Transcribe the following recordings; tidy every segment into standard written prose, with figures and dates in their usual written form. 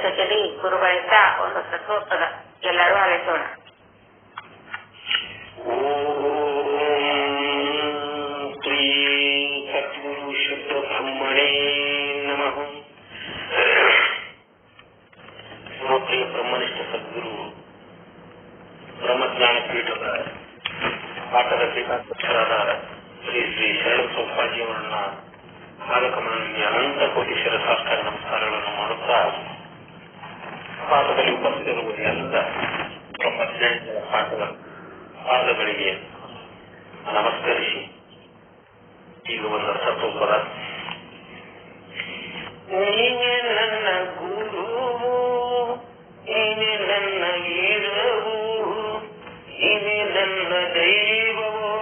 ಚಚಡಿ ಗುರುಗಳಿಂದ ಒಂದು ತತ್ವೋತ್ತರ ಎಲ್ಲರೂ ಆಲಿಸೋಣ. ಸದ್ಗುರು ಶುದ್ಧ ಬ್ರಹ್ಮಣೇ ನಮಃ. ಪ್ರಿಯ ಬ್ರಹ್ಮನಿಷ್ಠ ಸದ್ಗುರು ಬ್ರಹ್ಮಜ್ಞಾನ ಪೀಠದ ಪಾಠದ ಪೀಠಾಧ್ಯಕ್ಷರಾದ ಶ್ರೀ ಶ್ರೀ ಶರಣ ಸೌಭಾಗ್ಯವರನ್ನ ಕಾರ್ಯಕ್ರಮದಲ್ಲಿ ಅನಂತ ಕೋಟೀಶ್ವರ ಸಾಷ್ಟಾಂಗ ನಮಸ್ಕಾರಗಳನ್ನು ಮಾಡುತ್ತಾ ಪಾಠದಲ್ಲಿ ಉಪಸ್ಥಿತರುವ ಎಲ್ಲ ಬ್ರಹ್ಮಜ್ಞಾನಿಗಳ ಪಾಠಗಳಿಗೆ ನಮಸ್ಕರಿಸಿ ಈಗ ಒಂದು ಸತ್ವಪದ. ನೀನೇ ನನ್ನ ಗುರುವು, ನೀನೇ ನನ್ನ ವೀರವು, ನೀನೇ ನನ್ನ ದೈವವೋ,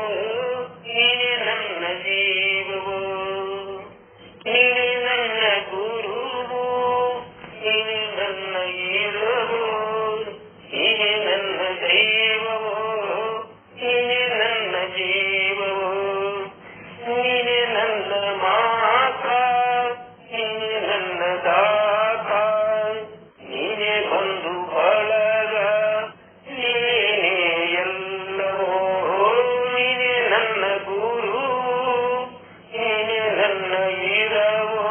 ನೀನೇ ನನ್ನ ಜೀವವೋ. ನೀನೇ ನನ್ನ ಗುರುವು, ನೀನೇ ನನ್ನ ವೀರವು, ನೀನೇ ನನ್ನ ದೈವವೋ, ನೀನೇ ನನ್ನ ಜೀವವೋ. ನೀನೇ ನನ್ನ ಮಾತ, ನೀನೇ ನನ್ನ ದಾತ, ನೀನೇ ಬಂಧು ಬಳಗ, ನೀನೇ ಎಲ್ಲವೋ. ನೀನೇ ನನ್ನ ಗುರು, ನೀನೇ ನನ್ನ ವೀರವೋ,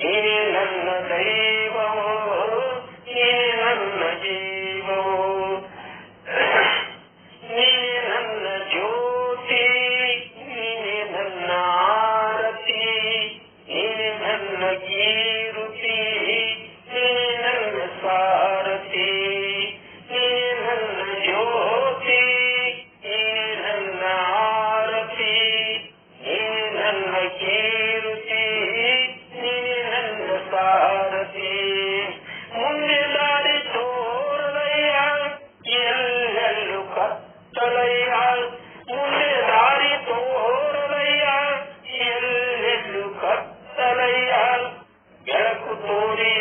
ನೀನೇ ನನ್ನ ದೈವವೋ, ನೀನೇ ನನ್ನ ಜೀವವೋ. ನೀನೇ ನನ್ನ ಜ್ಯೋತಿ, ನೀನೇ ನನ್ನ ಆರತಿ, ನೀನೇ ನನ್ನ ಕೀರುತಿ, ನೀನೇ ನನ್ನ ಸಾರಥಿ. ನೀನೇ ನನ್ನ ಜ್ಯೋತಿ, ನೀನೇ ನನ್ನ ಆರತಿ, ನೀನೇ ನನ್ನ ಕೀರುತಿ, ನೀನೇ ನನ್ನ ಸಾರಥಿ. ಮುಂದೆ ದಾರಿ ತೋರಲಯ್ಯ, ಎಲ್ಲೆಲ್ಲೂ ಕತ್ತಲಯ್ಯ. ಮುಂದೆ ದಾರಿ ತೋರಲಯ್ಯ, ಎಲ್ಲೆಲ್ಲೂ ಕತ್ತಲಯ್ಯ. ಬೆಳಕು ತೋರಿ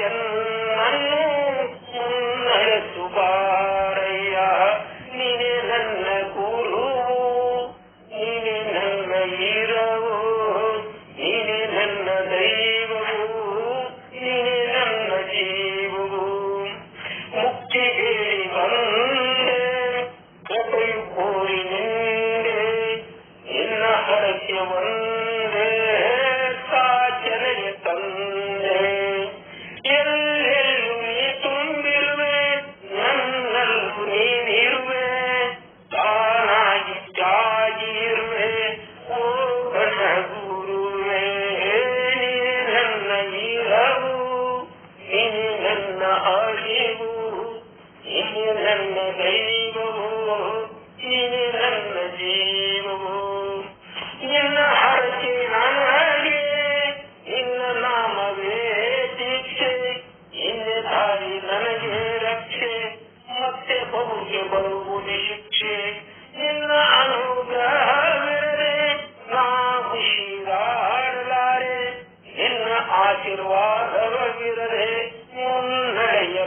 ನನ್ನು ಮುನ್ನಡೆಸು ಬಾರಯ್ಯ. ನೀನೇ ನನ್ನ ಗುರುವು, ನೀನೇ ನನ್ನ ವೀರವು, ನೀನೇ ನನ್ನ ದೈವವು, ನೀನೇ ನನ್ನ ಜೀವವು. ಮುಕ್ತಿ ಹೇಳಿ ಬಂದೆ, ಕೃಪೆಯು ಕೋರಿ ನಿಂದೆ, ನಿನ್ನ ಹರಕೆ ಒಂದೇ ಸಾಚನೆಗೆ ತಂದೆ. ಎಲ್ಲೆಲ್ಲೂ ನೀ ತುಂಬಿರುವೆ, ನನ್ನಲ್ಲೂ ನೀನಿರುವೆ, ತಾನಾಗಿ ಜಾಗಿರುವೆ, ಓ ನನ್ನ ಗುರುವೇ. ನೀನೇ ನನ್ನ ವೀರವು, ನೀನೇ ನನ್ನ ಅರಿವು, ನೀನೇ ನನ್ನ ದೈವವು, ನೀನೇ ನನ್ನ ಜೀವವು. ನಿನ್ನ ಹರಕೆ ನನಗೆ, ನಿನ್ನ ನಾಮವೇ ದೀಕ್ಷೆ, ನಿನ್ನೆ ತಾಯಿ ನನಗೆ ರಕ್ಷೆ, ಮತ್ತೆ ಬಹುಗೆ ಬರುವುದು ಶಿಕ್ಷೆ. ನಿನ್ನ ಅನುಗ್ರಹವಿರದೆ ನಾ ಉಸಿರಾಡಲಾರೆ, ನಿನ್ನ ಆಶೀರ್ವಾದವಿರದೆ ಮುನ್ನಡೆಯ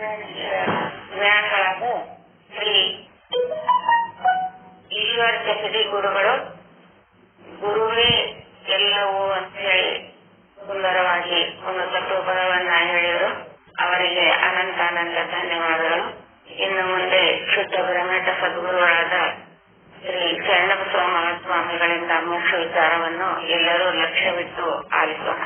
ಜ್ಞಾನಿಗಳಾದ ಶ್ರೀ ಈಶ್ವರ ಚಕ್ರಿ ಗುರುಗಳು ಗುರುವೇ ಎಲ್ಲವೂ ಅಂತ ಹೇಳಿ ಸುಂದರವಾಗಿ ಒಂದು ತತ್ವಪದವನ್ನ ಹೇಳಿದರು. ಅವರಿಗೆ ಅನಂತಾನಂದ ಧನ್ಯವಾದಗಳು. ಇನ್ನು ಮುಂದೆ ಶುದ್ಧ ಬ್ರಹ್ಮಟ ಸದ್ಗುರುಗಳಾದ ಶ್ರೀ ಶರಣಬಸವ ಮಹಾಸ್ವಾಮಿಗಳಿಂದ ಮೋಕ್ಷ ವಿಚಾರವನ್ನು ಎಲ್ಲರೂ ಲಕ್ಷ್ಯವಿಟ್ಟು ಆಲಿಸೋಣ.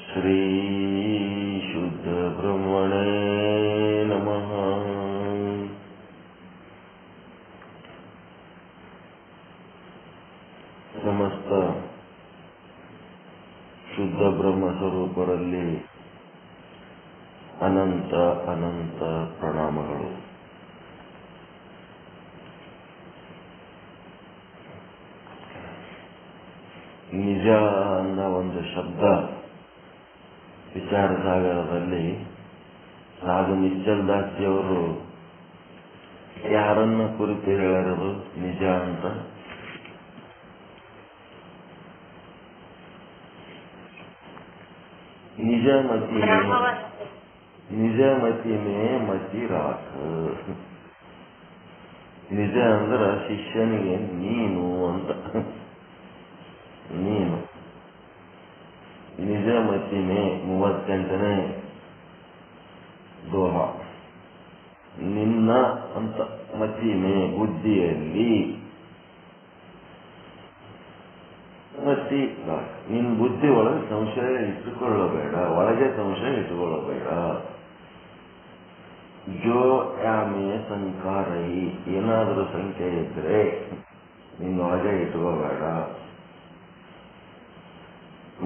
ಶ್ರೀ ಶುದ್ಧ ಬ್ರಹ್ಮಣೇ ನಮಃ. ಸಮಸ್ತ ಶುದ್ಧ ಬ್ರಹ್ಮ ಸ್ವರೂಪರಲ್ಲಿ ಅನಂತ ಅನಂತ ಪ್ರಣಾಮಗಳು. ನಿಜ ಅನ್ನೋ ಒಂದು ಶಬ್ದ ವಿಚಾರ ಸಾಗರದಲ್ಲಿ ಸಾಧು ನಿಶ್ಚಲ್ ದಾಸಿಯವರು ಯಾರನ್ನ ಕುರಿತು ಹೇಳಿರೋದು ನಿಜ ಅಂತ? ನಿಜ ಮತಿನೇ ಮತಿ ರಾಖ. ನಿಜ ಅಂದ್ರ ಶಿಷ್ಯನಿಗೆ ನೀನು ಅಂತ. ನೀನು ನಿಜ ಮತಿನೇ 38ನೇ ದೋಹ. ನಿನ್ನ ಅಂತ ಮತಿನೇ ಬುದ್ಧಿಯಲ್ಲಿ ಮತಿ ನಿನ್ ಬುದ್ಧಿ ಒಳಗೆ ಸಂಶಯ ಇಟ್ಟುಕೊಳ್ಳಬೇಡ, ಒಳಗೆ ಸಂಶಯ ಇಟ್ಟುಕೊಳ್ಳಬೇಡ. ಜೋ ಯಾಮೆ ಸಂಕಾರೈ, ಏನಾದರೂ ಸಂಖ್ಯೆ ಇದ್ರೆ ನಿನ್ನೊಳಗೆ ಇಟ್ಕೋಬೇಡ.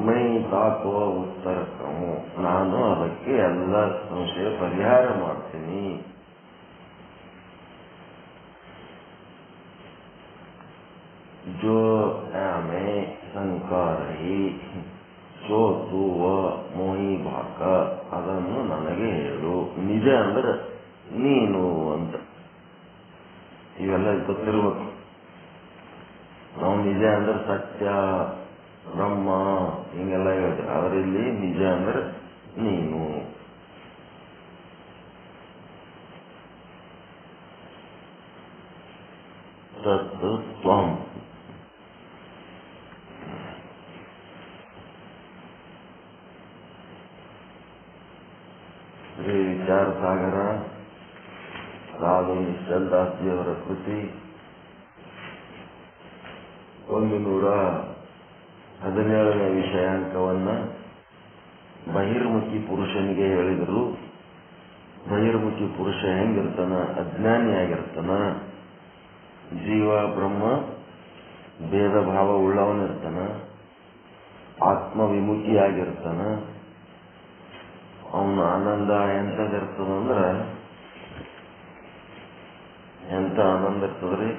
ಮೈ ತಾಕುವ ಉತ್ತರಕಮು, ನಾನು ಅದಕ್ಕೆ ಎಲ್ಲ ಸಂಶಯ ಪರಿಹಾರ ಮಾಡ್ತೀನಿ. ಜೋ ಆಮೆ ಸಂಕಾರಹಿ ಸೋತುವ ಮೋಹಿ ಭಾಕ, ಅದನ್ನು ನನಗೆ ಹೇಳು. ನಿಜ ಅಂದ್ರೆ ನೀನು ಅಂತ. ಇವೆಲ್ಲ ಗೊತ್ತಿರ್ಬೇಕು. ನಾವು ನಿಜ ಅಂದ್ರೆ ಸತ್ಯ ಬ್ರಹ್ಮ ಹಿಂಗೆಲ್ಲ ಹೇಳ್ತಾರೆ. ಅವರಲ್ಲಿ ನಿಜ ಅಂದ್ರೆ ನೀನು. ತತ್ ತ್ವಂ. ಶ್ರೀ ವಿಚಾರ ಸಾಗರ ಸಾಧು ನಿಶ್ಚಲ್ ದಾಸಿಯವರ ಕೃತಿ 117ನೇ ವಿಷಯಾಂಕವನ್ನ ಬಹಿರ್ಮುಖಿ ಪುರುಷನಿಗೆ ಹೇಳಿದರು. ಬಹಿರ್ಮುಖಿ ಪುರುಷ ಹೆಂಗಿರ್ತಾನ? ಅಜ್ಞಾನಿಯಾಗಿರ್ತಾನ. ಜೀವ ಬ್ರಹ್ಮ ಭೇದ ಭಾವ ಉಳ್ಳವನಿರ್ತಾನ. ಆತ್ಮವಿಮುಖಿಯಾಗಿರ್ತಾನ. ಅವನ ಆನಂದ ಎಂತದಿರ್ತದಂದ್ರ, ಎಂತ ಆನಂದ ಇರ್ತದ್ರಿ?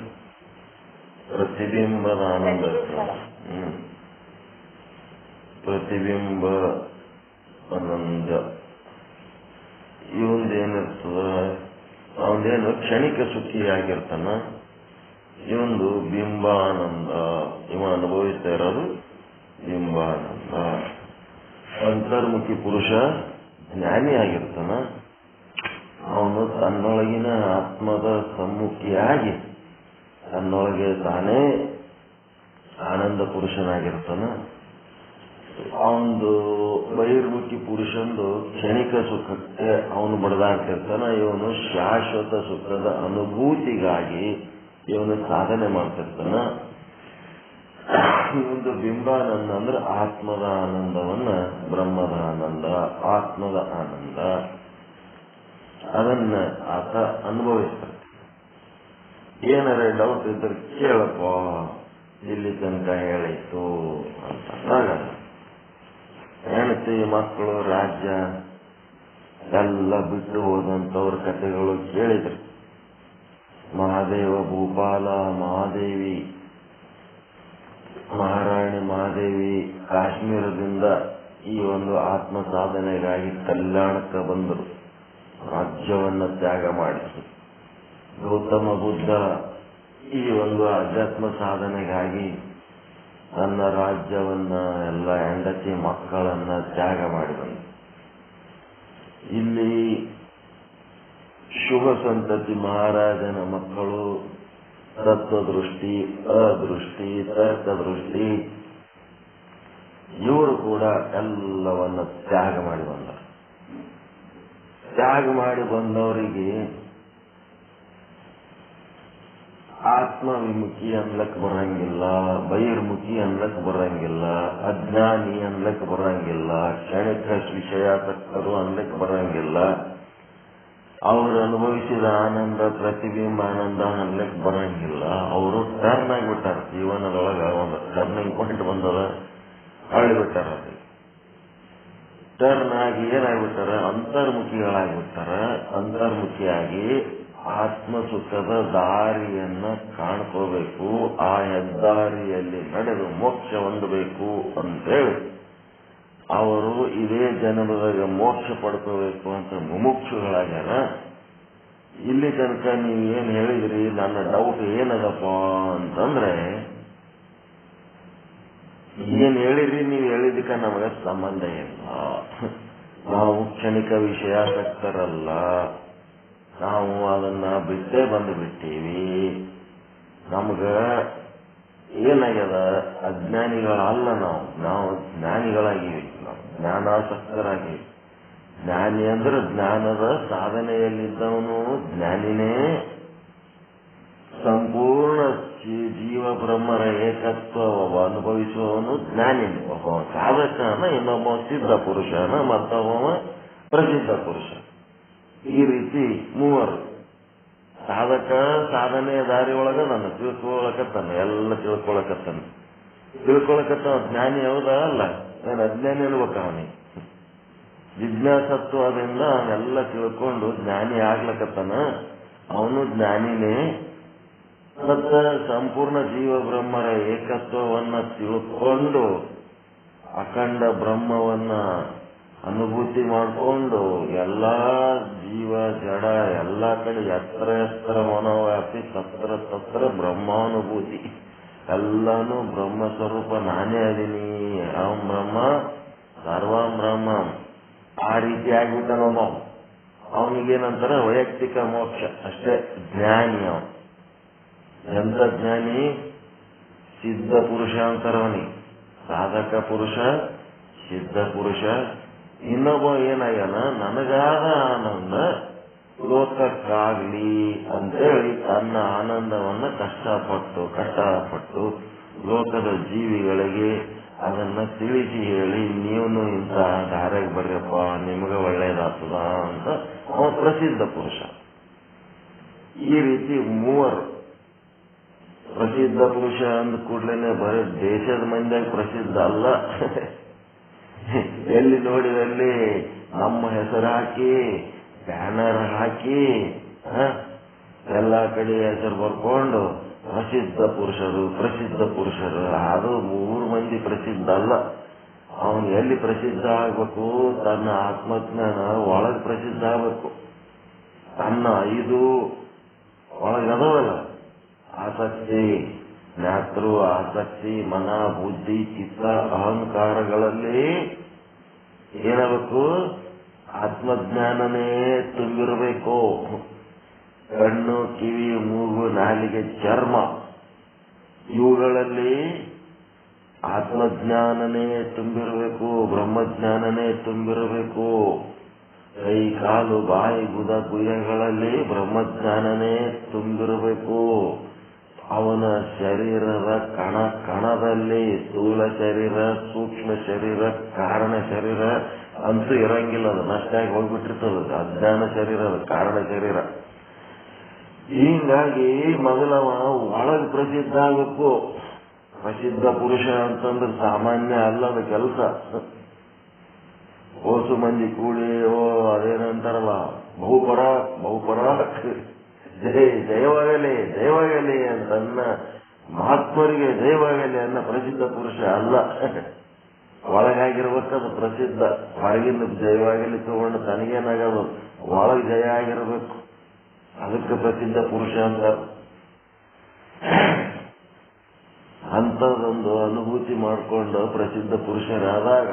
ಪ್ರತಿಬಿಂಬದ ಆನಂದ ಇರ್ತದ. ಪ್ರತಿಬಿಂಬ ಆನಂದ ಇವಂದೇನಿರ್ತದ? ಅವನೇನು ಕ್ಷಣಿಕ ಸುಖಿಯಾಗಿರ್ತಾನ. ಇವೊಂದು ಬಿಂಬಾನಂದ. ಇವ ಅನುಭವಿಸ್ತಾ ಇರೋದು ಬಿಂಬಾನಂದ. ಅಂತರ್ಮುಖಿ ಪುರುಷ ಜ್ಞಾನಿಯಾಗಿರ್ತಾನ. ಅವನು ತನ್ನೊಳಗಿನ ಆತ್ಮದ ಸಮ್ಮುಖಿಯಾಗಿ ತನ್ನೊಳಗೆ ತಾನೇ ಆನಂದ ಪುರುಷನಾಗಿರ್ತಾನ. ಅವನು ಬಹಿರ್ಮುಖಿ ಪುರುಷಂದು ಕ್ಷಣಿಕ ಸುಖಕ್ಕೆ ಅವನು ಬಡದಾಡ್ತಿರ್ತಾನ. ಇವನು ಶಾಶ್ವತ ಸುಖದ ಅನುಭೂತಿಗಾಗಿ ಇವನು ಸಾಧನೆ ಮಾಡ್ತಿರ್ತಾನ. ಇವೊಂದು ಬಿಂಬಾನಂದ ಅಂದ್ರೆ ಆತ್ಮದ ಆನಂದವನ್ನ, ಬ್ರಹ್ಮದ ಆನಂದ, ಆತ್ಮದ ಆನಂದ, ಅದನ್ನ ಆತ ಅನುಭವಿಸ್ತಾರೆ. ಏನಾರ ಡೌಟ್ ಇದ್ರೆ ಕೇಳಪ್ಪ, ಇಲ್ಲಿ ತನಕ ಹೇಳಿತ್ತು ಅಂತ. ಹೆಂಡತಿ ಮಕ್ಕಳು ರಾಜ್ಯ ಎಲ್ಲ ಬಿಟ್ಟು ಹೋದಂತವ್ರ ಕಥೆಗಳು ಕೇಳಿದ್ರು. ಮಹಾದೇವ ಭೂಪಾಲ, ಮಹಾದೇವಿ, ಮಹಾರಾಣಿ ಮಹಾದೇವಿ ಕಾಶ್ಮೀರದಿಂದ ಈ ಒಂದು ಆತ್ಮ ಸಾಧನೆಗಾಗಿ ಕಲ್ಯಾಣಕ್ಕೆ ಬಂದರು, ರಾಜ್ಯವನ್ನ ತ್ಯಾಗ ಮಾಡಿಸಿ. ಗೌತಮ ಬುದ್ಧ ಈ ಒಂದು ಅಧ್ಯಾತ್ಮ ಸಾಧನೆಗಾಗಿ ತನ್ನ ರಾಜ್ಯವನ್ನ, ಎಲ್ಲ ಹೆಂಡತಿ ಮಕ್ಕಳನ್ನ ತ್ಯಾಗ ಮಾಡಿ ಬಂದ. ಇಲ್ಲಿ ಶುಭ ಸಂತತಿ ಮಹಾರಾಜನ ಮಕ್ಕಳು ತತ್ವದೃಷ್ಟಿ, ಅದೃಷ್ಟಿ, ತರ್ಕದೃಷ್ಟಿ ಇವರು ಕೂಡ ಎಲ್ಲವನ್ನ ತ್ಯಾಗ ಮಾಡಿ ಬಂದರು. ತ್ಯಾಗ ಮಾಡಿ ಬಂದವರಿಗೆ ಆತ್ಮವಿಮುಖಿ ಅನ್ಲಕ್ ಬರಂಗಿಲ್ಲ, ಬಹಿರ್ಮುಖಿ ಅನ್ಲಕ್ ಬರಂಗಿಲ್ಲ, ಅಜ್ಞಾನಿ ಅನ್ಲಕ್ ಬರಂಗಿಲ್ಲ, ಕ್ಷಣಿಕ ವಿಷಯಾಸಕ್ತರು ಅನ್ಲಕ್ ಬರಂಗಿಲ್ಲ, ಅವರು ಅನುಭವಿಸಿದ ಆನಂದ ಪ್ರತಿಬಿಂಬ ಆನಂದ ಅನ್ಲಕ್ ಬರಂಗಿಲ್ಲ. ಅವರು ಟರ್ನ್ ಆಗಿಬಿಟ್ಟಾರ. ಜೀವನದೊಳಗ ಒಂದು ಟರ್ನಿಂಗ್ ಪಾಯಿಂಟ್ ಬಂದದ, ಅಳಿಬಿಟ್ಟಾರ. ಟರ್ನ್ ಆಗಿ ಏನಾಗ್ಬಿಟ್ಟಾರ, ಅಂತರ್ಮುಖಿಗಳಾಗ್ಬಿಟ್ಟಾರ. ಅಂತರ್ಮುಖಿಯಾಗಿ ಆತ್ಮಸುಖದ ದಾರಿಯನ್ನ ಕಾಣ್ಕೋಬೇಕು, ಆ ಹೆದ್ದಾರಿಯಲ್ಲಿ ನಡೆದು ಮೋಕ್ಷ ಹೊಂದಬೇಕು ಅಂತೇಳಿ ಅವರು ಇದೇ ಜನ್ಮದಾಗ ಮೋಕ್ಷ ಪಡ್ಕೋಬೇಕು ಅಂತ ಮುಮುಕ್ಷುಗಳಾಗ್ಯಾರ. ಇಲ್ಲಿ ತನಕ ನೀವು ಏನ್ ಹೇಳಿದ್ರಿ, ನನ್ನ ಡೌಟ್ ಏನದಪ್ಪ ಅಂತಂದ್ರೆ, ಏನ್ ಹೇಳಿರಿ ನೀವು ಹೇಳಿದಕ್ಕೆ ನಮಗೆ ಸಂಬಂಧ ಇಲ್ಲ. ನಾವು ಕ್ಷಣಿಕ ವಿಷಯಾಸಕ್ತರಲ್ಲ, ನಾವು ಅದನ್ನ ಬಿಟ್ಟೇ ಬಂದು ಬಿಟ್ಟೀವಿ. ನಮ್ಗ ಏನಾಗ್ಯದ, ಅಜ್ಞಾನಿಗಳಲ್ಲ, ನಾವು ಜ್ಞಾನಿಗಳಾಗಿವಿ, ನಾವು ಜ್ಞಾನಾಸಕ್ತರಾಗಿವಿ. ಜ್ಞಾನಿ ಅಂದ್ರೆ ಜ್ಞಾನದ ಸಾಧನೆಯಲ್ಲಿದ್ದವನು ಜ್ಞಾನಿನೇ. ಸಂಪೂರ್ಣ ಜೀವ ಬ್ರಹ್ಮರ ಏಕತ್ವ ಅನುಭವಿಸುವವನು ಜ್ಞಾನಿನೇ. ಒಬ್ಬ ಸಾಧಕನ, ಇನ್ನೊಬ್ಬ ಸಿದ್ಧ ಪುರುಷನ, ಮತ್ತೊಬ್ಬ ಪ್ರಸಿದ್ಧ ಪುರುಷ. ಈ ರೀತಿ ಮೂವರು. ಸಾಧಕ ಸಾಧನೆಯ ದಾರಿ ಒಳಗ ನಾನು ತಿಳ್ಕೊಳಕತ್ತಾನ, ಎಲ್ಲ ತಿಳ್ಕೊಳಕತ್ತಾನ. ಜ್ಞಾನಿ ಹೌದಾ? ಅಲ್ಲ, ನಾನು ಅಜ್ಞಾನಿ ಅನ್ಬೇಕ. ಅವನಿಗೆ ಜಿಜ್ಞಾಸತ್ವದಿಂದ ಅವನೆಲ್ಲ ತಿಳ್ಕೊಂಡು ಜ್ಞಾನಿ ಆಗ್ಲಕತ್ತಾನ, ಅವನು ಜ್ಞಾನಿನೇ. ಮತ್ತ ಸಂಪೂರ್ಣ ಜೀವ ಬ್ರಹ್ಮರ ಏಕತ್ವವನ್ನ ತಿಳ್ಕೊಂಡು ಅಖಂಡ ಬ್ರಹ್ಮವನ್ನ ಅನುಭೂತಿ ಮಾಡಿಕೊಂಡು ಎಲ್ಲಾ ಜೀವ ಜಡ ಎಲ್ಲ ಕಡೆ ಎತ್ತರ ಮನೋವ್ಯಾಪಿ ತತ್ರ ಬ್ರಹ್ಮಾನುಭೂತಿ, ಎಲ್ಲಾನು ಬ್ರಹ್ಮ ಸ್ವರೂಪ ನಾನೇ ಅದೀನಿ, ಅಹಂ ಬ್ರಹ್ಮ ಸರ್ವಂ ಬ್ರಹ್ಮ. ಆ ರೀತಿ ಆಗ್ಬಿಟ್ಟನೋ ಅವನಿಗೇನಂತಾರ ವೈಯಕ್ತಿಕ ಮೋಕ್ಷ ಅಷ್ಟೇ. ಜ್ಞಾನಿ ಅವನು. ಎಂತ ಜ್ಞಾನಿ? ಸಿದ್ಧ ಪುರುಷ ಅಂತಾರವನಿಗೆ. ಸಾಧಕ ಪುರುಷ, ಸಿದ್ಧ ಪುರುಷ. ಇನ್ನೊಬ್ಬ ಏನಾಗ್ಯಾನ, ನನಗಾದ ಆನಂದ ಲೋಕಕ್ಕಾಗ್ಲಿ ಅಂತೇಳಿ ತನ್ನ ಆನಂದವನ್ನ ಕಷ್ಟಪಟ್ಟು ಲೋಕದ ಜೀವಿಗಳಿಗೆ ಅದನ್ನ ತಿಳಿಸಿ ಹೇಳಿ, ನೀವನು ಇಂಥ ದಾರಿಗೆ ಬರ್ರಪ್ಪ, ನಿಮ್ಗ ಒಳ್ಳೇದಾಗ್ತದ ಅಂತ ಅವ ಪ್ರಸಿದ್ಧ ಪುರುಷ. ಈ ರೀತಿ ಮೂವರು. ಪ್ರಸಿದ್ಧ ಪುರುಷ ಅಂದ ಕೂಡ್ಲೇನೆ ಬರೀ ದೇಶದ ಮಂದಿಯಾಗಿ ಪ್ರಸಿದ್ಧ ಅಲ್ಲ, ಎಲ್ಲಿ ನೋಡಿದಲ್ಲಿ ನಮ್ಮ ಹೆಸರು ಹಾಕಿ ಬ್ಯಾನರ್ ಹಾಕಿ ಎಲ್ಲ ಕಡೆ ಹೆಸರು ಬರ್ಕೊಂಡು ಪ್ರಸಿದ್ಧ ಪುರುಷರು. ಅದು 3 ಮಂದಿ ಪ್ರಸಿದ್ಧ ಅಲ್ಲ. ಅವನು ಎಲ್ಲಿ ಪ್ರಸಿದ್ಧ ಆಗ್ಬೇಕು? ತನ್ನ ಆತ್ಮಜ್ಞಾನ ಒಳಗ್ ಪ್ರಸಿದ್ಧ ಆಗ್ಬೇಕು. ತನ್ನ 5 ಒಳಗದವಲ್ಲ, ಆಸಕ್ತಿ, ಜ್ಞಾತೃ ಆಸಕ್ತಿ, ಮನ, ಬುದ್ಧಿ, ಚಿತ್ತ, ಅಹಂಕಾರಗಳಲ್ಲಿ ಏನಾಗಬೇಕು? ಆತ್ಮಜ್ಞಾನನೇ ತುಂಬಿರಬೇಕು. ಕಣ್ಣು, ಕಿವಿ, ಮೂಗು, ನಾಲಿಗೆ, ಚರ್ಮ ಇವುಗಳಲ್ಲಿ ಆತ್ಮಜ್ಞಾನನೇ ತುಂಬಿರಬೇಕು, ಬ್ರಹ್ಮಜ್ಞಾನನೇ ತುಂಬಿರಬೇಕು. ಕೈ, ಕಾಲು, ಬಾಯಿ, ಗುದ, ಗುಹೆಗಳಲ್ಲಿ ಬ್ರಹ್ಮಜ್ಞಾನನೇ ತುಂಬಿರಬೇಕು. ಅವನ ಶರೀರದ ಕಣದಲ್ಲಿ ಸ್ಥೂಲ ಶರೀರ, ಸೂಕ್ಷ್ಮ ಶರೀರ, ಕಾರಣ ಶರೀರ ಅಂತೂ ಇರಂಗಿಲ್ಲ. ಅದು ನಷ್ಟ ಆಗಿ ಹೋಗ್ಬಿಟ್ಟಿರ್ತದ. ಅಜ್ಞಾನ ಶರೀರ, ಅದು ಕಾರಣ ಶರೀರ. ಹೀಗಾಗಿ ಮೊದಲವ ಒಳಗೆ ಪ್ರಸಿದ್ಧ ಆಗಬೇಕು. ಪ್ರಸಿದ್ಧ ಪುರುಷ ಅಂತಂದ್ರೆ ಸಾಮಾನ್ಯ ಅಲ್ಲದ ಕೆಲಸ. ಓಸು ಮಂದಿ ಕೂಡಿ ಅದೇನಂತಾರಲ್ಲ, ಬಹುಪರಾಕ್ ಜಯವಾಗಲಿ ಅಂತನ್ನ ಮಹಾತ್ಮರಿಗೆ ಜಯವಾಗಲಿ ಅನ್ನ ಪ್ರಸಿದ್ಧ ಪುರುಷ ಅಲ್ಲ. ಒಳಗಾಗಿರ್ಬೇಕದು ಪ್ರಸಿದ್ಧ. ಹೊರಗಿಂದ ಜಯವಾಗಲಿ ತಗೊಂಡು ತನಗೇನಾಗದು, ಒಳಗೆ ಜಯ ಆಗಿರ್ಬೇಕು. ಅದಕ್ಕೆ ಪ್ರಸಿದ್ಧ ಪುರುಷ ಅಂತ. ಅಂಥದ್ದೊಂದು ಅನುಭೂತಿ ಮಾಡಿಕೊಂಡು ಪ್ರಸಿದ್ಧ ಪುರುಷರಾದಾಗ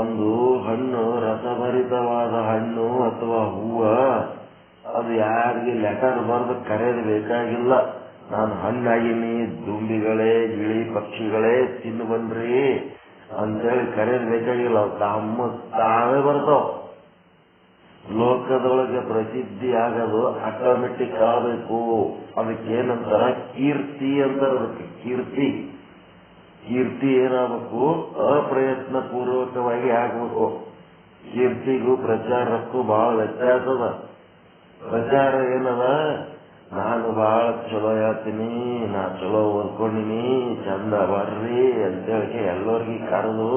ಒಂದು ಹಣ್ಣು, ರಸಭರಿತವಾದ ಹಣ್ಣು ಅಥವಾ ಹೂವ, ಅದು ಯಾರಿಗೆ ಲೆಟರ್ ಬರೆದು ಕರೆಯೋದು ಬೇಕಾಗಿಲ್ಲ. ನಾನು ಹಣ್ಣಾಗಿನಿ, ದುಂಬಿಗಳೇ, ಗಿಳಿ ಪಕ್ಷಿಗಳೇ ತಿನ್ನು ಬನ್ರಿ ಅಂತೇಳಿ ಕರೆಯೋದು ಬೇಕಾಗಿಲ್ಲ. ಅವು ತಾವೇ ಬರ್ತಾವ. ಲೋಕದೊಳಗೆ ಪ್ರಸಿದ್ಧಿ ಆಗೋದು ಆಟೋಮೆಟಿಕ್ ಆಗಬೇಕು. ಅದಕ್ಕೇನಂತಾರ, ಕೀರ್ತಿ ಅಂತಾರ. ಅದಕ್ಕೆ ಕೀರ್ತಿ ಏನಾಗಬೇಕು, ಅಪ್ರಯತ್ನ ಪೂರ್ವಕವಾಗಿ ಆಗ್ಬೇಕು. ಕೀರ್ತಿಗೂ ಪ್ರಚಾರಕ್ಕೂ ಬಹಳ ವ್ಯತ್ಯಾಸದ. ಪ್ರಚಾರ ಏನದ, ನಾನು ಬಹಳ ಚಲೋ ಹೇಳ್ತೀನಿ, ನಾ ಚಲೋ ಓದ್ಕೊಂಡಿನಿ, ಚಂದ ಬರ್ರಿ ಅಂತೇಳಿ ಎಲ್ಲರಿಗೂ ಕರೆದು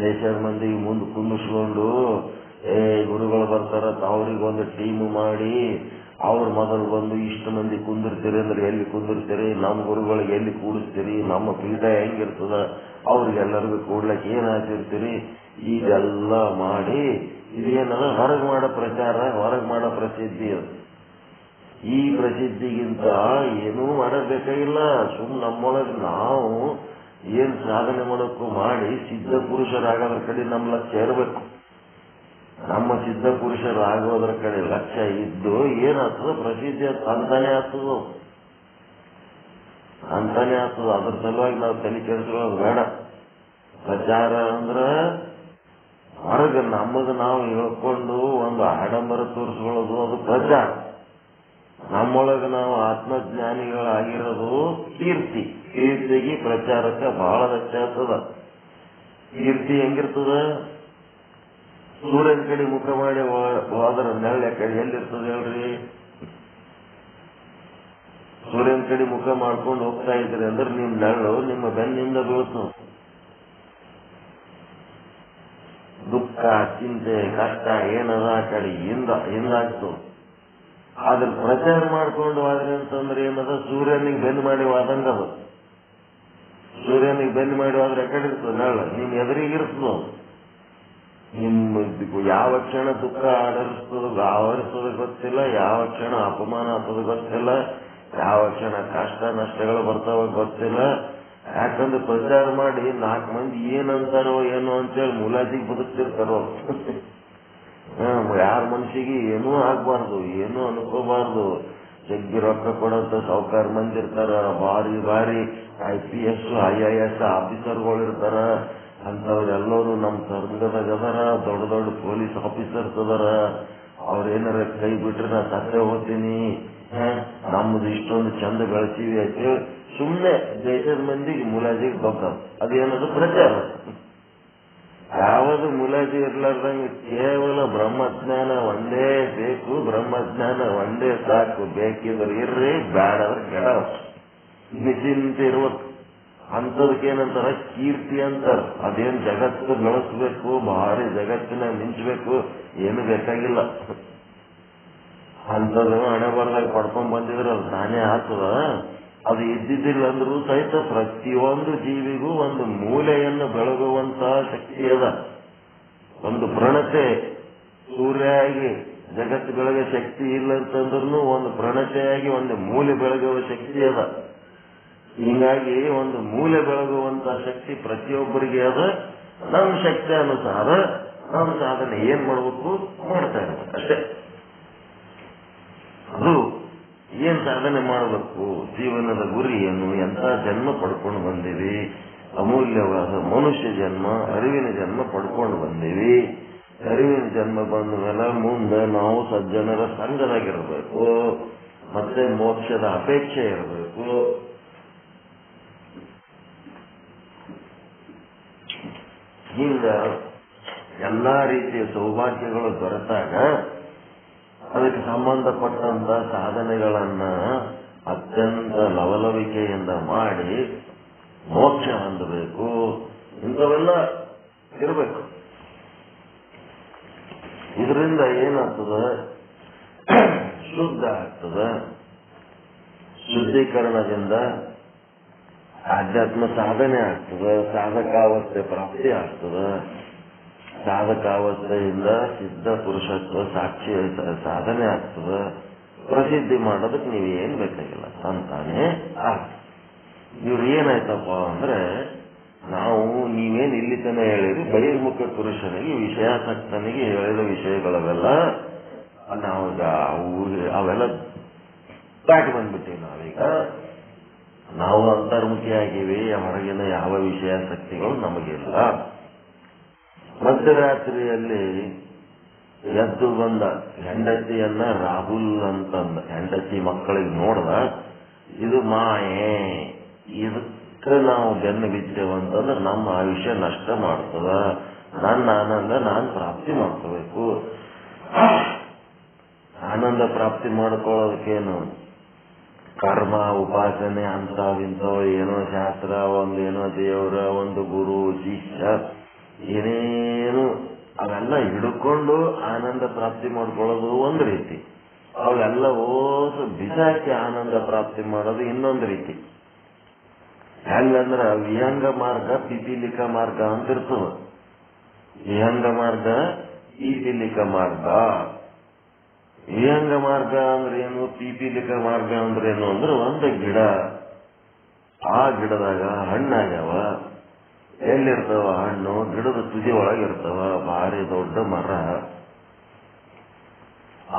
ದೇಶದ ಮಂದಿಗೆ ಮುಂದೆ ಕುಂದಿಸ್ಕೊಂಡು, ಗುರುಗಳು ಬರ್ತಾರ ಅವ್ರಿಗೆ ಒಂದು ಟೀಮ್ ಮಾಡಿ, ಅವ್ರ ಮೊದಲು ಬಂದು ಇಷ್ಟು ಮಂದಿ ಕುಂದಿರ್ತೀರಿ ಅಂದ್ರೆ ಎಲ್ಲಿ ಕುಂದಿರ್ತೀರಿ, ನಮ್ಮ ಗುರುಗಳಿಗೆ ಎಲ್ಲಿ ಕೂಡಿಸ್ತೀರಿ, ನಮ್ಮ ಪೀಠ ಹೆಂಗಿರ್ತದ, ಅವ್ರಿಗೆಲ್ಲರಿಗೂ ಕೂಡ್ಲಕ್ಕೆ ಏನ್ ಹಾಕಿರ್ತೀರಿ, ಇದೆಲ್ಲ ಮಾಡಿ ಇದೇನದ ಹೊರಗೆ ಮಾಡೋ ಪ್ರಚಾರ, ಹೊರಗೆ ಮಾಡೋ ಪ್ರಸಿದ್ಧಿ. ಅದು ಈ ಪ್ರಸಿದ್ಧಿಗಿಂತ ಏನೂ ಮಾಡಬೇಕಾಗಿಲ್ಲ. ನಮ್ಮೊಳಗೆ ನಾವು ಏನ್ ಸಾಧನೆ ಮಾಡೋಕ್ಕೂ ಮಾಡಿ ಸಿದ್ಧ ಪುರುಷರಾಗೋದ್ರ ಕಡೆ ನಮ್ಮ ಲಕ್ಷ್ಯ ಇರಬೇಕು. ನಮ್ಮ ಸಿದ್ಧ ಪುರುಷರಾಗೋದ್ರ ಕಡೆ ಲಕ್ಷ್ಯ ಇದ್ದು ಏನಾಗ್ತದ, ಪ್ರಸಿದ್ಧಿ ಅಂತಾನೆ ಆಗ್ತದ. ಅದ್ರ ಸಲುವಾಗಿ ನಾವು ತಲೆ ಕೆಡಿಸ್ಕೊಳ್ಳೋದು ಬೇಡ. ಪ್ರಚಾರ ಅಂದ್ರ ಹೊರಗೆ ನಮ್ಮದು ನಾವು ಹೇಳ್ಕೊಂಡು ಒಂದು ಆಡಂಬರ ತೋರಿಸ್ಕೊಳ್ಳೋದು, ಅದು ಪ್ರಚಾರ. ನಮ್ಮೊಳಗೆ ನಾವು ಆತ್ಮಜ್ಞಾನಿಗಳಾಗಿರೋದು ಕೀರ್ತಿ. ಕೀರ್ತಿಗೆ ಪ್ರಚಾರಕ್ಕೆ ಬಹಳ ವ್ಯತ್ಯಾಸದ. ಕೀರ್ತಿ ಹೆಂಗಿರ್ತದ, ಸೂರ್ಯನ ಕಡೆ ಮುಖ ಮಾಡಿ ಹೋದ್ರ ನೆಳ್ಳ ಕಡೆ ಎಲ್ಲಿರ್ತದೆ ಹೇಳ್ರಿ? ಸೂರ್ಯನ ಕಡೆ ಮುಖ ಮಾಡ್ಕೊಂಡು ಹೋಗ್ತಾ ಇದ್ರಿ ಅಂದ್ರೆ ನಿಮ್ ನೆರಳು ನಿಮ್ಮ ಬೆನ್ನಿಂದ ಬೀಳ್ತು. ದುಃಖ, ಚಿಂತೆ, ಕಷ್ಟ ಏನದ ಆ ಕಡೆ ಹಿಂದಾಗ್ತು. ಅದ್ರ ಪ್ರಚಾರ ಮಾಡ್ಕೊಂಡು ಹೋದ್ರಿ ಅಂತಂದ್ರೆ ಏನದ, ಸೂರ್ಯನಿಗೆ ಬೆನ್ನು ಮಾಡಿ ಹೋದಂಗದು. ಸೂರ್ಯನಿಗೆ ಬೆನ್ನು ಮಾಡಿ ಹೋದ್ರೆ ಕಡೆ ಇರ್ತದೆ ನೆರಳು, ನಿಮ್ ಎದುರಿಗಿರ್ತದ. ನಿಮ್ಮ ಯಾವ ಕ್ಷಣ ದುಃಖ ಆವರಿಸ್ತದ ಗೊತ್ತಿಲ್ಲ, ಯಾವ ಕ್ಷಣ ಅಪಮಾನ ಆಗ್ತದ ಗೊತ್ತಿಲ್ಲ, ಯಾವ ಕ್ಷಣ ಕಷ್ಟ ನಷ್ಟಗಳು ಬರ್ತಾವ ಗೊತ್ತಿಲ್ಲ. ಯಾಕಂದ್ರೆ ಪ್ರಚಾರ ಮಾಡಿ 4 ಮಂದಿ ಏನಂತಾರೋ ಏನೋ ಅಂತೇಳಿ ಮುಲಾಜಿಗೆ ಬದುಕ್ತಿರ್ತಾರೋ. ಯಾರ ಮನ್ಸಿಗೆ ಏನೂ ಆಗ್ಬಾರ್ದು, ಏನೂ ಅನ್ಕೋಬಾರ್ದು. ಜಗ್ಗಿ ರೊಕ್ಕ ಕೊಡಂತ ಸಾವುಕಾರ ಮಂದಿ ಇರ್ತಾರ, ಭಾರಿ IPS IAS ಆಫೀಸರ್ಗಳು ಇರ್ತಾರ. ಅಂತವ್ರೆಲ್ಲರೂ ನಮ್ಮ ಸಂಘದಾಗ ಅದಾರ, ದೊಡ್ಡ ಪೊಲೀಸ್ ಆಫೀಸರ್ಸ್ ಅದಾರ. ಅವ್ರೇನಾರ ಕೈ ಬಿಟ್ರೆ ನಾ ಸತ್ತೇ ಹೋಗ್ತೀನಿ, ನಮ್ದು ಇಷ್ಟೊಂದು ಚಂದ ಬೆಳೆಸೀವಿ ಅಂತೇಳಿ ಸುಮ್ಮನೆ ದೇಶದ ಮಂದಿಗೆ ಮುಲಾಜಿಗೆ ಬರ್ತಾವ. ಅದೇನದು ಪ್ರಚಾರ. ಯಾವುದು ಮುಲಾಜಿ ಇರ್ಲಾರ್ದಂಗೆ ಕೇವಲ ಬ್ರಹ್ಮಜ್ಞಾನ ಒಂದೇ ಬೇಕು, ಬ್ರಹ್ಮಜ್ಞಾನ ಒಂದೇ ಸಾಕು. ಬೇಕಿದ್ರೆ ಇರ್ರಿ, ಬೇಡವ್ರೆ ಕೆಡ, ನಿಶ್ಚಿಂತ ಇರ್ಬೇಕು. ಅಂಥದಕ್ಕೇನಂತಾರ, ಕೀರ್ತಿ ಅಂತಾರ. ಅದೇನ್ ಜಗತ್ತು ಬೆಳೆಸ್ಬೇಕು, ಭಾರಿ ಜಗತ್ತಿನ ಮಿಂಚಬೇಕು, ಏನು ಬೇಕಾಗಿಲ್ಲ. ಅಂಥದ್ದು ಹಣೆ ಬರ್ದಾಗ ಪಡ್ಕೊಂಡ್ ಬಂದಿದ್ರೆ ಅದು ತಾನೇ ಆಗ್ತದ. ಅದು ಇದ್ದಿದ್ದಿಲ್ಲ ಅಂದ್ರೂ ಸಹಿತ ಪ್ರತಿಯೊಂದು ಜೀವಿಗೂ ಒಂದು ಮೂಲೆಯನ್ನು ಬೆಳಗುವಂತಹ ಶಕ್ತಿ ಅದ. ಒಂದು ಪ್ರಣತೆ ಸೂರ್ಯಾಗಿ ಜಗತ್ತು ಬೆಳಗೋ ಶಕ್ತಿ ಇಲ್ಲ ಅಂತಂದ್ರೂ ಒಂದು ಪ್ರಣತೆಯಾಗಿ ಒಂದು ಮೂಲೆ ಬೆಳಗುವ ಶಕ್ತಿ ಅದ. ಹೀಗಾಗಿ ಒಂದು ಮೂಲೆ ಬೆಳಗುವಂತಹ ಶಕ್ತಿ ಪ್ರತಿಯೊಬ್ಬರಿಗೆ ಅದ. ನಮ್ಮ ಶಕ್ತಿ ಅನುಸಾರ ನಮ್ಮ ಸಾಧನೆ ಏನ್ ಮಾಡ್ಬೇಕು ಮಾಡ್ತಾ ಇರ್ಬೇಕು ಅಷ್ಟೇ. ಅದು ಏನ್ ಸಾಧನೆ ಮಾಡಬೇಕು, ಜೀವನದ ಗುರಿ ಏನು, ಎಂತ ಜನ್ಮ ಪಡ್ಕೊಂಡು ಬಂದೀವಿ, ಅಮೂಲ್ಯವಾದ ಮನುಷ್ಯ ಜನ್ಮ, ಅರಿವಿನ ಜನ್ಮ ಪಡ್ಕೊಂಡು ಬಂದೀವಿ. ಅರಿವಿನ ಜನ್ಮ ಬಂದ ಮೇಲೆ ಮುಂದೆ ನಾವು ಸಜ್ಜನರ ಸಂಘದಾಗಿರ್ಬೇಕು, ಮತ್ತೆ ಮೋಕ್ಷದ ಅಪೇಕ್ಷೆ ಇರಬೇಕು. ಹಿಂಗ ಎಲ್ಲಾ ರೀತಿಯ ಸೌಭಾಗ್ಯಗಳು ದೊರೆತಾಗ ಅದಕ್ಕೆ ಸಂಬಂಧಪಟ್ಟಂತ ಸಾಧನೆಗಳನ್ನ ಅತ್ಯಂತ ಲವಲವಿಕೆಯಿಂದ ಮಾಡಿ ಮೋಕ್ಷ ಹೊಂದಬೇಕು. ಇಂಥವೆಲ್ಲ ಇರಬೇಕು. ಇದರಿಂದ ಏನಾಗ್ತದ, ಶುದ್ಧ ಆಗ್ತದ. ಶುದ್ಧೀಕರಣದಿಂದ ಆಧ್ಯಾತ್ಮ ಸಾಧನೆ ಆಗ್ತದೆ, ಸಾಧಕಾವಸ್ಥೆ ಪ್ರಾಪ್ತಿ ಆಗ್ತದೆ. ಸಾಧಕಾವಸ್ಥೆಯಿಂದ ಸಿದ್ಧ ಪುರುಷತ್ವ ಸಾಕ್ಷಿ ಸಾಧನೆ ಆಗ್ತದೆ. ಪ್ರಸಿದ್ಧಿ ಮಾಡೋದಕ್ಕೆ ನೀವೇನ್ ಬೇಕಾಗಿಲ್ಲ, ಸಂತಾನೇ ಆಗ್ತದೆ. ಇವ್ರು ಏನಾಯ್ತಪ್ಪ ಅಂದ್ರೆ, ನಾವು ನೀವೇನ್ ಇಲ್ಲಿ ತನ ಹೇಳಿರಿ ಬಹಿರ್ಮುಖ ಪುರುಷನಿಗೆ ವಿಷಯಾಸಕ್ತನಿಗೆ ಹೇಳಿದ ವಿಷಯಗಳವೆಲ್ಲ ನಾವೀಗ ಅವೆಲ್ಲ ದಾಟಿ ಬಂದ್ಬಿಟ್ಟಿವಿ. ನಾವೀಗ ನಾವು ಅಂತರ್ಮುಖಿಯಾಗಿವಿ, ಹೊರಗಿನ ಯಾವ ವಿಷಯಾಸಕ್ತಿಗಳು ನಮಗಿಲ್ಲ. ಮಧ್ಯರಾತ್ರಿಯಲ್ಲಿ ಎದ್ದು ಬಂದ ಹೆಂಡತಿಯನ್ನ ರಾಹುಲ್ ಅಂತಂದ, ಹೆಂಡತಿ ಮಕ್ಕಳಿಗೆ ನೋಡ್ದ, ಇದು ಮಾಯೆ, ಇದಕ್ಕೆ ನಾವು ಬೆನ್ನು ಬಿದ್ದೇವಂತಂದ್ರೆ ನಮ್ಮ ಆಯುಷ್ಯ ನಷ್ಟ ಮಾಡ್ತದ, ನನ್ನ ಆನಂದ ನಾನು ಪ್ರಾಪ್ತಿ ಮಾಡ್ಕೋಬೇಕು. ಆನಂದ ಪ್ರಾಪ್ತಿ ಮಾಡ್ಕೊಳ್ಳೋದಕ್ಕೇನು ಕರ್ಮ ಉಪಾಸನೆ ಅಂತವಿಂತವ ಏನೋ ಶಾಸ್ತ್ರ, ಒಂದೇನೋ ದೇವರ, ಒಂದು ಗುರು ಶಿಷ್ಯ, ಏನೇನು ಅವೆಲ್ಲ ಹಿಡ್ಕೊಂಡು ಆನಂದ ಪ್ರಾಪ್ತಿ ಮಾಡ್ಕೊಳ್ಳೋದು ಒಂದು ರೀತಿ, ಅವೆಲ್ಲ ಓದು ಬಿಸಾಕಿ ಆನಂದ ಪ್ರಾಪ್ತಿ ಮಾಡೋದು ಇನ್ನೊಂದು ರೀತಿ. ಹೆಂಗಂದ್ರ ವಿಹಂಗ ಮಾರ್ಗ ಪಿಪೀಲಿಕ ಮಾರ್ಗ ಅಂತ ಇರ್ತದ. ವಿಹಂಗ ಮಾರ್ಗ ಪೀಪೀಲಿಕ ಮಾರ್ಗ. ವಿಹಂಗ ಮಾರ್ಗ ಅಂದ್ರೆ ಏನು, ಪೀಪೀಲಿಕ ಮಾರ್ಗ ಅಂದ್ರೆ ಏನು ಅಂದ್ರೆ, ಒಂದು ಗಿಡ, ಆ ಗಿಡದಾಗ ಹಣ್ಣಾಗ್ಯಾವ, ಎಲ್ಲಿರ್ತಾವ ಹಣ್ಣು, ಗಿಡದ ತುದಿ ಒಳಗಿರ್ತಾವ, ಭಾರಿ ದೊಡ್ಡ ಮರ.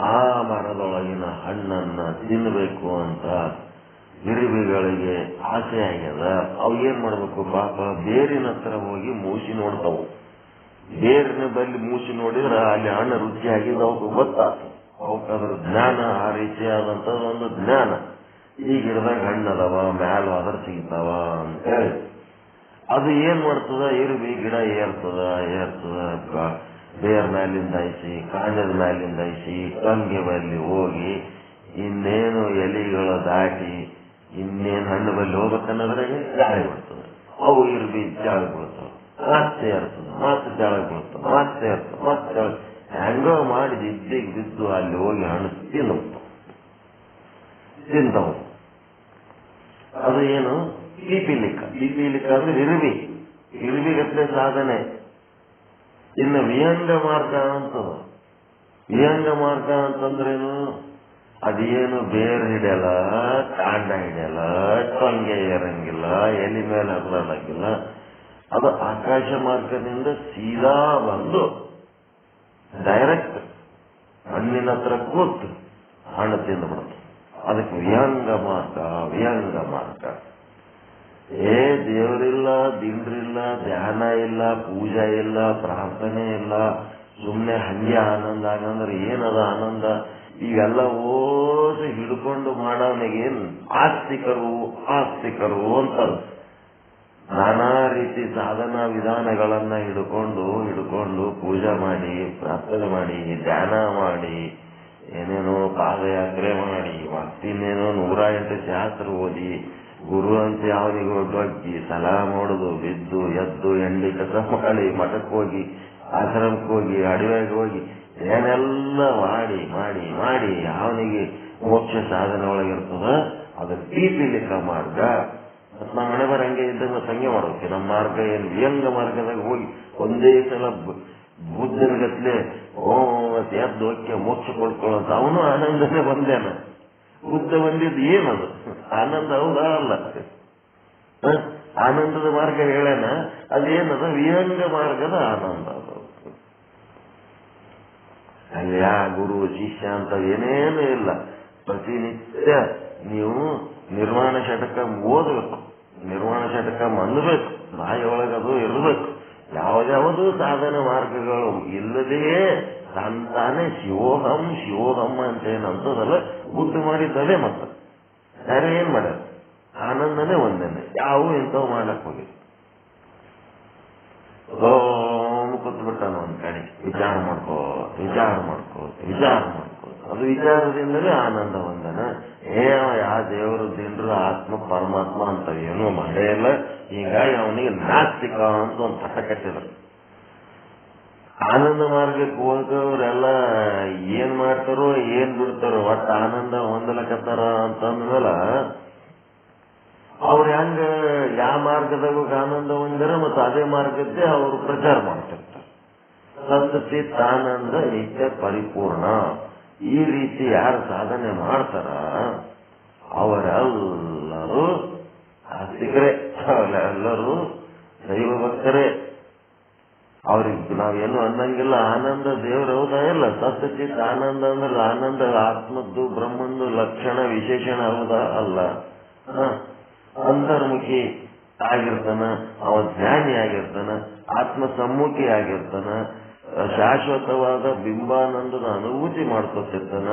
ಆ ಮರದೊಳಗಿನ ಹಣ್ಣನ್ನ ತಿನ್ನಬೇಕು ಅಂತ ಇರುವೆಗಳಿಗೆ ಆಸೆ ಆಗ್ಯದ. ಅವು ಏನ್ ಮಾಡ್ಬೇಕು ಪಾಪ, ಬೇರಿನ ಹತ್ರ ಹೋಗಿ ಮೂಸಿ ನೋಡ್ತಾವು. ಬೇರಿನ ಬಲ್ಲಿ ಮೂಸಿ ನೋಡಿದ್ರೆ ಅಲ್ಲಿ ಹಣ್ಣು ರುಚಿ ಆಗಿದ್ದು ಅವಕ್ಕೆ ಗೊತ್ತಾಗ್ತದೆ. ಅವಕ್ಕದ್ರ ಜ್ಞಾನ, ಆ ರೀತಿಯಾದಂತ ಒಂದು ಜ್ಞಾನ. ಈ ಗಿಡದಾಗ ಹಣ್ಣದವ, ಮ್ಯಾಲ ಅದ್ರ ಸಿಗ್ತಾವ ಅಂತ ಹೇಳಿ ಅದು ಏನ್ ಮಾಡ್ತದ, ಇರುವಿ ಗಿಡ ಏರ್ತದ, ಬೇರ್ ಮ್ಯಾಲಿಂದ ಐಸಿ, ಕಾಂಡದ ಮ್ಯಾಲಿಂದ ಐಸಿ, ಕಂಗೆ ಬಲ್ಲಿ ಹೋಗಿ ಇನ್ನೇನು ಎಲೆಗಳು ದಾಟಿ ಇನ್ನೇನು ಹಣ್ಣು ಬಲ್ಲಿ ಹೋಗ್ಬೇಕನ್ನೋದ್ರಾಗೆ ಜಾಳಿ ಬಿಡ್ತದೆ. ಅವು ಇರುವಿ ಜಾಳಿ ಬೀಳ್ತಾವ, ಮತ್ತೆ ಏರ್ತದ, ಮತ್ತೆ ಜಾಳಿ ಬೀಳ್ತಾವ, ಮತ್ತೆ ಏರ್ತದ, ಮತ್ತೆ ಹೆಂಗೋ ಮಾಡಿ ದಿದ್ದಿಗೆ ಬಿದ್ದು ಅಲ್ಲಿ ಹೋಗಿ ಹಣ್ಣು ತಿಂತವ. ಅದು ಏನು ಪೀಪೀಲಿಕ. ಪೀಪೀಲಿಕ ಅಂದ್ರೆ ಇರುವಿಗತ್ಲೆ ಸಾಧನೆ. ಇನ್ನು ವಿಹಂಗ ಮಾರ್ಗ ಅಂತದ. ವಿಹಂಗ ಮಾರ್ಗ ಅಂತಂದ್ರೇನು, ಅದೇನು ಬೇರ್ ಹಿಡಿಯಲ್ಲ, ಕಾಂಡ ಹಿಡಿಯಲ್ಲ, ಟೊಂಗೆ ಏರಂಗಿಲ್ಲ, ಎಲಿ ಮೇಲೆ ಹರಿದಾಡಂಗಿಲ್ಲ. ಅದು ಆಕಾಶ ಮಾರ್ಗದಿಂದ ಸೀದಾ ಬಂದು ಡೈರೆಕ್ಟ್ ಹಣ್ಣಿನ ಹತ್ರ ಕೂತು ಹಣ್ಣು ತಿಂದು ಬಿಡುತ್ತೆ. ಅದಕ್ಕೆ ವಿಹಂಗ ಮಾರ್ಗ. ವಿಹಂಗ ಮಾರ್ಗ ದೇವರಿಲ್ಲ, ದಿಂಡ್ರಿಲ್ಲ, ಧ್ಯಾನ ಇಲ್ಲ, ಪೂಜಾ ಇಲ್ಲ, ಪ್ರಾರ್ಥನೆ ಇಲ್ಲ, ಸುಮ್ಮನೆ ಹಂಗೆ ಆನಂದ. ಆಗಂದ್ರೆ ಏನದ ಆನಂದ? ಇವೆಲ್ಲ ಓದಿ ಹಿಡ್ಕೊಂಡು ಮಾಡೋನಿಗೇನ್ ಆಸ್ತಿಕರು ಅಂತ ನಾನಾ ರೀತಿ ಸಾಧನಾ ವಿಧಾನಗಳನ್ನ ಹಿಡ್ಕೊಂಡು ಪೂಜಾ ಮಾಡಿ, ಪ್ರಾರ್ಥನೆ ಮಾಡಿ, ಧ್ಯಾನ ಮಾಡಿ, ಏನೇನೋ ಪಾದಯಾತ್ರೆ ಮಾಡಿ, ಮತ್ತಿನ್ನೇನೋ 108 ಶಾಸ್ತ್ರ ಓದಿ, ಗುರು ಅಂತ ಯಾವನಿಗೂ ಬಗ್ಗಿ ಸಲಾ ಮಾಡೋದು, ಬಿದ್ದು ಎದ್ದು ಎಂಡಿ ಕಸ ಮಾಡಿ, ಮಠಕ್ಕೆ ಹೋಗಿ, ಆಶ್ರಮಕ್ಕೆ ಹೋಗಿ, ಅಡವ್ಯಾಗ ಹೋಗಿ, ಏನೆಲ್ಲ ಮಾಡಿ ಮಾಡಿ ಮಾಡಿ ಯಾವನಿಗೆ ಮೋಕ್ಷ ಸಾಧನೆ ಒಳಗಿರ್ತದ ಅದು ಪೀಪೀಲಿಕ ಮಾರ್ಗ. ನಮ್ಮ ಮನೆ ಬರಂಗೆ ಇದ್ದಂಗ ಸಂಗೆ ಮಾಡೋಕೆ ನಮ್ಮ ಮಾರ್ಗ ಏನು ವಿಹಂಗ ಮಾರ್ಗದಾಗ ಹೋಗಿ ಒಂದೇ ಸಲ ಬುದ್ಧನ ಗತ್ಲೆ ಎದ್ದು ಹೋಗಿ ಮೋಕ್ಷ ಕೊಡ್ಕೊಳ್ಳೋಂತ ಅವನು ಆನಂದನೇ ಬಂದೇನ. ಬುದ್ಧ ಬಂದಿದ್ದು ಏನದು ಆನಂದ? ಹೌದಾ ಅಲ್ಲ? ಆನಂದದ ಮಾರ್ಗ ಹೇಳೇನ, ಅದೇನದ ವಿಹಂಗ ಮಾರ್ಗದ ಆನಂದ. ಅದು ಅಲ್ಲಿ ಗುರು ಶಿಷ್ಯ ಅಂತ ಏನೇನು ಇಲ್ಲ. ಪ್ರತಿನಿತ್ಯ ನೀವು ನಿರ್ವಾಣ ಶತಕ ಓದಬೇಕು, ನಿರ್ವಾಣ ಶತಕ ಮಂದಬೇಕು, ಬಾಯಿಯೊಳಗದು ಇರಬೇಕು. ಯಾವ್ದಾವುದು ಸಾಧನ ಮಾರ್ಗಗಳು ಇಲ್ಲದೆಯೇ ತಾನೇ ಶಿವೋಹಂ ಅಂತ ಏನಂತದಲ್ಲ ಬುದ್ಧಿ ಮಾಡಿದ್ದದೇ. ಮತ್ತೆ ಯಾರು ಏನ್ ಮಾಡ್ಯಾರ? ಆನಂದನೇ ಒಂದೇನೆ. ಯಾವ ಇಂಥವು ಮಾಡಕ್ ಹೋಗಿ ಕೂತ್ಬಿಟ್ಟಾನ ಒಂದ್ ಕಡೆ ವಿಚಾರ ಮಾಡ್ಕೋ. ಅದು ವಿಚಾರದಿಂದಲೇ ಆನಂದ ಒಂದನ. ಯಾವ ದೇವರು ದಿಂಡ್ರು ಆತ್ಮ ಪರಮಾತ್ಮ ಅಂತ ಏನೂ ಮಾಡೇ ಇಲ್ಲ. ಹೀಗಾಗಿ ಅವನಿಗೆ ನಾಸ್ತಿಕ ಅಂತ ಒಂದು ಪಟ್ಟ ಕಟ್ಟಿದ್ರು. ಆನಂದ ಮಾರ್ಗಕ್ಕೆ ಹೋದವರೆಲ್ಲ ಏನ್ ಮಾಡ್ತಾರೋ ಏನ್ ಬಿಡ್ತಾರೋ ಒಟ್ಟು ಆನಂದ ಹೊಂದಲಕತ್ತಾರ ಅಂತಂದ್ಮೇಲೆ ಅವ್ರ ಆ ಮಾರ್ಗದಾಗ ಆನಂದ ಹೊಂದಿರ ಮತ್ತು ಅದೇ ಮಾರ್ಗದ್ದೇ ಅವರು ಪ್ರಚಾರ ಮಾಡ್ತಿರ್ತಾರೆ. ಸತ್ಚಿತ್ ಆನಂದ ನಿತ್ಯ ಪರಿಪೂರ್ಣ. ಈ ರೀತಿ ಯಾರು ಸಾಧನೆ ಮಾಡ್ತಾರ ಅವರೆಲ್ಲರೂ ಆಸ್ತಿಕರೇ, ಅವರೆಲ್ಲರೂ ದೈವ ಭಕ್ತರೇ. ಅವ್ರಿಗೆ ನಾವೇನು ಅನ್ನಂಗಿಲ್ಲ. ಆನಂದ ದೇವ್ರ ಹೌದಾ ಇಲ್ಲ. ಸತ್ಚಿತ್ ಆನಂದ ಅಂದ್ರೆ ಆನಂದ ಆತ್ಮದ್ದು ಬ್ರಹ್ಮಂದು ಲಕ್ಷಣ ವಿಶೇಷಣ ಹೌದಾ ಅಲ್ಲ. ಅಂತರ್ಮುಖಿ ಆಗಿರ್ತಾನ, ಅವ ಜ್ಞಾನಿ ಆಗಿರ್ತಾನ, ಆತ್ಮ ಸಮ್ಮುಖಿ ಆಗಿರ್ತಾನ, ಶಾಶ್ವತವಾದ ಬಿಂಬಾನಂದದ ಅನುಭೂತಿ ಮಾಡ್ಕೊತಿರ್ತಾನ.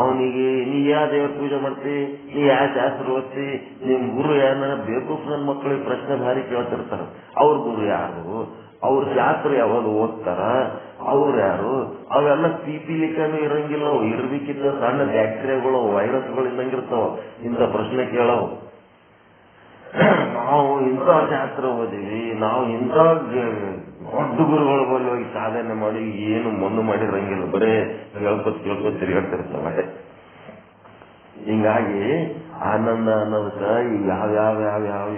ಅವನಿಗೆ ನೀ ಯಾವ ದೇವ್ರ ಪೂಜೆ ಮಾಡ್ತಿ, ನೀ ಯಾವ ಶಾಸ್ತ್ರ ಓದ್ತಿ, ನಿಮ್ ಗುರು ಯಾರ ಬೇಕು. ನನ್ನ ಮಕ್ಕಳಿಗೆ ಪ್ರಶ್ನೆ ಭಾರಿ ಕೇಳ್ತಿರ್ತಾರ. ಅವ್ರ ಗುರು ಯಾರು, ಅವ್ರ ಶಾಸ್ತ್ರ ಯಾವಾಗ ಓದ್ತಾರ, ಅವ್ರು ಯಾರು, ಅವೆಲ್ಲ ಪೀಪಿಲಿಕ್ಕೂ ಇರಂಗಿಲ್ಲ. ಅವು ಇರ್ಬೇಕಿದ್ದ ಸಣ್ಣ ಬ್ಯಾಕ್ಟೀರಿಯಾಗಳು ವೈರಸ್ಗಳು ಇದ್ದಂಗಿರ್ತಾವ. ಇಂಥ ಪ್ರಶ್ನೆ ಕೇಳವು. ನಾವು ಇಂಥ ಶಾಸ್ತ್ರ ಓದಿವಿ, ನಾವು ಇಂಥ ದೊಡ್ಡ ಗುರುಗಳ ಬಳಿ ಹೋಗಿ ಸಾಧನೆ ಮಾಡಿ ಏನು ಮಣ್ಣು ಮಾಡಿರಂಗಿಲ್ಲ. ಬರೇ ಕೇಳ್ಕೊತ್ ತಿರುಗಾಡ್ತಿರ್ತಾವ ಅಷ್ಟೇ. ಹಿಂಗಾಗಿ ಆನಂದ ಅನ್ನೋದಕ್ಕ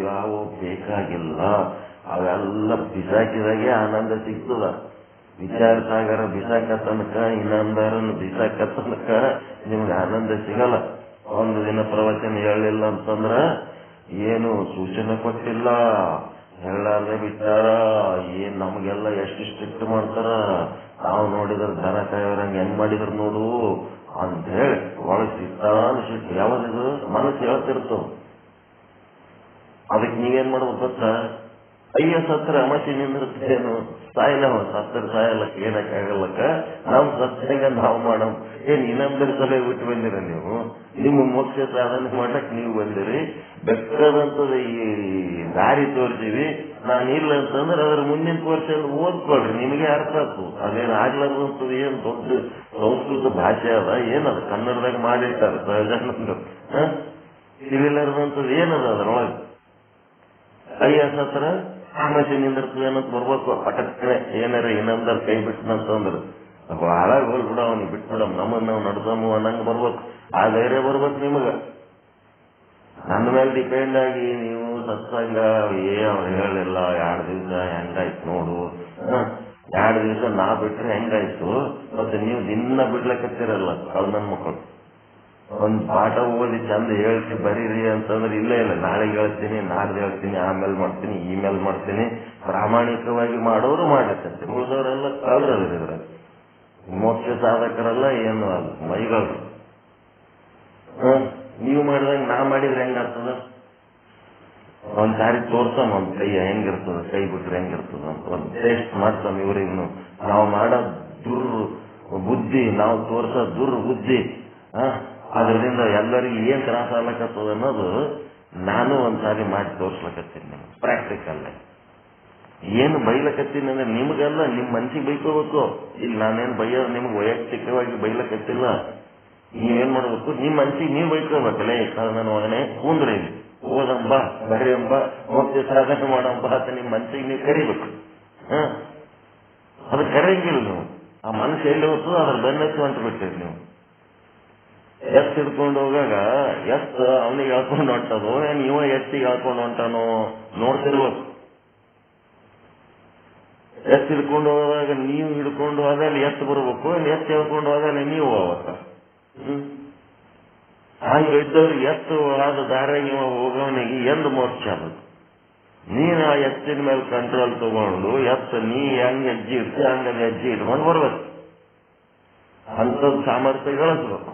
ಯಾವ ಬೇಕಾಗಿಲ್ಲ. ಅವೆಲ್ಲ ಬಿಸಾಕಿದಾಗೆ ಆನಂದ ಸಿಗ್ತದ. ವಿಚಾರ ಸಾಗರ ಬಿಸಾಕ ತನಕ, ಇನ್ನೊಂದರನ್ನು ಬಿಸಾಕ ತನಕ ನಿಮ್ಗೆ ಆನಂದ ಸಿಗಲ್ಲ. ಒಂದು ದಿನ ಪ್ರವಚನ ಹೇಳಲಿಲ್ಲ ಅಂತಂದ್ರ ಏನು ಸೂಚನೆ ಕೊಟ್ಟಿಲ್ಲ, ಹೇಳಾರ್ದೆ ಬಿಟ್ಟಾರ. ಏನ್ ನಮಗೆಲ್ಲ ಎಷ್ಟು ಸ್ಟ್ರಿಕ್ಟ್ ಮಾಡ್ತಾರ. ನಾವು ನೋಡಿದ್ರ ದನ ಕಾಯೋರಂಗ ಹೆಂಗ್ ಮಾಡಿದ್ರ ನೋಡು ಅಂತ ಹೇಳಿ ಒಳಗೆ ಸಿಗ್ತಾರ ಅನ್ಸಿಟ್ಟು ಯಾವ್ದು ಮನಸ್ಸು ಹೇಳ್ತಿರ್ತವ. ಅದಕ್ಕೆ ನೀವೇನ್ ಮಾಡ್ಬೇಕು ಗೊತ್ತಾ? ಅಯ್ಯ ಸತ್ರ ಅಮಸಿ ನಿಂದಿರ್ತೇನು, ಸಾಯಲವ ಸತ್ರ ಸಾಯಲಕ್ಕ ಏನಕ್ಕಾಗಲ್ಲಕ್ಕ. ನಮ್ ಸತ್ಸಂಗ ನಾವು ಮಾಡಮ್. ಏನ್ ಇನ್ನೊಂದರ ಸಲಹೆ ಬಿಟ್ಟು ಬಂದಿರ ನೀವು? ನಿಮ್ಮ ಮೋಕ್ಷ ಸಾಧನೆ ಮಾಡಕ್ ನೀವು ಬಂದಿರಿ. ಬೇಕಾದಂತದ ಈ ದಾರಿ ತೋರಿಸಿವಿ. ನಾನು ಇಲ್ಲ ಅಂತಂದ್ರೆ ಅದ್ರ ಮುಂದಿನ ಕೋರ್ಸಲ್ಲಿ ಓದ್ಕೊಳ್ರಿ, ನಿಮಗೆ ಅರ್ಥ ಆಗ್ತದೆ. ಅದೇನು ಆಗ್ಲಾರ್ದಂತದ ಏನ್ ದೊಡ್ಡ ಸಂಸ್ಕೃತ ಭಾಷೆ ಅದ ಏನದ, ಕನ್ನಡದಾಗ ಮಾಡಿರ್ತಾರೆ ಸಹಜಾನಂದ. ತಿಳಿಲಾರ್ದಂತದ ಏನದ ಅದ್ರೊಳಗೆ? ಅಯ್ಯ ಸತ್ರ ಆಮಸಿ ನಿಂದಿರ್ತದೆ ಅನ್ನೋದು ಬರ್ಬೇಕು. ಪಟಕ್ಕನೆ ಏನಾರ ಇನ್ನೊಂದರ ಕೈ ಬಿಟ್ಟನಂತಂದ್ರೆ ಬಹಳ ಹೋಗ್ಬಿಡ, ಅವ್ನಿಗೆ ಬಿಟ್ಬಿಡಮ್, ನಮ್ಮನ್ನ ನಾವು ನಡ್ದಮ್ಮ ಅನ್ನಂಗೆ ಬರ್ಬೇಕು. ಆ ಧೈರ್ಯ ಬರ್ಬೇಕು ನಿಮಗ. ನನ್ನ ಮೇಲೆ ಡಿಪೆಂಡ್ ಆಗಿ ನೀವು ಸತ್ಸಂಗ ಅವ್ರು ಹೇಳಿಲ್ಲ 2 ದಿವಸ ಹೆಂಗಾಯ್ತು ನೋಡು, 2 ದಿವಸ ನಾ ಬಿಟ್ರೆ ಹೆಂಗಾಯ್ತು, ಮತ್ತೆ ನೀವು ದಿನ ಬಿಡ್ಲಕತ್ತಿರಲ್ಲ ನನ್ನ ಮಕ್ಕಳು. ಒಂದ್ ಪಾಠ ಓದಿ ಚಂದ ಹೇಳ್ತಿ ಬರೀರಿ ಅಂತಂದ್ರೆ ಇಲ್ಲ ನಾಳೆಗೆ ಹೇಳ್ತೀನಿ, ನಾಡ್ದು ಹೇಳ್ತೀನಿ, ಆಮೇಲೆ ಮಾಡ್ತೀನಿ, ಇಮೇಲ್ ಮಾಡ್ತೀನಿ. ಪ್ರಾಮಾಣಿಕವಾಗಿ ಮಾಡೋರು ಮಾಡತ್ತೆ. ಉಳಿದವರೆಲ್ಲ ಕಳ್ರದಿದ್ರ ಮೋಕ್ಷ ಸಾಧಕರೆಲ್ಲ ಏನು ಅಲ್ಲ ಮೈಗಳು. ನೀವು ಮಾಡಿದಂಗ ನಾ ಮಾಡಿದ್ರೆ ಹೆಂಗಾಗ್ತದ? ಒಂದ್ ಸಾರಿ ತೋರ್ಸಮ್ ಒಂದ್ ಕೈ ಹೆಂಗಿರ್ತದ, ಕೈ ಬಿಟ್ರೆ ಹೆಂಗಿರ್ತದ ಅಂತ ಒಂದ್ ಟೇಸ್ಟ್ ಮಾಡ್ತಾನ. ಇವ್ರಿಗೂ ನಾವು ಮಾಡೋ ದುರ್ಬುದ್ಧಿ, ನಾವು ತೋರ್ಸೋ ದುರ್ಬುದ್ಧಿ, ಅದರಿಂದ ಎಲ್ಲರಿಗೂ ಏನ್ ತ್ರಾಸ ಆಗ್ಲಕತ್ತದ ಅನ್ನೋದು ನಾನು ಒಂದ್ಸಾರಿ ಮಾಡಿ ತೋರ್ಸ್ಲಕತ್ತೀನಿ ನಿಮ್ಗೆ ಪ್ರಾಕ್ಟಿಕಲ್. ಏನು ಬೈಲಕತ್ತೀನಿ ಅಂದ್ರೆ ನಿಮ್ಗೆಲ್ಲ ನಿಮ್ ಮನ್ಸಿಗೆ ಬೈಕೋಬೇಕು. ಇಲ್ಲಿ ನಾನೇನು ಬೈಯೋದು ನಿಮ್ಗೆ ವೈಯಕ್ತಿಕವಾಗಿ ಬೈಲಕತ್ತಿಲ್ಲ. ನೀವೇನ್ ಮಾಡ್ಬೇಕು, ನಿಮ್ ಮನ್ಸಿಗೆ ನೀವು ಬೈಕೋಬೇಕಲ್ಲ. ನನ್ನ ಮಗನೇ ಕೂಂದ್ರಿ, ಓದಂಬ ಬರೆಯಂಬ ಮತ್ತೆ ಸಾಧನೆ ಮಾಡಂಬ ಅಂತ ನಿಮ್ ಮನ್ಸಿಗೆ ನೀವು ಕರಿಬೇಕು. ಅದು ಕರೆಯಂಗಿಲ್ಲ ನೀವು. ಆ ಮನಸ್ಸು ಎಲ್ಲಿ ಹೋಗ್ತದೋ ಅದ್ರ ಬೆನ್ನತ್ತು ಅಂತ ಬಿಟ್ಟಿರಿ ನೀವು. ಎತ್ತು ಹಿಡ್ಕೊಂಡು ಹೋಗಾಗ ಎತ್ತು ಅವನಿಗೆ ಹೇಳ್ಕೊಂಡು ಹೊಂಟದು, ನೀವ ಎತ್ತಿಗೆ ಹೇಳ್ಕೊಂಡು ಹೊಂಟಾನೋ ನೋಡ್ತಿರ್ಬೇಕು. ಎತ್ತು ಹಿಡ್ಕೊಂಡು ಹೋದಾಗ ನೀವು ಹಿಡ್ಕೊಂಡು ಹೋದಲ್ಲಿ ಎತ್ತು ಬರ್ಬೇಕು, ಎತ್ತು ಹೇಳ್ಕೊಂಡು ಹೋದಲ್ಲಿ ನೀವು ಹೋಗ್ಬೇಕ. ಹಂಗ ಇದ್ದವ್ರಿಗೆ ಎತ್ತು ಆದ ದಾರ್ಯಾಗ ಇವ ಹೋಗೋವನಿಗೆ ಎಂದು ಮೋಕ್ಷ ಆಗುತ್ತೆ. ನೀನು ಆ ಎತ್ತಿನ ಮೇಲೆ ಕಂಟ್ರೋಲ್ ತಗೊಂಡು ಎತ್ತು ನೀ ಹೆಂಗ್ ಹೆಜ್ಜೆ ಇರ್ತಿ ಹಂಗ ಹೆಜ್ಜೆ ಇಟ್ಕೊಂಡು ಬರ್ಬೇಕು. ಅಂಥದ್ದು ಸಾಮರ್ಥ್ಯ ಗಳಿಸ್ಬೇಕು.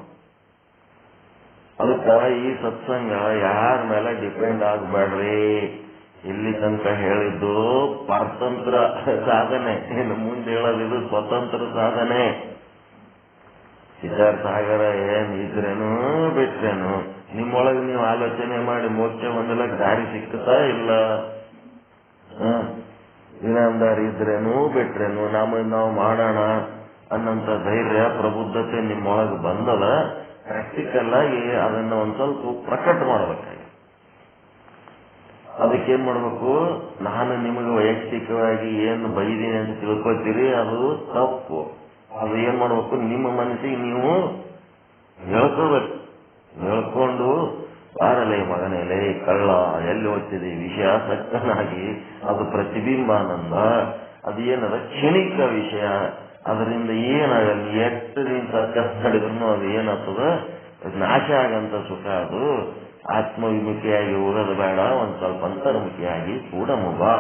ಅದಕ್ಕ ಈ ಸತ್ಸಂಗ ಯಾರ ಮೇಲೆ ಡಿಪೆಂಡ್ ಆಗಬೇಡ್ರಿ. ಇಲ್ಲಿ ತನಕ ಹೇಳಿದ್ದು ಪರತಂತ್ರ ಸಾಧನೆ, ಇನ್ನು ಮುಂದೆ ಹೇಳೋದಿದು ಸ್ವತಂತ್ರ ಸಾಧನೆ. ವಿಚಾರ ಸಾಗರ ಏನ್ ಇದ್ರೇನು ಬಿಟ್ರೇನು ನಿಮ್ಮೊಳಗೆ ನೀವು ಆಲೋಚನೆ ಮಾಡಿ ಮೋಕ್ಷ ಹೊಂದಲಕ್ಕೆ ದಾರಿ ಸಿಕ್ಕುತ್ತಾ ಇಲ್ಲ. ಇನ್ನೊಂದಾರಿ ಇದ್ರೇನು ಬಿಟ್ರೇನು ನಾವು ಮಾಡೋಣ ಅನ್ನಂತ ಧೈರ್ಯ ಪ್ರಬುದ್ಧತೆ ನಿಮ್ಮೊಳಗೆ ಬಂದದ. ಪ್ರಾಕ್ಟಿಕಲ್ ಆಗಿ ಅದನ್ನ ಒಂದ್ ಸ್ವಲ್ಪ ಪ್ರಕಟ ಮಾಡ್ಬೇಕಾಗಿ ಅದಕ್ಕೇನ್ ಮಾಡ್ಬೇಕು, ನಾನು ನಿಮಗೆ ವೈಯಕ್ತಿಕವಾಗಿ ಏನು ಬೈದೀನಿ ಅಂತ ತಿಳ್ಕೊತೀರಿ, ಅದು ತಪ್ಪು. ಅದು ಏನ್ ಮಾಡ್ಬೇಕು, ನಿಮ್ಮ ಮನಸ್ಸಿಗೆ ನೀವು ಹೇಳ್ಕೋಬೇಕು. ಹೇಳ್ಕೊಂಡು ಬಾರಲೆ ಮಗನೇಲೆ ಕಳ್ಳ ಎಲ್ಲಿ ಓದ್ತಿದೆ ವಿಷಯಾಸಕ್ತನಾಗಿ ಅದು ಪ್ರತಿಬಿಂಬಾನಂದ, ಅದೇನದ ಕ್ಷಣಿಕ ವಿಷಯ. ಅದರಿಂದ ಏನಾಗಲ್ಲ, ಎಷ್ಟು ನೀನು ಸರ್ಕಸ್ ನಡೆದ್ರು ಅದು ಏನಾಗ್ತದ, ನಾಶ ಆಗಂತ ಸುಖ. ಅದು ಆತ್ಮವಿಮುಖಿಯಾಗಿ ಹೋಗೋದು ಬೇಡ, ಒಂದ್ ಸ್ವಲ್ಪ ಅಂತರ್ಮುಖಿಯಾಗಿ ಕೂಡ ಬಾ,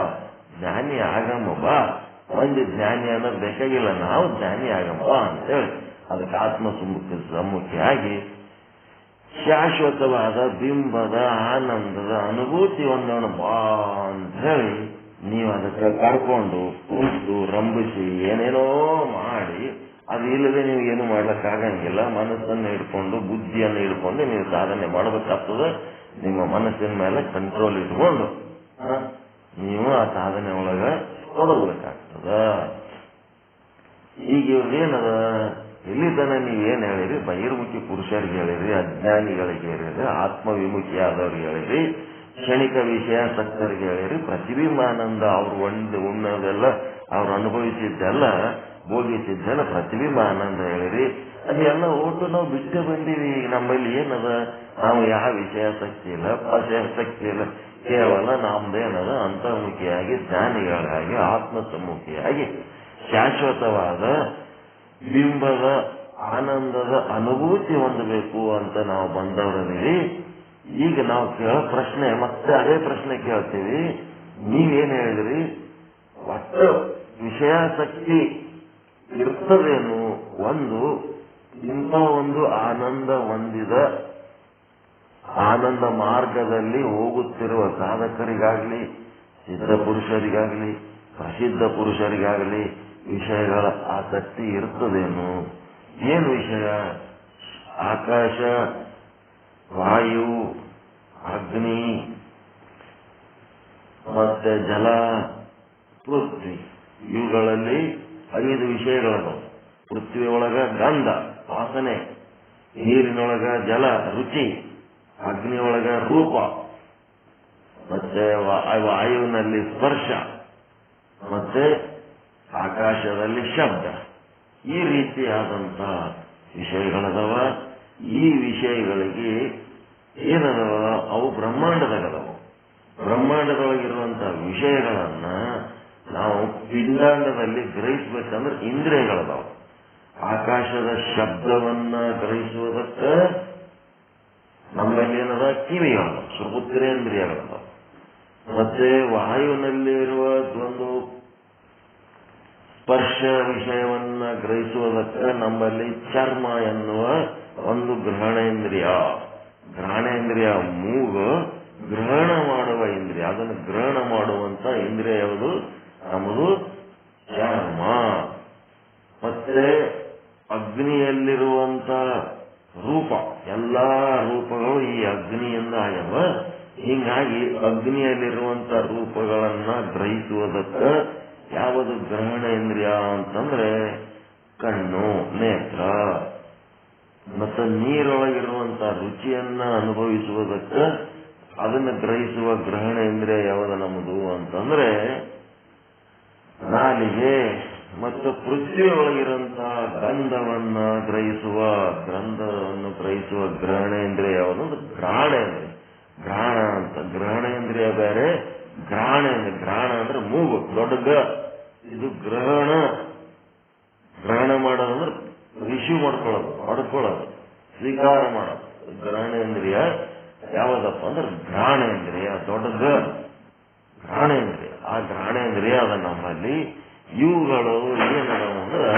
ಜ್ಞಾನಿ ಆಗಮ್ಮ ಬಾ. ಒಂದು ಜ್ಞಾನಿ ಅನ್ನೋದು ಬೇಕಾಗಿಲ್ಲ, ನಾವು ಜ್ಞಾನಿ ಆಗಮ್ಮ ಅಂತೇಳಿ ಅದಕ್ಕೆ ಸಮ್ಮುಖಿಯಾಗಿ ಶಾಶ್ವತವಾದ ಬಿಂಬದ ಆನಂದದ ಅನುಭೂತಿ ಒಂದೋಣ ಬಾ ಅಂತ ಹೇಳಿ ನೀವು ಅದಕ್ಕೆ ಕರ್ಕೊಂಡು ಕುಂತು ರಂಭಿಸಿ ಏನೇನೋ ಮಾಡಿ, ಅದು ಇಲ್ಲದೆ ನೀವು ಏನು ಮಾಡ್ಲಿಕ್ಕಾಗಂಗಿಲ್ಲ. ಮನಸ್ಸನ್ನು ಹಿಡ್ಕೊಂಡು ಬುದ್ಧಿಯನ್ನು ಹಿಡ್ಕೊಂಡು ನೀವು ಸಾಧನೆ ಮಾಡಬೇಕಾಗ್ತದೆ. ನಿಮ್ಮ ಮನಸ್ಸಿನ ಮೇಲೆ ಕಂಟ್ರೋಲ್ ಇಟ್ಕೊಂಡು ನೀವು ಆ ಸಾಧನೆ ಒಳಗ ತೊಡಗಬೇಕಾಗ್ತದ. ಈಗ ಇವ್ರದೇನದ, ಇಲ್ಲಿ ತನ ನೀವೇನ್ ಹೇಳಿರಿ, ಬಹಿರ್ಮುಖಿ ಪುರುಷರಿಗೆ ಹೇಳಿರಿ, ಅಜ್ಞಾನಿಗಳಿಗೆ ಹೇಳಿರಿ, ಆತ್ಮವಿಮುಖಿಯಾದವ್ರಿಗೆ ಹೇಳಿರಿ, ಕ್ಷಣಿಕ ವಿಷಯಾಸಕ್ತರಿಗೆ ಹೇಳಿರಿ, ಪ್ರತಿಬಿಂಬಾನಂದ ಅವ್ರು ಉಣ್ಣೋದೆಲ್ಲ ಅವ್ರು ಅನುಭವಿಸಿದ್ದೆಲ್ಲ ಭೋಗಿಸಿದ್ದೆಲ್ಲ ಪ್ರತಿಬಿಂಬಾನಂದ ಹೇಳಿರಿ. ಅದೆಲ್ಲ ಓಟು ನಾವು ಬಿಟ್ಟು ಬಂದೀವಿ. ಈಗ ನಮ್ಮಲ್ಲಿ ಏನದ, ನಾವು ಯಾವ ವಿಷಯಾಸಕ್ತಿ ಇಲ್ಲ, ಆಸಕ್ತಿ ಇಲ್ಲ, ಕೇವಲ ನಮ್ದೇನದ ಅಂತರ್ಮುಖಿಯಾಗಿ ಜ್ಞಾನಿಗಳಾಗಿ ಆತ್ಮಸಮ್ಮುಖಿಯಾಗಿ ಶಾಶ್ವತವಾದ ಬಿಂಬದ ಆನಂದದ ಅನುಭೂತಿ ಹೊಂದಬೇಕು ಅಂತ ನಾವು ಬಂದವರಲ್ಲಿ. ಈಗ ನಾವು ಕೇಳೋ ಪ್ರಶ್ನೆ ಮತ್ತೆ ಅದೇ ಪ್ರಶ್ನೆ ಕೇಳ್ತೀವಿ. ನೀವೇನ್ ಹೇಳಿದ್ರಿ, ಒಟ್ಟು ವಿಷಯಾಸಕ್ತಿ ಇರ್ತದೇನು? ಒಂದು ಇಂಥ ಒಂದು ಆನಂದ ಹೊಂದಿದ ಆನಂದ ಮಾರ್ಗದಲ್ಲಿ ಹೋಗುತ್ತಿರುವ ಸಾಧಕರಿಗಾಗ್ಲಿ, ಸಿದ್ಧ ಪುರುಷರಿಗಾಗ್ಲಿ, ಪ್ರಸಿದ್ಧ ಪುರುಷರಿಗಾಗ್ಲಿ ವಿಷಯಗಳ ಆಸಕ್ತಿ ಇರ್ತದೇನು? ಏನು ವಿಷಯ? ಆಕಾಶ, ವಾಯು, ಅಗ್ನಿ, ಮತ್ತೆ ಜಲ, ಪೃಥ್ವಿ, ಇವುಗಳಲ್ಲಿ 5 ವಿಷಯಗಳು. ಪೃಥ್ವಿ ಒಳಗ ಗಂಧ ವಾಸನೆ, ನೀರಿನೊಳಗ ಜಲ ರುಚಿ, ಅಗ್ನಿ ಒಳಗ ರೂಪ, ಮತ್ತೆ ವಾಯುವಿನಲ್ಲಿ ಸ್ಪರ್ಶ, ಮತ್ತೆ ಆಕಾಶದಲ್ಲಿ ಶಬ್ದ. ಈ ರೀತಿಯಾದಂತ ವಿಷಯಗಳದವ. ಈ ವಿಷಯಗಳಿಗೆ ಏನದವ, ಅವು ಬ್ರಹ್ಮಾಂಡದಾಗದವ. ಬ್ರಹ್ಮಾಂಡದೊಳಗಿರುವಂತಹ ವಿಷಯಗಳನ್ನ ನಾವು ಪಿಂಡಾಂಡದಲ್ಲಿ ಗ್ರಹಿಸ್ಬೇಕಂದ್ರೆ ಇಂದ್ರಿಯಗಳದಾವ. ಆಕಾಶದ ಶಬ್ದವನ್ನ ಗ್ರಹಿಸುವುದಕ್ಕ ನಮ್ಮಲ್ಲಿ ಏನದ, ಕಿವಿಗಳದಾವ, ಶ್ರೋತ್ರೇಂದ್ರಿಯಗಳದಾವ. ಮತ್ತೆ ವಾಯುವಿನಲ್ಲಿರುವ ಒಂದು ಸ್ಪರ್ಶ ವಿಷಯವನ್ನ ಗ್ರಹಿಸುವುದಕ್ಕೆ ನಮ್ಮಲ್ಲಿ ಚರ್ಮ ಎನ್ನುವ ಒಂದು ಗ್ರಹಣೇಂದ್ರಿಯ. ಗ್ರಹಣೇಂದ್ರಿಯ ಮೂಗು ಗ್ರಹಣ ಮಾಡುವ ಇಂದ್ರಿಯ. ಅದನ್ನು ಗ್ರಹಣ ಮಾಡುವಂತ ಇಂದ್ರಿಯ ಯಾವುದು? ನಮ್ಮದು ಚರ್ಮ. ಮತ್ತೆ ಅಗ್ನಿಯಲ್ಲಿರುವಂತ ರೂಪ, ಎಲ್ಲಾ ರೂಪಗಳು ಈ ಅಗ್ನಿಯಿಂದ ಆಗ್ಯವ. ಹೀಗಾಗಿ ಅಗ್ನಿಯಲ್ಲಿರುವಂತ ರೂಪಗಳನ್ನ ಗ್ರಹಿಸುವುದಕ್ಕೆ ಯಾವುದು ಗ್ರಹಣೇಂದ್ರಿಯ ಅಂತಂದ್ರೆ ಕಣ್ಣು, ನೇತ್ರ. ಮತ್ತೆ ನೀರೊಳಗಿರುವಂತ ರುಚಿಯನ್ನ ಅನುಭವಿಸುವುದಕ್ಕೆ ಅದನ್ನು ಗ್ರಹಿಸುವ ಗ್ರಹಣೇಂದ್ರಿಯ ಯಾವುದು ನಮ್ಮದು ಅಂತಂದ್ರೆ ನಾಲಿಗೆ. ಮತ್ತು ಪೃಥ್ವಿಯೊಳಗಿರುವಂತಹ ಗಂಧವನ್ನು ಗ್ರಹಿಸುವ ಗ್ರಹಣೇಂದ್ರಿಯ ಯಾವುದು? ಗ್ರಹಣೇಂದ್ರಿಯ. ಗ್ರಹಣ ಅಂತ ಗ್ರಹಣೇಂದ್ರಿಯ ಬೇರೆ, ಗ್ರಹಣೇಂದ್ರಿಯ. ಗ್ರಹಣ ಅಂದ್ರೆ ಮೂಗು, ದೊಡ್ಡ. ಇದು ಗ್ರಹಣ. ಗ್ರಹಣ ಮಾಡೋದಂದ್ರೆ ರಿಸೀವ್ ಮಾಡ್ಕೊಳ್ಳೋದು, ಹೊಡ್ಕೊಳ್ಳೋದು, ಸ್ವೀಕಾರ ಮಾಡೋದು. ಗ್ರಹಣೇಂದ್ರಿಯ ಯಾವದಪ್ಪ ಅಂದ್ರೆ ಗ್ರಹಣೇಂದ್ರಿಯ, ದೊಡ್ಡ ಗ್ರಹಣೇಂದ್ರಿಯ. ಆ ಗ್ರಹಣೇಂದ್ರಿಯ ಅದ ನಮ್ಮಲ್ಲಿ. ಇವುಗಳು ಏನದಾವ ಅಂದ್ರೆ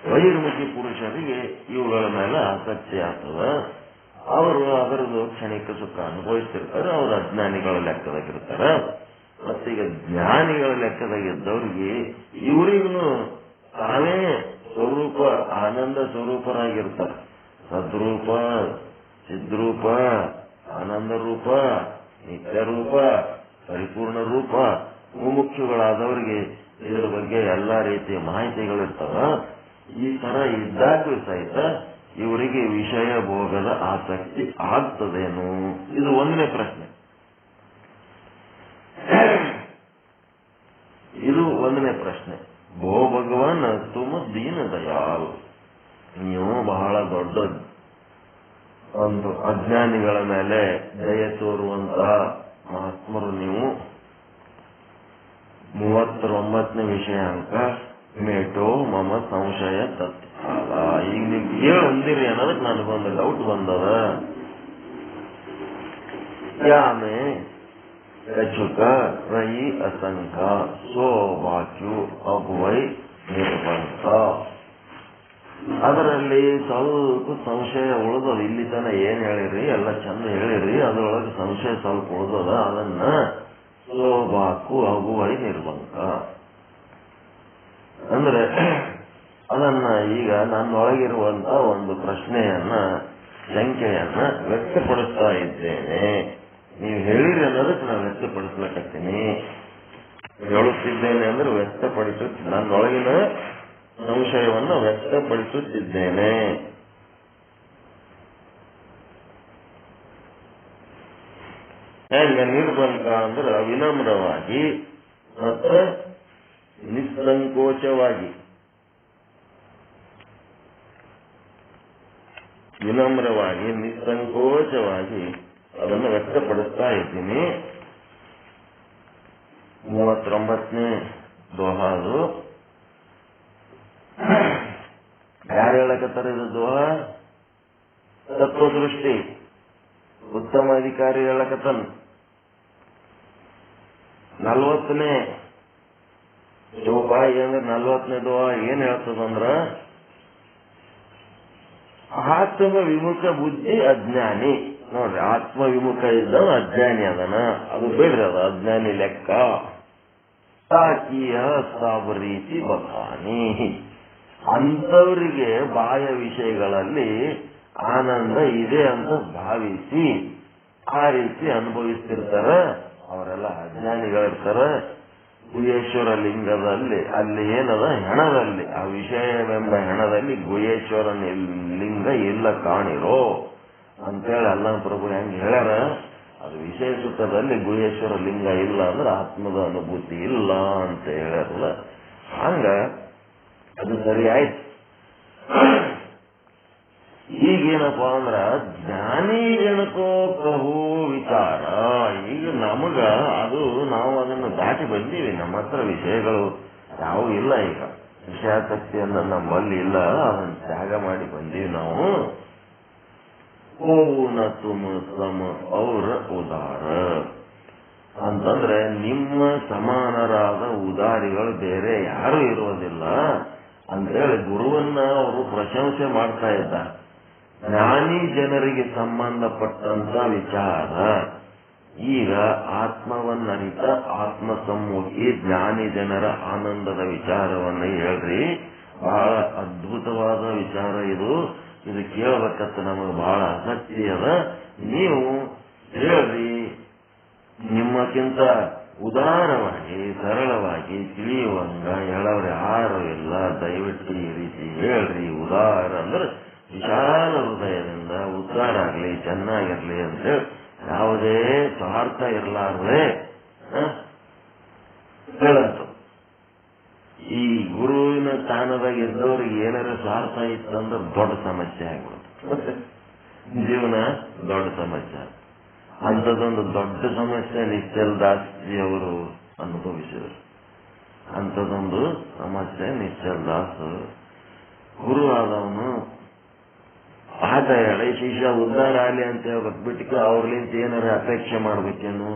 ಬಹಿರ್ಮುಖಿ ಪುರುಷರಿಗೆ ಇವುಗಳ ಮೇಲೆ ಆಸಕ್ತಿ ಆಗ್ತದ. ಅವರು ಅದರದ್ದು ಕ್ಷಣಿಕ ಸುಖ ಅನುಭವಿಸ್ತಿರ್ತಾರೆ. ಅವರು ಅಜ್ಞಾನಿಗಳ ಲೆಕ್ಕದಾಗಿರ್ತಾರೆ. ಮತ್ತೀಗ ಜ್ಞಾನಿಗಳ ಲೆಕ್ಕದಾಗಿದ್ದವ್ರಿಗೆ ಇವರಿಗೂ ತಾವೇ ಸ್ವರೂಪ ಆನಂದ ಸ್ವರೂಪರಾಗಿರ್ತಾರೆ. ಸದ್ರೂಪ, ಚಿದ್ರೂಪ, ಆನಂದ ರೂಪ, ನಿತ್ಯ ರೂಪ, ಪರಿಪೂರ್ಣ ರೂಪ. ಮುಮುಕ್ಷುಗಳಾದವರಿಗೆ ಇದರ ಬಗ್ಗೆ ಎಲ್ಲಾ ರೀತಿಯ ಮಾಹಿತಿಗಳಿರ್ತಾವ. ಈ ತರ ಇದ್ದಾಗ್ಲೂ ಸಹಿತ ಇವರಿಗೆ ವಿಷಯ ಭೋಗದ ಆಸಕ್ತಿ ಆಗ್ತದೇನು? ಇದು ಒಂದನೇ ಪ್ರಶ್ನೆ. ಇದು ಒಂದನೇ ಪ್ರಶ್ನೆ. ಭೋ ಭಗವಾನ್ ತುಮ ದೀನ ದಯಾಲ್, ನೀವು ಬಹಳ ದೊಡ್ಡ ಒಂದು ಅಜ್ಞಾನಿಗಳ ಮೇಲೆ ದಯ ತೋರುವಂತಹ ಮಹಾತ್ಮರು ನೀವು. 39ನೇ ವಿಷಯಾಂಕ ಮೇಟೋ ಮಮ ಸಂಶಯ ತತ್ಕಾಲ. ಈಗ ನೀವು ಕೇಳಿ ಅಂದಿರಿ ಅನ್ನೋದಕ್ಕೆ ನನಗೊಂದು ಡೌಟ್ ಬಂದದ. ಯಾಮೆ ಕಚುಕ ರಯಿ ಅಸಂಕ ಸೋ ವಾಕ್ಯು ಅಗುವೈ ನಿರ್ಬಂಧ. ಅದರಲ್ಲಿ ಸ್ವಲ್ಪ ಸಂಶಯ ಉಳಿದದ. ಇಲ್ಲಿ ತನ ಏನ್ ಹೇಳಿರಿ ಎಲ್ಲ ಚಂದ ಹೇಳಿರಿ, ಅದರೊಳಗೆ ಸಂಶಯ ಸ್ವಲ್ಪ ಉಳಿದದ. ಅದನ್ನ ಸೋಬಾಕು ಅಗುವೈ ನಿರ್ಬಂಧ ಅಂದ್ರೆ ಅದನ್ನ ಈಗ ನನ್ನೊಳಗಿರುವಂತ ಒಂದು ಪ್ರಶ್ನೆಯನ್ನ ಶಂಕೆಯನ್ನ ವ್ಯಕ್ತಪಡಿಸ್ತಾ ಇದ್ದೇನೆ. ನೀವು ಹೇಳಿರಿ ಅನ್ನೋದಕ್ಕೆ ನಾನು ವ್ಯಕ್ತಪಡಿಸ್ಲಕತ್ತೀನಿ. ಹೇಳುತ್ತಿದ್ದೇನೆ ಅಂದ್ರೆ ನನ್ನೊಳಗಿನ ಸಂಶಯವನ್ನು ವ್ಯಕ್ತಪಡಿಸುತ್ತಿದ್ದೇನೆ. ಹೆಂಗ ನಿರ್ಬಂಧ ಅಂದ್ರೆ ವಿನಮ್ರವಾಗಿ ಮತ್ತು ನಿಸ್ಸಂಕೋಚವಾಗಿ. ವಿನಮ್ರವಾಗಿ ನಿಸ್ಸಂಕೋಚವಾಗಿ ಅದನ್ನು ವ್ಯಕ್ತಪಡಿಸ್ತಾ ಇದ್ದೀನಿ. 39ನೇ ದೋಹಾದು ಯಾರು ಹೇಳಕತ್ತಾರ? ಇದು ದೋಹಾ ತತ್ವದೃಷ್ಟಿ ಉತ್ತಮ ಅಧಿಕಾರಿ ಹೇಳಕತ್ತಾನ. 40ನೇ ಚೌಪಾಯಿ ಅಂದ್ರೆ 40ನೇ ದೋಹಾ ಏನ್ ಹೇಳ್ತದಂದ್ರ ಆತ್ಮ ವಿಮುಖ ಬುದ್ಧಿ ಅಜ್ಞಾನಿ. ನೋಡ್ರಿ, ಆತ್ಮ ವಿಮುಖ ಇದ್ದವ ಅಜ್ಞಾನಿ ಅದನ, ಅದು ಬೇಡ್ರಿ, ಅದು ಅಜ್ಞಾನಿ ಲೆಕ್ಕ. ತಾಕಿಯ ಸಾಬರೀತಿ ಬಕಾನಿ. ಅಂಥವರಿಗೆ ಬಾಹ್ಯ ವಿಷಯಗಳಲ್ಲಿ ಆನಂದ ಇದೆ ಅಂತ ಭಾವಿಸಿ ಆ ರೀತಿ ಅನುಭವಿಸ್ತಿರ್ತಾರ. ಅವರೆಲ್ಲ ಅಜ್ಞಾನಿಗಳಿರ್ತಾರ. ಗುಹೇಶ್ವರ ಲಿಂಗದಲ್ಲಿ ಅಲ್ಲಿ ಏನದ ಹೆಣದಲ್ಲಿ ಆ ವಿಷಯವೆಂಬ ಹೆಣದಲ್ಲಿ ಗುಹೇಶ್ವರ ಲಿಂಗ ಇಲ್ಲ ಕಾಣಿರೋ ಅಂತೇಳಿ ಅಲ್ಲ ಪ್ರಭು ಹೆಂಗ್ ಹೇಳ್ಯಾರ. ಅದು ವಿಷಯ ಸುತ್ತದಲ್ಲಿ ಗುಹೇಶ್ವರ ಲಿಂಗ ಇಲ್ಲ ಅಂದ್ರೆ ಆತ್ಮದ ಅನುಭೂತಿ ಇಲ್ಲ ಅಂತ ಹೇಳ್ಯಾರಲ್ಲ. ಹಂಗ ಅದು ಸರಿ ಆಯ್ತು. ಈಗೇನಪ್ಪಾ ಅಂದ್ರ ಜ್ಞಾನಿಗಣಕೋ ಕಹು ವಿಚಾರ. ಈಗ ನಮಗ ಅದು ನಾವು ಅದನ್ನು ದಾಟಿ ಬಂದೀವಿ. ನಮ್ಮ ಹತ್ರ ವಿಷಯಗಳು ಯಾವೂ ಇಲ್ಲ. ಈಗ ವಿಷಯಾಸಕ್ತಿಯನ್ನ ನಮ್ಮಲ್ಲಿ ಇಲ್ಲ, ಅದನ್ನು ತ್ಯಾಗ ಮಾಡಿ ಬಂದೀವಿ ನಾವು. ಓನ ತುಮ ಸಮ ಅವರ ಉದಾರ ಅಂತಂದ್ರೆ ನಿಮ್ಮ ಸಮಾನರಾದ ಉದಾರಿಗಳು ಬೇರೆ ಯಾರು ಇರುವುದಿಲ್ಲ ಅಂತೇಳಿ ಗುರುವನ್ನ ಅವರು ಪ್ರಶಂಸೆ ಮಾಡ್ತಾ ಇದ್ದಾರೆ. ಜ್ಞಾನಿ ಜನರಿಗೆ ಸಂಬಂಧಪಟ್ಟಂತ ವಿಚಾರ. ಈಗ ಆತ್ಮವನ್ನರಿತ ಆತ್ಮಸಮ್ಮುಖಿ ಜ್ಞಾನಿ ಜನರ ಆನಂದದ ವಿಚಾರವನ್ನು ಹೇಳ್ರಿ. ಬಹಳ ಅದ್ಭುತವಾದ ವಿಚಾರ ಇದು. ಇದು ಕೇಳಬೇಕಂತ ನಮಗೆ ಬಹಳ ಆಸಕ್ತಿ ಅದ. ನೀವು ಹೇಳ್ರಿ, ನಿಮ್ಮಕ್ಕಿಂತ ಉದಾರವಾಗಿ ಸರಳವಾಗಿ ತಿಳಿಯುವಂಗ ಹೇಳವ್ರೆ ಯಾರು ಇಲ್ಲ. ದಯವಿಟ್ಟು ಈ ರೀತಿ ಹೇಳ್ರಿ. ಉದಾರ ಅಂದ್ರೆ ವಿಶಾಲ ಹೃದಯದಿಂದ ಉದ್ಧಾರ ಆಗ್ಲಿ, ಚೆನ್ನಾಗಿರ್ಲಿ ಅಂತ ಯಾವುದೇ ಸ್ವಾರ್ಥ ಇರಲಾರ್ದೆ ಹೇಳಂತು. ಈ ಗುರುವಿನ ಸ್ಥಾನದಾಗ ಇದ್ದವ್ರಿಗೆ ಏನಾರ ಸ್ವಾರ್ಥ ಇತ್ತಂದ್ರೆ ದೊಡ್ಡ ಸಮಸ್ಯೆ ಆಗ್ಬಿಡುತ್ತೆ. ಜೀವನ ದೊಡ್ಡ ಸಮಸ್ಯೆ. ಅಂಥದ್ದೊಂದು ದೊಡ್ಡ ಸಮಸ್ಯೆ ನಿಶ್ಚಲ್ ದಾಸ್ಜಿ ಅವರು ಅನುಭವಿಸಿದರು. ಅಂಥದ್ದೊಂದು ಸಮಸ್ಯೆ ನಿಶ್ಚಲ್ ದಾಸ್ ಗುರು ಆದವನು ಆಟ ಹೇಳಿ ಶಿಷ್ಯ ಉದ್ಧಾರ ಆಗಲಿ ಅಂತ ಹೇಳ್ಬೇಕು. ಬಿಟ್ಟು ಅವ್ರಲಿಂತ ಏನಾರ ಅಪೇಕ್ಷೆ ಮಾಡ್ಬೇಕೇನು?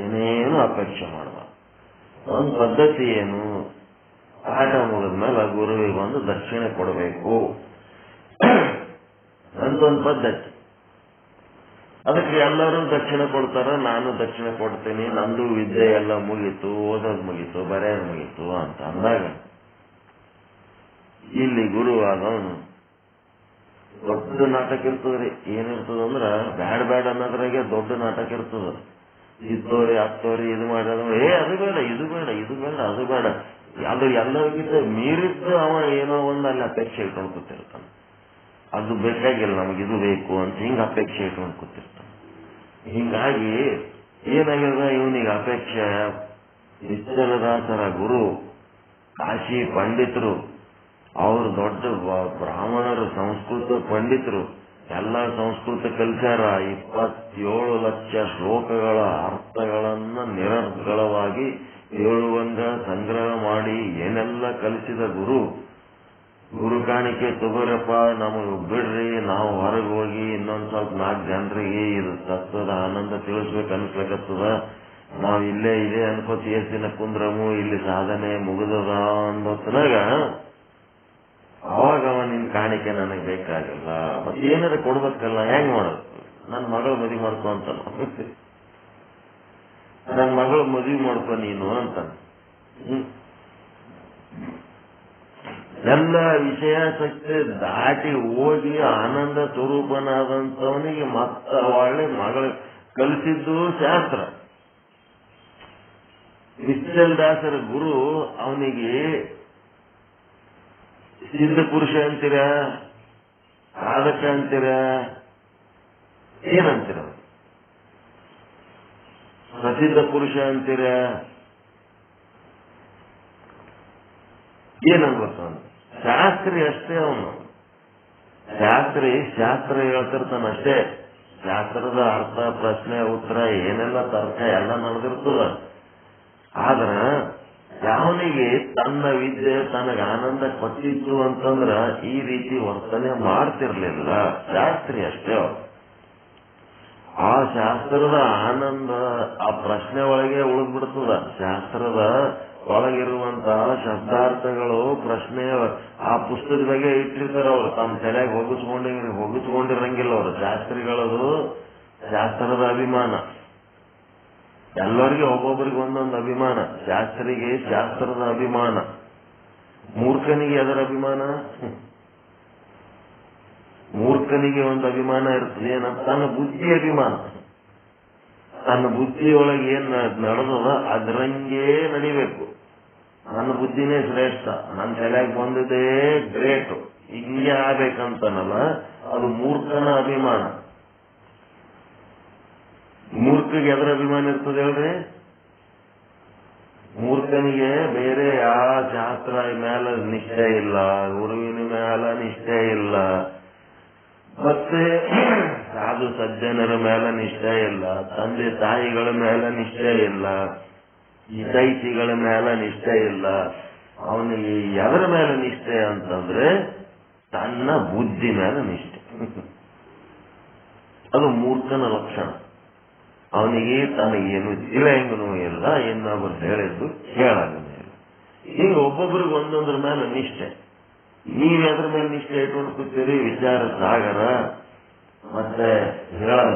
ಏನೇನು ಅಪೇಕ್ಷೆ ಮಾಡಬಾರ್ದು. ಒಂದು ಪದ್ಧತಿ ಏನು? ಆಟ ಮುಗಿದ್ಮೇಲೆ ಗುರುವಿಗೆ ಒಂದು ದಕ್ಷಿಣೆ ಕೊಡಬೇಕು ಅಂತ ಒಂದು ಪದ್ಧತಿ. ಅದಕ್ಕೆ ಎಲ್ಲರೂ ದಕ್ಷಿಣೆ ಕೊಡ್ತಾರ. ನಾನು ದಕ್ಷಿಣೆ ಕೊಡ್ತೀನಿ, ನಂದು ವಿದ್ಯೆ ಎಲ್ಲ ಮುಗೀತು, ಓದೋದು ಮುಗೀತು, ಬರೆಯೋದು ಮುಗೀತು ಅಂತ ಅಂದಾಗ ಇಲ್ಲಿ ಗುರು ಆದವನು ದೊಡ್ಡ ನಾಟಕ ಇರ್ತದ್ರಿ. ಏನಿರ್ತದಂದ್ರ ಬ್ಯಾಡ ಬ್ಯಾಡ ಅನ್ನೋದ್ರಾಗೆ ದೊಡ್ಡ ನಾಟಕ ಇರ್ತದ. ಇದ್ದೋರಿ ಹತ್ತೋರಿ ಇದು ಮಾಡೋದು, ಅದು ಬೇಡ ಇದು ಬೇಡ ಇದು ಬೇಡ ಅದು ಬೇಡ, ಅದು ಎಲ್ಲರಿಗಿಂತ ಮೀರಿದ್ದು ಅವ ಏನೋ ಒಂದು ಅಲ್ಲಿ ಅಪೇಕ್ಷೆ ಇಟ್ಕೊಂಡು ಕೂತಿರ್ತಾನೆ. ಅದು ಬೇಕಾಗಿಲ್ಲ, ನಮಗಿದು ಬೇಕು ಅಂತ ಹಿಂಗ ಅಪೇಕ್ಷೆ ಇಟ್ಕೊಂಡು ಕೂತಿರ್ತಾನೆ. ಹಿಂಗಾಗಿ ಏನಾಗ್ಯದ ಇವನಿಗೆ ಅಪೇಕ್ಷೆ. ನಿಶ್ಚಲದಾಸರ ಗುರು, ಕಾಶಿ ಪಂಡಿತರು, ಅವರು ದೊಡ್ಡ ಬ್ರಾಹ್ಮಣರು, ಸಂಸ್ಕೃತ ಪಂಡಿತರು ಎಲ್ಲ ಸಂಸ್ಕೃತ ಕಲ್ಚಾರ 27 ಲಕ್ಷ ಶ್ಲೋಕಗಳ ಅರ್ಥಗಳನ್ನ ನಿರರ್ಗಳವಾಗಿ ಹೇಳುವಂಗ ಸಂಗ್ರಹ ಮಾಡಿ ಏನೆಲ್ಲ ಕಲಿಸಿದ ಗುರು ಕಾಣಿಕೆ ತಗೋರಪ್ಪ, ನಮಗೆ ಬಿಡ್ರಿ, ನಾವು ಹೊರಗೆ ಹೋಗಿ ಇನ್ನೊಂದ್ ಸ್ವಲ್ಪ 4 ಜನರಿಗೆ ಇದು ತತ್ವದ ಆನಂದ ತಿಳಿಸ್ಬೇಕು ಅನ್ಸ್ಬೇಕತ್ತದ, ನಾವ್ ಇಲ್ಲೇ ಇದೆ ಅನ್ಕೋತ ದಿನ ಕುಂದ್ರಮು, ಇಲ್ಲಿ ಸಾಧನೆ ಮುಗಿದದ ಅನ್ನೋತ್ನಾಗ ಅವಾಗ ನಿನ್ ಕಾಣಿಕೆ ನನಗೆ ಬೇಕಾಗಿಲ್ಲ, ಮತ್ತೆ ಏನಾರ ಕೊಡ್ಬೇಕಲ್ಲ, ಹೆಂಗ್ ಮಾಡೋದು, ನನ್ನ ಮಗಳ ಮದುವೆ ಮಾಡ್ಕೊ ಅಂತ, ನನ್ನ ಮಗಳ ಮದುವೆ ಮಾಡ್ಕೊ ನೀನು ಅಂತ. ಎಲ್ಲ ವಿಷಯಾಸಕ್ತಿ ದಾಟಿ ಹೋಗಿ ಆನಂದ ಸ್ವರೂಪನಾದಂಥವನಿಗೆ ಮತ್ತ ಒಳ್ಳೆ ಮಗಳು ಕಲಿಸಿದ್ದು ಶಾಸ್ತ್ರ. ನಿಶ್ಚಲದಾಸರ ಗುರು ಅವನಿಗೆ ಸಿದ್ಧ ಪುರುಷ ಅಂತೀರ, ಸಾಧಕ ಅಂತೀರ, ಏನಂತೀರ? ಪ್ರಸಿದ್ಧ ಪುರುಷ ಅಂತೀರ, ಏನನ್ಬೇಕು? ಅವನು ಶಾಸ್ತ್ರಿ ಅಷ್ಟೇ. ಅವನು ಶಾಸ್ತ್ರ ಹೇಳ್ತಿರ್ತಾನಷ್ಟೇ. ಶಾಸ್ತ್ರದ ಅರ್ಥ, ಪ್ರಶ್ನೆ, ಉತ್ತರ, ಏನೆಲ್ಲ ತರ್ಕ ಎಲ್ಲ ನಡೆದಿರ್ತದ. ಆದ್ರ ಯಾವನಿಗೆ ತನ್ನ ವಿದ್ಯೆ ತನಗೆ ಆನಂದ ಕೊಟ್ಟಿತ್ತು ಅಂತಂದ್ರ ಈ ರೀತಿ ವರ್ತನೆ ಮಾಡ್ತಿರ್ಲಿಲ್ಲ. ಶಾಸ್ತ್ರಿ ಅಷ್ಟೇ. ಆ ಶಾಸ್ತ್ರದ ಆನಂದ ಆ ಪ್ರಶ್ನೆ ಒಳಗೆ ಉಳಿದ್ಬಿಡ್ತದ. ಶಾಸ್ತ್ರದ ಒಳಗಿರುವಂತಹ ಶಬ್ದಾರ್ಥಗಳು ಪ್ರಶ್ನೆ ಆ ಪುಸ್ತಕದಾಗೆ ಇಟ್ಟಿರ್ತಾರ. ಅವ್ರು ತಮ್ಮ ತಲೆಯಾಗಿ ಹೋಗಿಸ್ಕೊಂಡಿರಂಗಿಲ್ಲ. ಅವರು ಶಾಸ್ತ್ರಿಗಳದು ಶಾಸ್ತ್ರದ ಅಭಿಮಾನ. ಎಲ್ಲರಿಗೆ ಒಬ್ಬೊಬ್ಬರಿಗೆ ಒಂದೊಂದು ಅಭಿಮಾನ. ಶಾಸ್ತ್ರಿಗೆ ಶಾಸ್ತ್ರದ ಅಭಿಮಾನ. ಮೂರ್ಖನಿಗೆ ಅದರ ಅಭಿಮಾನ. ಮೂರ್ಖನಿಗೆ ಒಂದು ಅಭಿಮಾನ ಇರ್ತದೆ. ಏನಂತ? ತನ್ನ ಬುದ್ಧಿ ಅಭಿಮಾನ. ತನ್ನ ಬುದ್ಧಿಯೊಳಗೆ ಏನ್ ನಡೆದದ ಅದರಂಗೇ ನಡಿಬೇಕು. ನನ್ನ ಬುದ್ಧಿನೇ ಶ್ರೇಷ್ಠ, ನನ್ನ ತಲೆಯಾಗಿ ಬಂದಿದೆ ಗ್ರೇಟ್, ಹಿಂಗೆ ಆಗ್ಬೇಕಂತನಲ್ಲ, ಅದು ಮೂರ್ಖನ ಅಭಿಮಾನ. ಮೂರ್ಖಗೆ ಎದರ ಅಭಿಮಾನ ಇರ್ತದೆ ಹೇಳ್ರಿ? ಮೂರ್ಖನಿಗೆ ಬೇರೆ ಯಾವ ಶಾಸ್ತ್ರ ಮೇಲೆ ನಿಷ್ಠೆ ಇಲ್ಲ, ಗುರುವಿನ ಮೇಲೆ ನಿಷ್ಠೆ ಇಲ್ಲ, ಮತ್ತೆ ಸಾಧು ಸಜ್ಜನರ ಮೇಲೆ ನಿಷ್ಠೆ ಇಲ್ಲ, ತಂದೆ ತಾಯಿಗಳ ಮೇಲೆ ನಿಷ್ಠೆ ಇಲ್ಲ, ಹಿತೈಷಿಗಳ ಮೇಲೆ ನಿಷ್ಠೆ ಇಲ್ಲ. ಅವನಿಗೆ ಎದರ ಮೇಲೆ ನಿಷ್ಠೆ ಅಂತಂದ್ರೆ ತನ್ನ ಬುದ್ಧಿ ಮೇಲೆ ನಿಷ್ಠೆ. ಅದು ಮೂರ್ಖನ ಲಕ್ಷಣ. ಅವನಿಗೆ ತನಗೇನು ತಿಳಿಯಂಗನೂ ಇಲ್ಲ, ಇನ್ನೊಬ್ಬರು ಹೇಳಿದ್ದು ಕೇಳಂಗನೂ ಇಲ್ಲ. ಈಗ ಒಬ್ಬೊಬ್ರಿಗೆ ಒಂದೊಂದ್ರ ಮೇಲೆ ನಿಷ್ಠೆ. ನೀವ್ ಎದ್ರ ಮೇಲೆ ನಿಷ್ಠೆ ಇಟ್ಕೊಂಡು ಕೂತೀರಿ? ವಿಚಾರ ಸಾಗರ ಮತ್ತೆ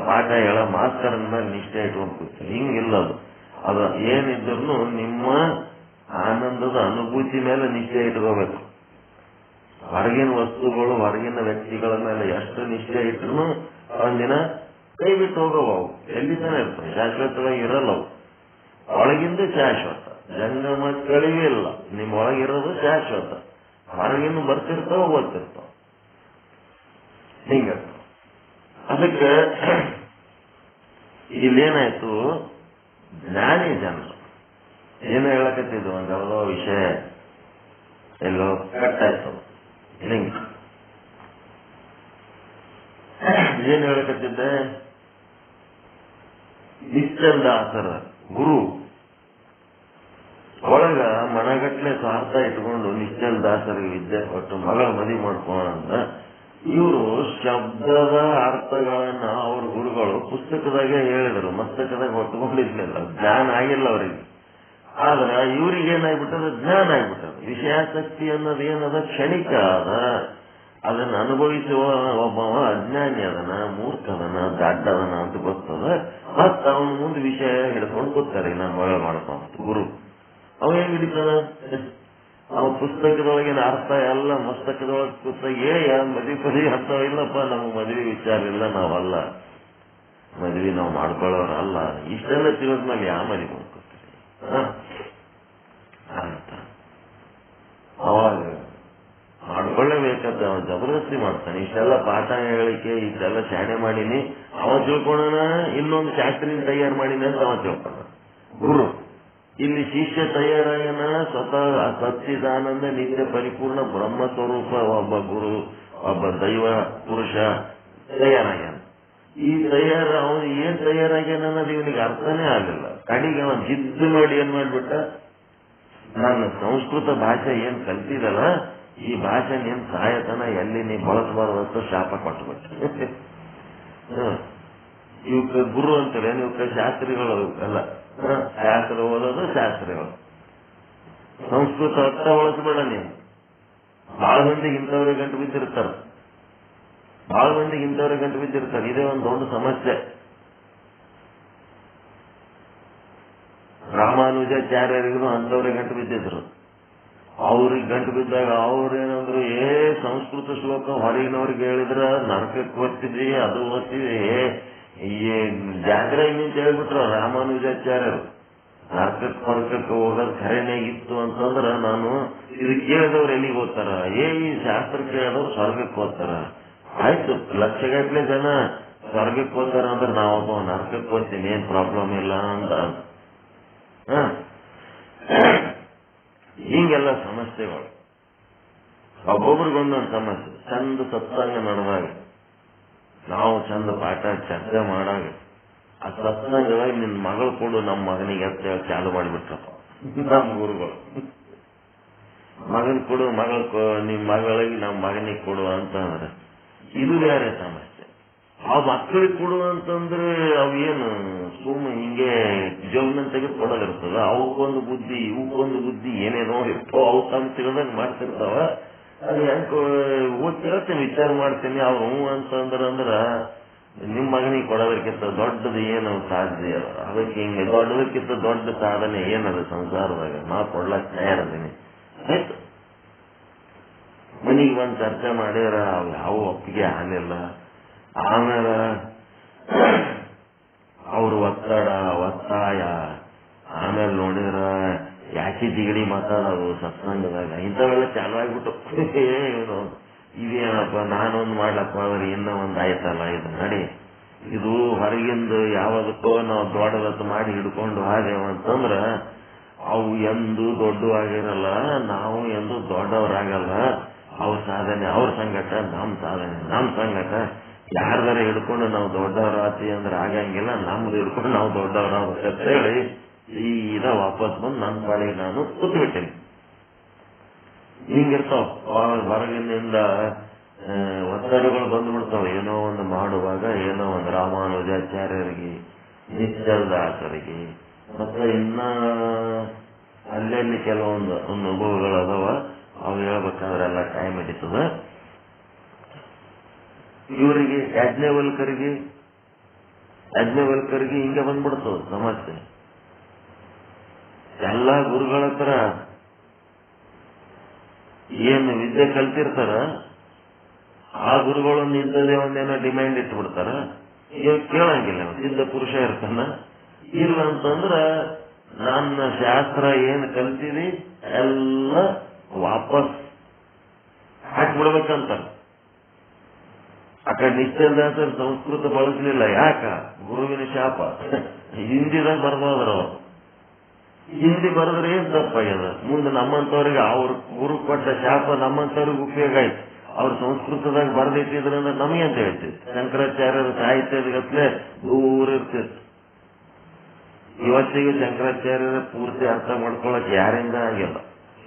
ಪಾಠ ಹೇಳ ಮಾಸ್ತರನ ಮೇಲೆ ನಿಷ್ಠೆ ಇಟ್ಕೊಂಡು ಕೂತೀರಿ. ಹಿಂಗಿಲ್ಲದು. ಅದು ಏನಿದ್ರು ನಿಮ್ಮ ಆನಂದದ ಅನುಭೂತಿ ಮೇಲೆ ನಿಷ್ಠೆ ಇಟ್ಕೋಬೇಕು. ಹೊರಗಿನ ವಸ್ತುಗಳು, ಹೊರಗಿನ ವ್ಯಕ್ತಿಗಳ ಮೇಲೆ ಎಷ್ಟು ನಿಷ್ಠೆ ಇಟ್ರು ಒಂದಿನ ಕೈ ಬಿಟ್ಟು ಹೋಗವು. ಎಲ್ಲಿ ತಾನೇ ಇರ್ತವೆ, ಶಾಶ್ವತವಾಗಿ ಇರಲ್ಲವು. ಒಳಗಿಂದ ಶಾಶ್ವತ, ಜಂಗಮ ಕಳಿವೇ ಇಲ್ಲ. ನಿಮ್ಮ ಒಳಗಿರೋದು ಶಾಶ್ವತ, ಹೊರಗಿನ ಬರ್ತಿರ್ತಾವ ಓದ್ತಿರ್ತಾವ. ಹಿಂಗ ಅದಕ್ಕೆ ಇಲ್ಲೇನಾಯ್ತು, ಜ್ಞಾನಿ ಜನರು ಏನು ಹೇಳಕತ್ತಿದ್ವು, ಒಂದು ಯಾವುದೋ ವಿಷಯ ಎಲ್ಲೋ ಕಟ್ಟಾಯ್ತು. ಹಿಂಗ ಏನ್ ಹೇಳಕತ್ತಿದ್ದೆ? ನಿಶ್ಚಲದಾಸರ ಗುರು ಒಳಗ ಮನಗಟ್ಲೆ ಸ್ವಾರ್ಥ ಇಟ್ಕೊಂಡು ನಿಶ್ಚಲದಾಸರಿಗೆ ವಿದ್ಯೆ ಕೊಟ್ಟು ಮಗಳ ಮದುವೆ ಮಾಡ್ಕೋಣಂತ ಇವರು ಶಬ್ದದ ಅರ್ಥಗಳನ್ನ ಅವ್ರ ಗುರುಗಳು ಪುಸ್ತಕದಾಗೆ ಹೇಳಿದ್ರು, ಮಸ್ತಕದಾಗ ಹೊತ್ಕೊಂಡಿರ್ಲಿಲ್ಲ. ಜ್ಞಾನ ಆಗಿಲ್ಲ ಅವರಿಗೆ. ಆದ್ರ ಇವ್ರಿಗೇನಾಗ್ಬಿಟ್ಟದ? ಜ್ಞಾನ ಆಗ್ಬಿಟ್ಟದ. ವಿಷಯಾಸಕ್ತಿ ಅನ್ನೋದು ಏನದ? ಕ್ಷಣಿಕ ಅದ. ಅದನ್ನ ಅನುಭವಿಸುವ ಒಬ್ಬವ ಅಜ್ಞಾನಿ ಅದನ, ಮೂರ್ಖದನ, ದಡ್ಡದನ ಅಂತ ಗೊತ್ತದ. ಮತ್ತ ಅವನ ಮುಂದೆ ವಿಷಯ ಹಿಡ್ಕೊಂಡು ಕೂತಾರೆ, ನಾನು ಮಗಳ ಮಾಡ್ಕೊಂತ ಗುರು. ಅವ ಹೆಂಗ್ ಹಿಡಿತಾನ? ಅವ ಪುಸ್ತಕದೊಳಗಿನ ಅರ್ಥ ಎಲ್ಲ ಮಸ್ತಕದೊಳಗೆ ಪುಸ್ತಕ ಮದುವೆ ಅರ್ಥ ಇಲ್ಲಪ್ಪ, ನಮ್ಗೆ ಮದುವೆ ವಿಚಾರ ಇಲ್ಲ, ನಾವಲ್ಲ ಮದುವೆ ನಾವು ಮಾಡ್ಕೊಳ್ಳೋರಲ್ಲ, ಇಷ್ಟೆಲ್ಲ ತಿಳಿದ್ಮೇಲೆ ಯಾವ ಮದುವೆ ಮಾಡ್ಕೊತೀರಿ ಅಂತ ಅವಾಗ ಮಾಡ್ಕೊಳ್ಳೇಬೇಕಂತ ಅವ ಜಬರ್ದಸ್ತಿ ಮಾಡ್ತಾನೆ. ಇಷ್ಟೆಲ್ಲ ಪಾಠ ಹೇಳಿಕೆ, ಇಷ್ಟೆಲ್ಲ ಶಾಣೆ ಮಾಡೀನಿ, ಅವ ತಿಳ್ಕೊಳ್ಳೋಣ, ಇನ್ನೊಂದು ಶಾಸ್ತ್ರೀಯ ತಯಾರು ಮಾಡೀನಿ ಅಂತ ಅವ ತಿಳ್ಕೊಳ್ಳೋಣ. ಗುರು ಇಲ್ಲಿ ಶಿಷ್ಯ ತಯಾರಾಯನ ಸ್ವತಃ ಸಚ್ಚಿದಾನಂದ ನಿತ್ಯ ಪರಿಪೂರ್ಣ ಬ್ರಹ್ಮ ಸ್ವರೂಪ ಒಬ್ಬ ಗುರು, ಒಬ್ಬ ದೈವ ಪುರುಷ ತಯಾರಾಗ್ಯಾನ. ಈ ಅವನು ಏನ್ ತಯಾರಾಗ್ಯಾನ ಅನ್ನೋದು ಇವನಿಗೆ ಅರ್ಥನೇ ಆಗಲಿಲ್ಲ. ಕಡೆಗೆ ಅವನು ಜಿದ್ದು ನೋಡಿ ಏನ್ ಮಾಡ್ಬಿಟ್ಟ, ನಾನು ಸಂಸ್ಕೃತ ಭಾಷೆ ಏನ್ ಕಲ್ತಿದಲ್ಲ ಈ ಭಾಷೆ ನೀನ್ ಸಾಯತನ ಎಲ್ಲಿ ನೀ ಬಳಸಬಾರ್ದಷ್ಟು ಶಾಪ ಕೊಟ್ಬಿಟ್ಟ. ಇವಕ್ಕೆ ಗುರು ಅಂತಾರೆ, ಇವಕ್ಕೆ ಶಾಸ್ತ್ರಿಗಳು ಎಲ್ಲ ಶಾಸ್ತ್ರ ಓದೋದು ಶಾಸ್ತ್ರಿಗಳು. ಸಂಸ್ಕೃತ ಅರ್ಥ ಬಳಸಬೇಡ ನೀನು. ಬಹಳ ಮಂದಿಗೆ ಇಂಥವ್ರಿಗೆ ಗಂಟು ಬಿದ್ದಿರ್ತಾರೆ, ಇದೇ ಒಂದು ದೊಡ್ಡ ಸಮಸ್ಯೆ. ರಾಮಾನುಜಾಚಾರ್ಯರಿಗೂ ಅಂಥವ್ರಿಗೆ ಗಂಟು ಬಿದ್ದಿದ್ರು. ಅವ್ರಿಗೆ ಗಂಟು ಬಿದ್ದಾಗ ಅವ್ರೇನಂದ್ರು, ಸಂಸ್ಕೃತ ಶ್ಲೋಕ ಹೊರಗಿನವ್ರಿಗೆ ಹೇಳಿದ್ರ ನರಕಕ್ಕೆ ಓದ್ತಿದ್ವಿ, ಅದು ಓದ್ತಿದ್ವಿ, ಜಾತ್ರೆ ನಿಂತ ಹೇಳ್ಬಿಟ್ರು ರಾಮಾನುಜಾಚಾರ್ಯರು. ನರಕಕ್ಕೆ ಹೊರಕಕ್ಕೆ ಹೋಗೋದು ಖರೇನೇ ಇತ್ತು ಅಂತಂದ್ರ ನಾನು ಇದು ಕೇಳಿದವ್ರು ಎಲ್ಲಿಗೆ ಓದ್ತಾರ? ಈ ಶಾಸ್ತ್ರ ಕೇಳಿದವ್ರು ಸ್ವರ್ಗಕ್ಕೆ ಓದ್ತಾರ. ಆಯ್ತು, ಲಕ್ಷಗಟ್ಟಲೆ ಜನ ಸ್ವರ್ಗಕ್ಕೆ ಹೋಗ್ತಾರ ಅಂದ್ರೆ ನಾವೊಬ್ಬ ನರಕಕ್ಕೆ ಹೋಗ್ತೀನಿ, ಏನ್ ಪ್ರಾಬ್ಲಮ್ ಇಲ್ಲ ಅಂತ. ಹಿಂಗೆಲ್ಲ ಸಮಸ್ಯೆಗಳು, ಒಬ್ಬೊಬ್ರಿಗೊಂದೊಂದು ಸಮಸ್ಯೆ. ಚಂದ ಸತ್ಸಂಗ ನಡೆದಾಗ, ನಾವು ಚಂದ ಪಾಠ ಚರ್ಚೆ ಮಾಡಾಗ ಆ ಸತ್ಸಂಗದಾಗ ನಿನ್ ಮಗಳು ಕೊಡು ನಮ್ಮ ಮಗನಿಗೆ ಅಂತ ಚಾಲು ಮಾಡಿಬಿಟ್ರಪ್ಪ ನಮ್ಮ ಗುರುಗಳು. ಮಗನ್ ಕೊಡು, ನಿಮ್ ಮಗಳಿಗೆ ನಮ್ಮ ಮಗನಿಗೆ ಕೊಡು ಅಂತ ಅಂದ್ರೆ ಇದು ಬೇರೆ ಸಮಸ್ಯೆ. ಆ ಮಕ್ಕಳಿಗೆ ಕೊಡು ಅಂತಂದ್ರೆ ಅವೇನು ಹಿಂಗೆ ಜೋಗ್ನ ತೆಗೆದು ಕೊಡೋದಿರ್ತದ. ಅವಕ್ಕೊಂದು ಬುದ್ಧಿ, ಇವಕ್ಕೊಂದು ಬುದ್ಧಿ, ಏನೇನೋ ಇರ್ತೋ ಅವು ಸಮಸ್ಯೆಗಳನ್ನ ಮಾಡ್ತಿರ್ತಾವ. ಅದು ಹೆಂಗ್ ಓದ್ತಿರತ್ತೀನಿ, ವಿಚಾರ ಮಾಡ್ತೀನಿ. ಅವ್ರು ಅಂತಂದ್ರ ನಿಮ್ ಮಗನಿಗೆ ಕೊಡೋದಕ್ಕಿಂತ ದೊಡ್ಡದು ಏನು ಸಾಧ್ಯ? ಅದಕ್ಕೆ ಹಿಂಗೆ ದೊಡ್ಡದಕ್ಕಿಂತ ದೊಡ್ಡ ಸಾಧನೆ ಏನದ ಸಂಸಾರದಾಗ? ನಾ ಕೊಡ್ಲಕ್ ತಯಾರದೀನಿ. ಆಯ್ತು, ಮನಿಗೆ ಬಂದು ಚರ್ಚೆ ಮಾಡ್ಯಾರ, ಯಾವ ಒಪ್ಪಿಗೆ ಆಗಲಿಲ್ಲ. ಆಮೇಲೆ ಅವ್ರ ಒತ್ತಾಯ, ಆಮೇಲೆ ನೋಡಿದ್ರ ಯಾಕೆ ಜಿಗಡಿ ಮಾತಾಡೋದು ಸತ್ಸಂಗದಾಗ, ಇಂಥವೆಲ್ಲ ಚಾಲು ಆಗ್ಬಿಟ್ಟು ಇದೇನಪ್ಪ ನಾನೊಂದು ಮಾಡ್ಲಪ್ಪ ಅವ್ರಿಗೆ ಇನ್ನೂ ಒಂದು ಆಯ್ತಲ್ಲ, ಇದು ನಡಿ, ಇದು ಹೊರಗಿಂದ ಯಾವದಕ್ಕೋ ನಾವು ದೊಡ್ಡದತ್ತು ಮಾಡಿ ಹಿಡ್ಕೊಂಡು ಹಾದೇವಂತಂದ್ರ ಅವು ಎಂದೂ ದೊಡ್ಡವಾಗಿರಲ್ಲ, ನಾವು ಎಂದೂ ದೊಡ್ಡವರಾಗಲ್ಲ. ಅವ್ರ ಸಾಧನೆ ಅವ್ರ ಸಂಗಟ, ನಮ್ಮ ಸಾಧನೆ ನಮ್ಮ ಸಂಗಟ. ಯಾರ್ದಾರ ಹಿಡ್ಕೊಂಡು ನಾವು ದೊಡ್ಡವರಾತಿ ಅಂದ್ರೆ ಆಗಂಗಿಲ್ಲ, ನಮ್ದು ಹಿಡ್ಕೊಂಡು ನಾವು ದೊಡ್ಡವರಾಗಬೇಕಂತ ಹೇಳಿ ಸೀದಾ ವಾಪಸ್ ಬಂದು ನನ್ನ ಪಾಡಿಗೆ ನಾನು ಕೂತ್ಬಿಟ್ಟೇನೆ. ಹಿಂಗಿರ್ತಾವ ಹೊರಗಿನಿಂದ ಒತ್ತಡಗಳು ಬಂದ್ಬಿಡ್ತಾವ. ಏನೋ ಒಂದು ಮಾಡುವಾಗ, ಏನೋ ಒಂದು ರಾಮಾನುಜಾಚಾರ್ಯರಿಗೆ, ನಿಶ್ಚಲದಾಸರಿಗೆ, ಮತ್ತೆ ಇನ್ನ ಅಲ್ಲೆಲ್ಲಿ ಕೆಲವೊಂದು ಅನುಭವಗಳು ಅದಾವ. ಅವು ಹೇಳ್ಬೇಕಾದ್ರೆಲ್ಲ ಟೈಮ್ ಹಿಡಿತದ. ಇವರಿಗೆ ಯಾಜ್ಞವಲ್ಕರಿಗೆ ಹಿಂಗೆ ಬಂದ್ಬಿಡ್ತದ ಸಮಸ್ಯೆ. ಎಲ್ಲಾ ಗುರುಗಳ ಹತ್ರ ಏನು ವಿದ್ಯೆ ಕಲ್ತಿರ್ತಾರ, ಆ ಗುರುಗಳೊಂದು ಇಂಥದೇ ಒಂದೇನೋ ಡಿಮ್ಯಾಂಡ್ ಇಟ್ಬಿಡ್ತಾರ. ಇವಾಗ ಕೇಳಂಗಿಲ್ಲ, ಸಿದ್ಧ ಪುರುಷ ಇರ್ತಾನ. ಇಲ್ಲ ಅಂತಂದ್ರ ನನ್ನ ಶಾಸ್ತ್ರ ಏನ್ ಕಲ್ತೀವಿ ಎಲ್ಲ ವಾಪಸ್ ಹಾಕ್ಬಿಡ್ಬೇಕಂತಾರ. ಆ ಕಡೆ ನಿಶ್ಚಲದಾಸರು ಸಂಸ್ಕೃತ ಬಳಸಲಿಲ್ಲ. ಯಾಕ? ಗುರುವಿನ ಶಾಪ. ಹಿಂದಿದಾಗ ಬರ್ಬೋದ್ರ ಅವರು. ಹಿಂದಿ ಬರೆದ್ರೆ ಏನ್ ತಪ್ಪಾಗ್ಯದ? ಮುಂದೆ ನಮ್ಮಂತವ್ರಿಗೆ ಅವ್ರ ಗುರು ಕೊಟ್ಟ ಶಾಪ ನಮ್ಮಂತವ್ರಿಗೆ ಉಪಯೋಗ ಆಯ್ತು. ಅವ್ರು ಸಂಸ್ಕೃತದಾಗ ಬರೆದಿಟ್ಟಿದ್ರೆ ಅಂದ್ರೆ ನಮಗೆ ಅಂತ ಹೇಳ್ತಿತ್ತು. ಶಂಕರಾಚಾರ್ಯರ ಸಾಹಿತ್ಯದಗತ್ಲೆ ದೂರ ಇರ್ತಿತ್ತು. ಇವತ್ತಿಗೆ ಶಂಕರಾಚಾರ್ಯರ ಪೂರ್ತಿ ಅರ್ಥ ಮಾಡ್ಕೊಳಕ್ ಯಾರಿಂದ ಆಗಿಲ್ಲ.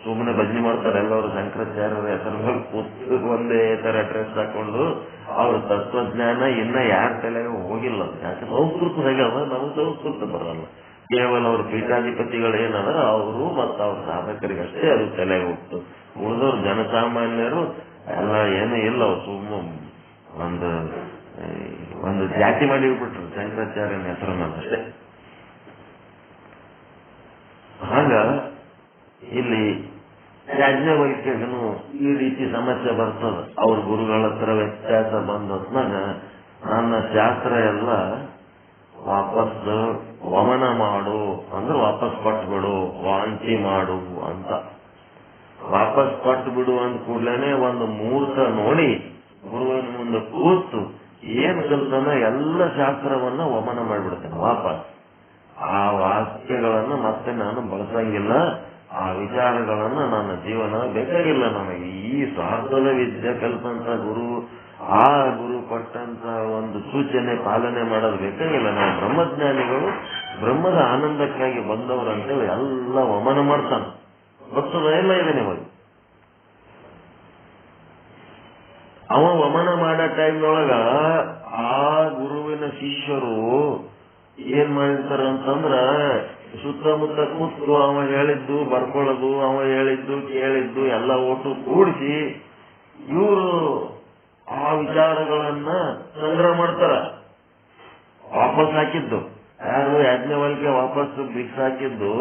ಸುಮ್ಮನೆ ಭಜನೆ ಮಾಡ್ತಾರೆ ಎಲ್ಲವರು. ಶಂಕರಾಚಾರ್ಯರ ಹೆಸರು ಮೇಲೆ ಕೂತು ಒಂದೇ ತರ ಡ್ರೆಸ್ ಹಾಕೊಂಡು ಅವ್ರ ತತ್ವಜ್ಞಾನ ಇನ್ನ ಯಾರ ತಲೆಗೆ ಹೋಗಿಲ್ಲ. ಯಾಕೆ? ಸಂಸ್ಕೃತದಾಗ ನಮ್ಗೆ ಸಂಸ್ಕೃತ ಬರಲ್ಲ. ಕೇವಲ ಅವ್ರ ಪೀಠಾಧಿಪತಿಗಳು ಏನದ ಅವರು ಮತ್ತು ಅವ್ರ ಸಾಧಕರಿಗಷ್ಟೇ ಅದು ತಲೆಗೆ ಹೋಗ್ತು. ಉಳಿದವ್ರು ಜನಸಾಮಾನ್ಯರು ಎಲ್ಲ ಏನೂ ಇಲ್ಲ. ಅವ್ರು ಸುಮ್ಮ ಒಂದು ಜಾತಿ ಮಾಡಿಬಿಟ್ರು ಶಂಕರಾಚಾರ್ಯನ ಹೆಸರನ್ನ ಅಷ್ಟೇ. ಹಾಗ ಇಲ್ಲಿ ಯಾಜ್ಞವಲ್ಕ್ಯಗೂ ಈ ರೀತಿ ಸಮಸ್ಯೆ ಬರ್ತದ. ಅವ್ರ ಗುರುಗಳ ಹತ್ರ ವ್ಯತ್ಯಾಸ ಬಂದಾಗ ನನ್ನ ಶಾಸ್ತ್ರ ಎಲ್ಲ ವಾಪಸ್ ವಮನ ಮಾಡು ಅಂದ್ರೆ ವಾಪಸ್ ಕೊಟ್ಬಿಡು, ವಾಂತಿ ಮಾಡು ಅಂತ. ವಾಪಸ್ ಕೊಟ್ಟು ಬಿಡು ಅಂದ ಕೂಡ್ಲೇನೆ ಒಂದು ಮುಹೂರ್ತ ನೋಡಿ ಗುರುವಿನ ಮುಂದೆ ಕೂತು ಏನ್ ಕಲ್ತಾನ ಎಲ್ಲ ಶಾಸ್ತ್ರವನ್ನ ವಮನ ಮಾಡಿಬಿಡ್ತೇನೆ ವಾಪಸ್. ಆ ವಾಕ್ಯಗಳನ್ನ ಮತ್ತೆ ನಾನು ಬಳಸಂಗಿಲ್ಲ, ಆ ವಿಚಾರಗಳನ್ನ ನನ್ನ ಜೀವನ ಬೇಕಾಗಿಲ್ಲ ನನಗೆ. ಈ ಸ್ವಾರ್ಥದ ವಿದ್ಯೆ ಕಲ್ಪಂತ ಗುರು, ಆ ಗುರು ಕೊಟ್ಟಂತ ಒಂದು ಸೂಚನೆ ಪಾಲನೆ ಮಾಡೋದು ಬೇಕಾಗಿಲ್ಲ. ನಾವು ಬ್ರಹ್ಮಜ್ಞಾನಿಗಳು ಬ್ರಹ್ಮದ ಆನಂದಕ್ಕಾಗಿ ಬಂದವರು ಅಂತೇಳಿ ಎಲ್ಲ ವಮನ ಮಾಡ್ತಾನೆ. ಗೊತ್ತದ ಎಲ್ಲ ಇದೆ ನಿಮಗೆ. ಅವ ವಮನ ಮಾಡೋ ಟೈಮ್ನೊಳಗ ಆ ಗುರುವಿನ ಶಿಷ್ಯರು ಏನ್ ಮಾಡಿರ್ತಾರ ಅಂತಂದ್ರ ಸುತ್ತಮುತ್ತ ಕೂತು ಅವ ಹೇಳಿದ್ದು ಬರ್ಕೊಳ್ಳೋದು, ಅವ ಹೇಳಿದ್ದು ಕೇಳಿದ್ದು ಎಲ್ಲ ಒಟ್ಟು ಕೂಡಿಸಿ ಇವರು ಆ ವಿಚಾರಗಳನ್ನ ಸಂಗ್ರಹ ಮಾಡ್ತಾರ. ವಾಪಸ್ ಹಾಕಿದ್ದು ಯಾರು ಯಾಜ್ಞವಲ್ಕ್ಯ ವಾಪಸ್ ಬಿಕ್ಸ್ ಹಾಕಿದ್ದು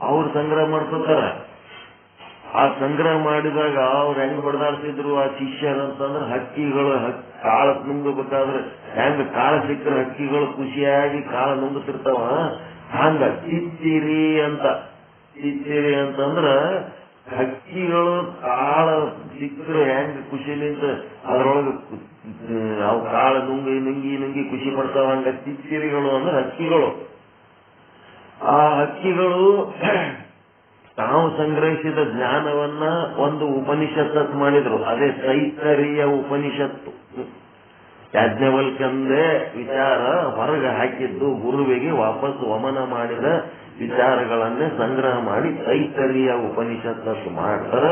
ಅವ್ರು ಸಂಗ್ರಹ ಮಾಡ್ಕೊತಾರ. ಆ ಸಂಗ್ರಹ ಮಾಡಿದಾಗ ಅವ್ರು ಹೆಂಗ್ ಬಡದಾಡ್ತಿದ್ರು ಆ ಶಿಷ್ಯರಂತಂದ್ರೆ ಹಕ್ಕಿಗಳು ಕಾಳ ನುಂಗಬೇಕಾದ್ರೆ ಹೆಂಗ ಕಾಳ ಸಿಕ್ಕರೆ ಹಕ್ಕಿಗಳು ಖುಷಿಯಾಗಿ ಕಾಳ ನುಂಗುತ್ತಿರ್ತಾವ, ಹಂಗ ಚಿತ್ತಿರಿ ಅಂತಂದ್ರ ಹಕ್ಕಿಗಳು ಕಾಳ ಸಿಕ್ಕರೆ ಹೆಂಗ ಖುಷಿಲಿಂದ ಅದ್ರೊಳಗೆ ಅವು ಕಾಳ ನುಂಗಿ ಖುಷಿ ಪಡ್ತಾವ. ಹಂಗ ಚಿತ್ತಿರಿಗಳು ಅಂದ್ರೆ ಹಕ್ಕಿಗಳು. ಆ ಹಕ್ಕಿಗಳು ತಾವು ಸಂಗ್ರಹಿಸಿದ ಜ್ಞಾನವನ್ನ ಒಂದು ಉಪನಿಷತ್ತು ಮಾಡಿದ್ರು. ಅದೇ ತೈತ್ತರೀಯ ಉಪನಿಷತ್ತು. ಯಾಜ್ಞವಲ್ಕ್ಯಂದೇ ವಿಚಾರ ಹೊರಗೆ ಹಾಕಿದ್ದು ಗುರುವಿಗೆ ವಾಪಸ್ ವಮನ ಮಾಡಿದ ವಿಚಾರಗಳನ್ನೇ ಸಂಗ್ರಹ ಮಾಡಿ ತೈತ್ತರೀಯ ಉಪನಿಷತ್ತು ಮಾಡ್ತಾರ.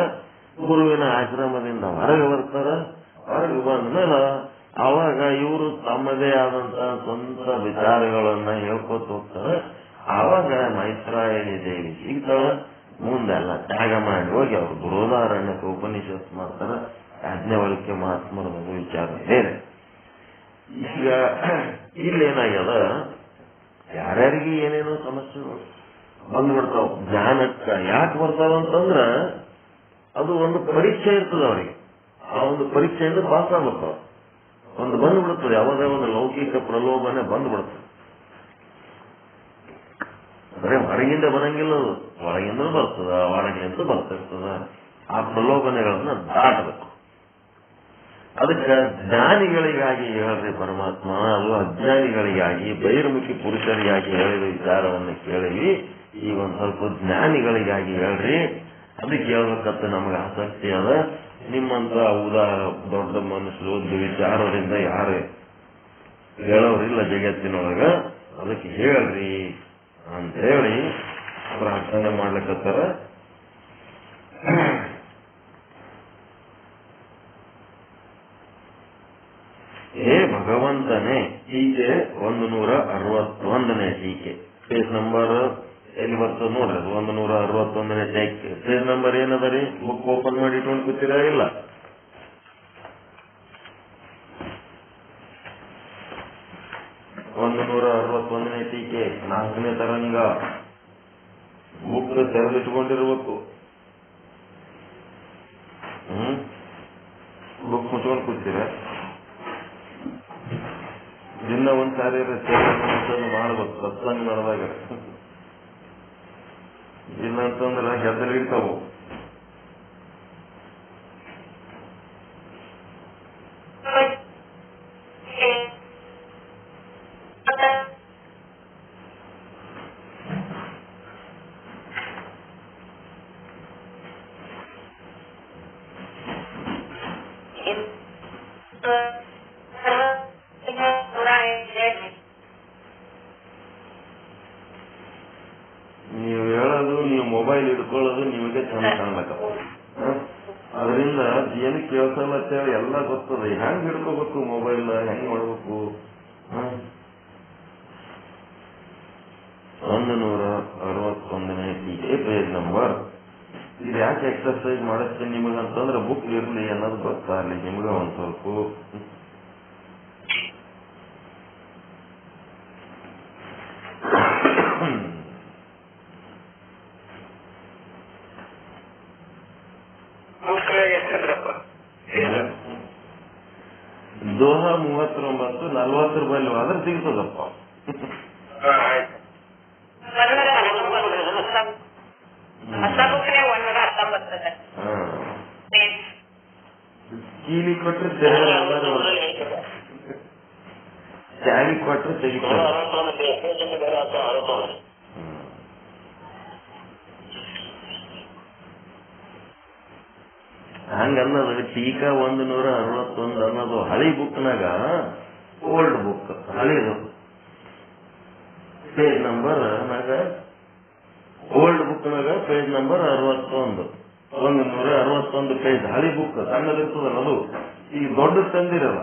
ಗುರುವಿನ ಆಶ್ರಮದಿಂದ ಹೊರಗೆ ಬರ್ತಾರ. ಹೊರಗೆ ಬಂದ್ಮೇಲೆ ಅವಾಗ ಇವರು ತಮ್ಮದೇ ಆದಂತ ಸ್ವಂತ ವಿಚಾರಗಳನ್ನ ಹೇಳ್ಕೊತ ಹೋಗ್ತಾರೆ. ಆವಾಗ ಮೈತ್ರಾಯಣಿ ದೇವಿ ಸಿಗ್ತಾಳ. ಮುಂದೆಲ್ಲ ತ್ಯಾಗ ಮಾಡಿ ಹೋಗಿ ಅವ್ರು ಬೃಹದಾರಣ್ಯಕ್ಕೆ ಉಪನಿಷತ್ ಮಾಡ್ತಾರ. ಯಾಜ್ಞವಲ್ಕ್ಯ ಮಹಾತ್ಮರ ವಿಚಾರ ಬೇರೆ. ಈಗ ಇಲ್ಲೇನಾಗ್ಯದ, ಯಾರ್ಯಾರಿಗೆ ಏನೇನೋ ಸಮಸ್ಯೆಗಳು ಬಂದ್ಬಿಡ್ತಾವ. ಜ್ಞಾನಕ್ಕ ಯಾಕೆ ಬರ್ತಾವ ಅಂತಂದ್ರ ಅದು ಒಂದು ಪರೀಕ್ಷೆ ಇರ್ತದೆ ಅವ್ರಿಗೆ. ಆ ಒಂದು ಪರೀಕ್ಷೆಯಿಂದ ಪಾಸ್ ಆಗ್ಬಿಡ್ತಾವ. ಒಂದು ಬಂದ್ಬಿಡ್ತದೆ, ಯಾವುದೇ ಒಂದು ಲೌಕಿಕ ಪ್ರಲೋಭನೆ ಬಂದ್ಬಿಡ್ತದೆ. ಬರೀ ಹೊರಗಿಂದ ಬರಂಗಿಲ್ಲ, ಅದು ಒಳಗಿಂದ ಬರ್ತದ, ಒಳಗಿಂದ ಬರ್ತಿರ್ತದ. ಆ ಪ್ರಲೋಭನೆಗಳನ್ನ ದಾಟಬೇಕು. ಅದಕ್ಕೆ ಜ್ಞಾನಿಗಳಿಗಾಗಿ ಹೇಳ್ರಿ ಪರಮಾತ್ಮ, ಅದು ಅಜ್ಞಾನಿಗಳಿಗಾಗಿ ಬಹಿರ್ಮುಖಿ ಪುರುಷರಿಗಾಗಿ ಹೇಳಿದ ವಿಚಾರವನ್ನು ಕೇಳಿವಿ. ಈಗ ಒಂದ್ ಸ್ವಲ್ಪ ಜ್ಞಾನಿಗಳಿಗಾಗಿ ಹೇಳ್ರಿ, ಅದಕ್ಕೆ ಹೇಳ್ಬೇಕಂತ ನಮಗೆ ಆಸಕ್ತಿ ಅದ. ನಿಮ್ಮಂತ ದೊಡ್ಡ ಮನಸ್ಸು ವಿಚಾರದಿಂದ ಯಾರು ಹೇಳೋರಿಲ್ಲ ಜಗತ್ತಿನೊಳಗ, ಅದಕ್ಕೆ ಹೇಳ್ರಿ ಅಂತ ಹೇಳಿ ಪ್ರಾರ್ಥನೆ ಮಾಡ್ಲಿಕ್ಕತ್ತಾರ. ಹೇ ಭಗವಂತನೇ, ಟೀಕೆ 161ನೇ ಟೀಕೆ, ಪೇಜ್ ನಂಬರ್ ಎಲ್ಲಿ ಬರ್ತದ ನೋಡ್ರಿ, ಅದು 161ನೇ ಟೀಕೆ. ಪೇಜ್ ನಂಬರ್ ಏನದ ರೀ? ಬುಕ್ ಓಪನ್ ಮಾಡಿ ಇಟ್ಕೊಂಡು ಕೂತೀರಾ? ಇಲ್ಲ, 161ನೇ ಟೀಕೆ, 4ನೇ ತರಂಗ. ಬುಕ್ ತೆರೆದಿಟ್ಕೊಂಡಿರ್ಬೇಕು. ಬುಕ್ ಮುಚ್ಕೊಂಡು ಕೂತೀರ? ದಿನ ಒಂದ್ಸಾರಿ ಮಾಡ್ಬೇಕು ಸತ್ಸಂಗ ನಡೆದಾಗ. ಇಲ್ಲ ಅಂತಂದ್ರೆ ಹೆದರಿರ್ತಾವು. ನೀವು ಹೇಳೋದು, ನೀವು ಮೊಬೈಲ್ ಹಿಡ್ಕೊಳ್ಳೋದು ನಿಮಗೆ ಚಂದ ಕಾಣ್ಬೇಕಪ್ಪ. ಅದರಿಂದ ಏನು ಕೇಳ್ಸಲ್ಲ ಅಂತೇಳಿ ಎಲ್ಲ ಗೊತ್ತದ. ಹೆಂಗ್ ಹಿಡ್ಕೋಬೇಕು ಮೊಬೈಲ್, ಹೆಂಗ್ ಮಾಡ್ಬೇಕು. 161ನೇ ಟೀಕೆ, ಪೇಜ್ ನಂಬರ್. ಇದು ಯಾಕೆ ಎಕ್ಸರ್ಸೈಸ್ ಮಾಡಿಸ್ತೀನಿ ನಿಮಗಂತಂದ್ರೆ ಬುಕ್ ಇರ್ಲಿ ಅನ್ನೋದು ಗೊತ್ತಾಗ್ಲಿ ನಿಮ್ಗ ಒಂದ್ ಸ್ವಲ್ಪ. ದೋಹ 39, 40 ರೂಪಾಯಿ ಆದ್ರೆ ಸಿಗ್ತದಪ್ಪ. ಕೀಲಿ ಕೊಟ್ರೆ ಚಾಲಿ ಕೊಟ್ರೆ ತೆಗಿತಾರೆ. ಹಂಗನ್ನೋದು ಟೀಕಾ 161 ಅನ್ನೋದು ಹಳಿ ಬುಕ್ನಾಗ ಓಲ್ಡ್ ಬುಕ್ ಹಳಿದು ಪೇಜ್ ನಂಬರ್ ಓಲ್ಡ್ ಬುಕ್ನಾಗ ಪೇಜ್ ನಂಬರ್ 161 ಪೇಜ್ ಹಳಿ ಬುಕ್ ಸಣ್ಣದಿರ್ತದಲ್ಲ ಅದು ಈಗ ದೊಡ್ಡ ತಂದಿರಲ್ಲ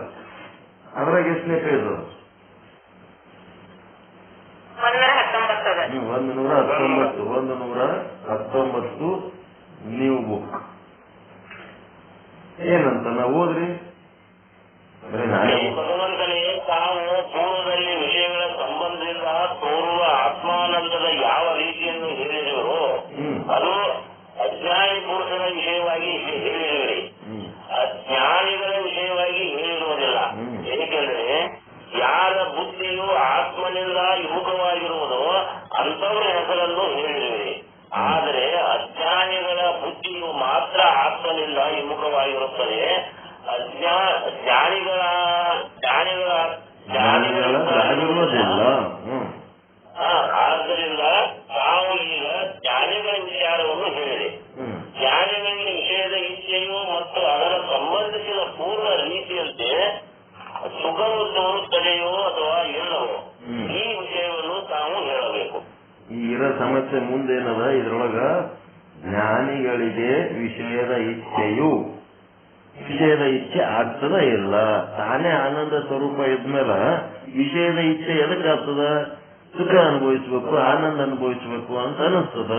ಅದ್ರಾಗ ಎಷ್ಟನೇ ಪೇಜ್ 119 ನ್ಯೂ ಬುಕ್ ಏನಂತ ನಾವು ಓದ್ರಿ ಭಗವಂತನೇ ತಾವು ಪೂರ್ವದಲ್ಲಿ ವಿಷಯಗಳ ಸಂಬಂಧದಿಂದ ತೋರುವ ಆತ್ಮಾನಂದದ ಯಾವ ರೀತಿಯನ್ನು ಹೇಳಿದವರು ಅದು ಅಜ್ಞಾನಿ ಪುರುಷನ ವಿಷಯವಾಗಿ ಹೇಳಿರುವಿರಿ, ಅಜ್ಞಾನಿಗಳ ವಿಷಯವಾಗಿ ಹೇಳಿರುವುದಿಲ್ಲ. ಏಕೆಂದರೆ ಯಾರ ಬುದ್ಧಿಯು ಆತ್ಮನಿಂದ ವಿಮುಖವಾಗಿರುವುದೋ ಅಂತವರ ಹೆಸರನ್ನು ಹೇಳಿರುವಿರಿ. ಆದರೆ ಅಜ್ಞಾನಿಗಳ ಬುದ್ಧಿಯು ಮಾತ್ರ ಆತ್ಮನಿಂದ ವಿಮುಖವಾಗಿರುತ್ತದೆ. ಆದ್ದರಿಂದ ತಾವು ಈಗ ಜ್ಞಾನಿಗಳ ವಿಚಾರವನ್ನು ಹೇಳಿದೆ. ಜ್ಞಾನಿಗಳಿಗೆ ವಿಷಯದ ಇಚ್ಛೆಯು ಮತ್ತು ಅದರ ಸಂಬಂಧಿಸಿದ ಪೂರ್ಣ ರೀತಿಯಂತೆ ಸುಖವು ತೋರುತ್ತದೆಯೋ ಅಥವಾ ಇಲ್ಲವೋ ಈ ವಿಷಯವನ್ನು ತಾವು ಹೇಳಬೇಕು. ಈ ಇರೋ ಸಮಸ್ಯೆ ಮುಂದೇನದ ಇದ್ರೊಳಗ ಜ್ಞಾನಿಗಳಿಗೆ ವಿಷಯದ ಇಚ್ಛೆ ಆಗ್ತದ ಇಲ್ಲ. ತಾನೇ ಆನಂದ ಸ್ವರೂಪ ಇದ್ಮೇಲೆ ವಿಷಯದ ಇಚ್ಛೆ ಎದಕ್ಕೆ ಆಗ್ತದ? ಸುಖ ಅನುಭವಿಸ್ಬೇಕು, ಆನಂದ ಅನುಭವಿಸ್ಬೇಕು ಅಂತ ಅನಿಸ್ತದ.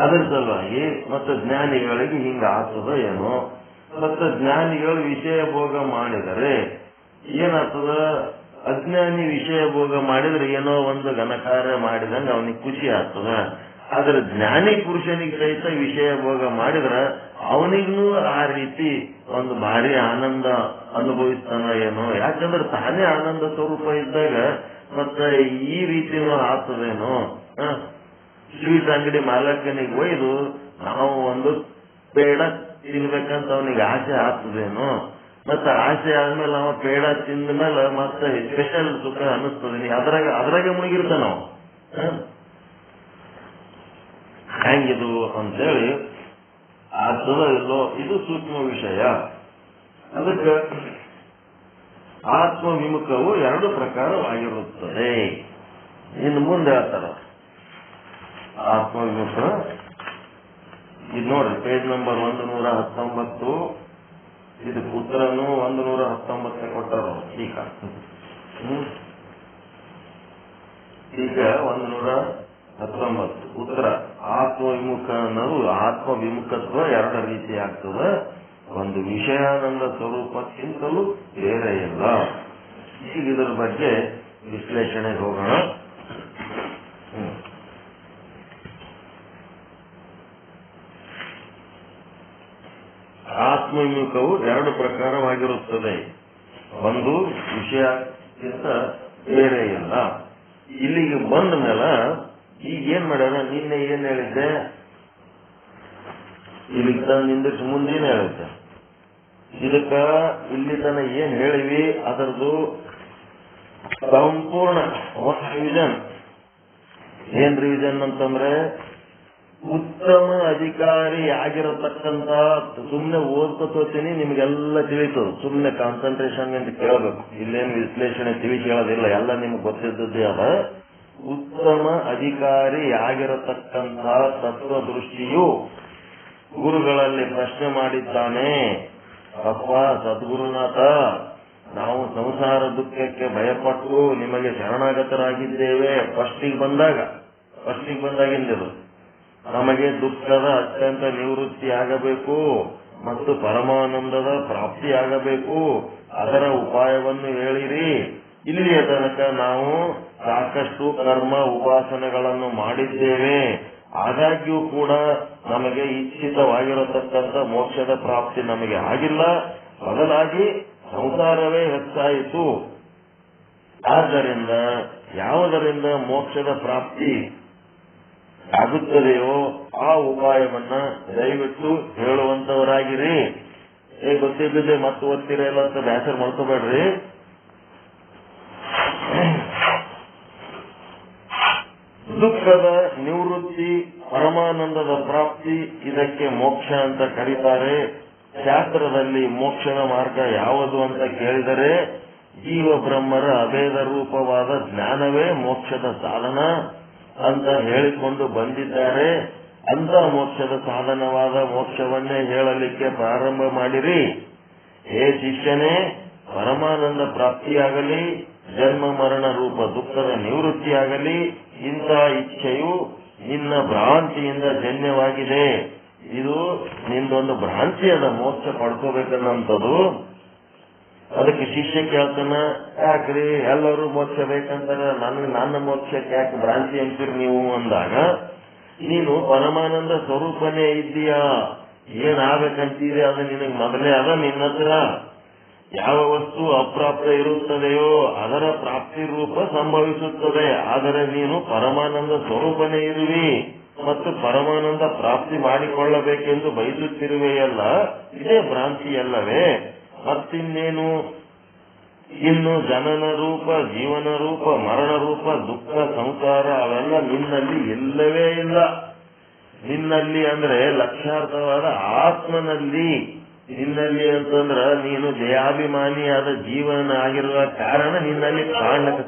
ಅದ್ರ ಸಲುವಾಗಿ ಮತ್ತೆ ಜ್ಞಾನಿಗಳಿಗೆ ಹಿಂಗ ಆಗ್ತದ ಏನೋ. ಮತ್ತೆ ಜ್ಞಾನಿಗಳು ವಿಷಯ ಭೋಗ ಮಾಡಿದರೆ ಏನಾಗ್ತದ? ಅಜ್ಞಾನಿ ವಿಷಯ ಭೋಗ ಮಾಡಿದ್ರೆ ಏನೋ ಒಂದು ಘನಕಾರ್ಯ ಮಾಡಿದಂಗ ಅವನಿಗೆ ಖುಷಿ ಆಗ್ತದ. ಆದ್ರೆ ಜ್ಞಾನಿ ಪುರುಷನಿಗೆ ಸಹಿತ ವಿಷಯ ಭೋಗ ಮಾಡಿದ್ರ ಅವನಿಗೂ ಆ ರೀತಿ ಒಂದು ಭಾರಿ ಆನಂದ ಅನುಭವಿಸ್ತಾನ ಏನೋ. ಯಾಕಂದ್ರೆ ತಾನೇ ಆನಂದ ಸ್ವರೂಪ ಇದ್ದಾಗ ಮತ್ತೆ ಈ ರೀತಿನೂ ಆಗ್ತದೇನೋ. ಸ್ವೀಟ್ ಅಂಗಡಿ ಮಾಲಕನಿಗೆ ಒಯ್ದು ನಾವು ಒಂದು ಪೇಡ ತಿನ್ಬೇಕಂತ ಅವನಿಗೆ ಆಸೆ ಆಗ್ತದೇನೋ. ಮತ್ತೆ ಆಸೆ ಆದ್ಮೇಲೆ ಅವ ಪೇಡ ತಿಂದ ಮೇಲೆ ಮತ್ತೆ ಸ್ಪೆಷಲ್ ಸುಖ ಅನಿಸ್ತದೆ. ಅದ್ರಾಗೆ ಮುಳುಗಿರ್ತಾನ ನಾವು. ಹೆಂಗಿದು ಅಂತೇಳಿ ಆಗ್ತದ ಇಲ್ಲೋ ಇದು ಸೂಕ್ಷ್ಮ ವಿಷಯ. ಅದಕ್ಕೆ ಆತ್ಮ ವಿಮುಖವು 2 ಪ್ರಕಾರವಾಗಿರುತ್ತದೆ. ಇನ್ನು ಮುಂದೆ ಹೇಳ್ತಾರ ಆತ್ಮ ವಿಮುಖ. ಇದು ನೋಡ್ರಿ ಪೇಜ್ ನಂಬರ್ 119. ಇದು ಉತ್ತರನು 119 ಕೊಟ್ಟರು. ಈಗ 119 ಉತ್ತರ. ಆತ್ಮವಿಮುಖ ಅನ್ನೋದು ಆತ್ಮ ವಿಮುಖತ್ವ 2 ರೀತಿ ಆಗ್ತದೆ. ಒಂದು ವಿಷಯಾನಂದ ಸ್ವರೂಪಕ್ಕಿಂತಲೂ ಬೇರೆ ಇಲ್ಲ. ಈಗ ಇದರ ಬಗ್ಗೆ ವಿಶ್ಲೇಷಣೆಗೆ ಹೋಗೋಣ. ಆತ್ಮವಿಮುಖವು 2 ಪ್ರಕಾರವಾಗಿರುತ್ತದೆ. ಒಂದು ವಿಷಯಕ್ಕಿಂತ ಬೇರೆ ಇಲ್ಲ. ಇಲ್ಲಿಗೆ ಬಂದ ಮೇಲೆ ಈಗ ಏನ್ ಮಾಡ್ಯಾರ? ನಿನ್ನೆ ಏನ್ ಹೇಳಿದ್ದೆ? ಇಲ್ಲಿಗೆ ತಂದಿದ್ದಕ್ಕೆ ಮುಂದೇನು ಹೇಳಿದ್ದೆ? ಇದಕ್ಕ ಇಲ್ಲಿ ತನ ಏನ್ ಹೇಳಿವಿ ಅದರದು ಸಂಪೂರ್ಣ ರಿವಿಷನ್. ಏನ್ ರಿವಿಷನ್ ಅಂತಂದ್ರೆ ಉತ್ತಮ ಅಧಿಕಾರಿ ಆಗಿರತಕ್ಕಂತ, ಸುಮ್ನೆ ಓದ್ಕೋತೀನಿ ನಿಮ್ಗೆಲ್ಲ ತಿಳಿತದೆ, ಸುಮ್ನೆ ಕಾನ್ಸಂಟ್ರೇಷನ್ ಅಂತ ಕೇಳಬೇಕು. ಇಲ್ಲೇನು ವಿಶ್ಲೇಷಣೆ ತಿಳಿ ಕೇಳೋದಿಲ್ಲ, ಎಲ್ಲ ನಿಮ್ಗೆ ಗೊತ್ತಿದ್ದದ್ದೇ ಅದ. ಉತ್ತಮ ಅಧಿಕಾರಿ ಆಗಿರತಕ್ಕಂತ ತತ್ವದೃಷ್ಟಿಯು ಗುರುಗಳಲ್ಲಿ ಪ್ರಶ್ನೆ ಮಾಡಿದ್ದಾನೆ. ಅಪ್ಪ ಸದ್ಗುರುನಾಥ, ನಾವು ಸಂಸಾರ ದುಃಖಕ್ಕೆ ಭಯಪಟ್ಟು ನಿಮಗೆ ಶರಣಾಗತರಾಗಿದ್ದೇವೆ. ಫಸ್ಟಿಗೆ ಬಂದಾಗಿಂದಿರು ನಮಗೆ ದುಃಖದ ಅತ್ಯಂತ ನಿವೃತ್ತಿ ಆಗಬೇಕು ಮತ್ತು ಪರಮಾನಂದದ ಪ್ರಾಪ್ತಿ ಆಗಬೇಕು. ಅದರ ಉಪಾಯವನ್ನು ಹೇಳಿರಿ. ಇಲ್ಲಿಯ ತನಕ ನಾವು ಸಾಕಷ್ಟು ಕರ್ಮ ಉಪಾಸನೆಗಳನ್ನು ಮಾಡಿದ್ದೇವೆ. ಆದಾಗ್ಯೂ ಕೂಡ ನಮಗೆ ಇಚ್ಛಿತವಾಗಿರತಕ್ಕಂಥ ಮೋಕ್ಷದ ಪ್ರಾಪ್ತಿ ನಮಗೆ ಆಗಿಲ್ಲ. ಬದಲಾಗಿ ಸಂಸಾರವೇ ಹೆಚ್ಚಾಯಿತು. ಆದ್ದರಿಂದ ಯಾವುದರಿಂದ ಮೋಕ್ಷದ ಪ್ರಾಪ್ತಿ ಆಗುತ್ತದೆಯೋ ಆ ಉಪಾಯವನ್ನ ದಯವಿಟ್ಟು ಹೇಳುವಂತವರಾಗಿರಿ. ಗೊತ್ತಿದ್ದೆ ಮತ್ತೆ ಓದ್ತಿರಲ್ಲ ಅಂತ ಬೇಸರ ಮಾಡ್ಕೋಬೇಡ್ರಿ. ದುಃಖದ ನಿವೃತ್ತಿ, ಪರಮಾನಂದದ ಪ್ರಾಪ್ತಿ, ಇದಕ್ಕೆ ಮೋಕ್ಷ ಅಂತ ಕರೀತಾರೆ. ಶಾಸ್ತ್ರದಲ್ಲಿ ಮೋಕ್ಷದ ಮಾರ್ಗ ಯಾವುದು ಅಂತ ಕೇಳಿದರೆ ಜೀವ ಬ್ರಹ್ಮರ ಅಭೇದ ರೂಪವಾದ ಜ್ಞಾನವೇ ಮೋಕ್ಷದ ಸಾಧನ ಅಂತ ಹೇಳಿಕೊಂಡು ಬಂದಿದ್ದಾರೆ. ಅಂತ ಮೋಕ್ಷದ ಸಾಧನವಾದ ಮೋಕ್ಷವನ್ನೇ ಹೇಳಲಿಕ್ಕೆ ಪ್ರಾರಂಭ ಮಾಡಿರಿ. ಹೇ ಶಿಷ್ಯನೇ, ಪರಮಾನಂದ ಪ್ರಾಪ್ತಿಯಾಗಲಿ, ಜನ್ಮ ಮರಣ ರೂಪ ದುಃಖದ ನಿವೃತ್ತಿಯಾಗಲಿ ಇಂಥ ಇಚ್ಛೆಯು ನಿನ್ನ ಭ್ರಾಂತಿಯಿಂದ ಜನ್ಯವಾಗಿದೆ. ಇದು ನಿಂದೊಂದು ಭ್ರಾಂತಿ ಅದ, ಮೋಕ್ಷ ಪಡ್ಕೋಬೇಕನ್ನಂಥದ್ದು. ಅದಕ್ಕೆ ಶಿಷ್ಯ ಕೇಳ್ತಾನ, ಯಾಕ್ರಿ ಎಲ್ಲರೂ ಮೋಕ್ಷ ಬೇಕಂತಾರ, ನನ್ನ ಮೋಕ್ಷಕ್ಕೆ ಯಾಕೆ ಭ್ರಾಂತಿ ಅಂತೀರಿ ನೀವು ಅಂದಾಗ, ನೀನು ಪರಮಾನಂದ ಸ್ವರೂಪನೇ ಇದ್ದೀಯಾ, ಏನಾಗಬೇಕಂತೀರಿ ಅದು ನಿನಗೆ ಮೊದಲೇ ಅದ. ನಿನ್ನ ಹತ್ರ ಯಾವ ವಸ್ತು ಅಪ್ರಾಪ್ತ ಇರುತ್ತದೆಯೋ ಅದರ ಪ್ರಾಪ್ತಿ ರೂಪ ಸಂಭವಿಸುತ್ತದೆ. ಆದರೆ ನೀನು ಪರಮಾನಂದ ಸ್ವರೂಪನೇ ಇರುವಿ ಮತ್ತು ಪರಮಾನಂದ ಪ್ರಾಪ್ತಿ ಮಾಡಿಕೊಳ್ಳಬೇಕೆಂದು ಬಯಸುತ್ತಿರುವೆಯಲ್ಲ, ಇದೇ ಭ್ರಾಂತಿಯಲ್ಲವೇ? ಮತ್ತಿನ್ನೇನು? ಇನ್ನು ಜನನ ರೂಪ, ಜೀವನ ರೂಪ, ಮರಣ ರೂಪ, ದುಃಖ, ಸಂಸಾರ ಅವೆಲ್ಲ ನಿನ್ನಲ್ಲಿ ಇಲ್ಲವೇ ಇಲ್ಲ. ನಿನ್ನಲ್ಲಿ ಅಂದ್ರೆ ಲಕ್ಷಾರ್ಥವಾದ ಆತ್ಮನಲ್ಲಿ. ನಿನ್ನಲ್ಲಿ ಅಂತಂದ್ರ ನೀನು ದೇಹಾಭಿಮಾನಿಯಾದ ಜೀವನ ಆಗಿರುವ ಕಾರಣ ನಿನ್ನಲ್ಲಿ ಕಾಣಕ,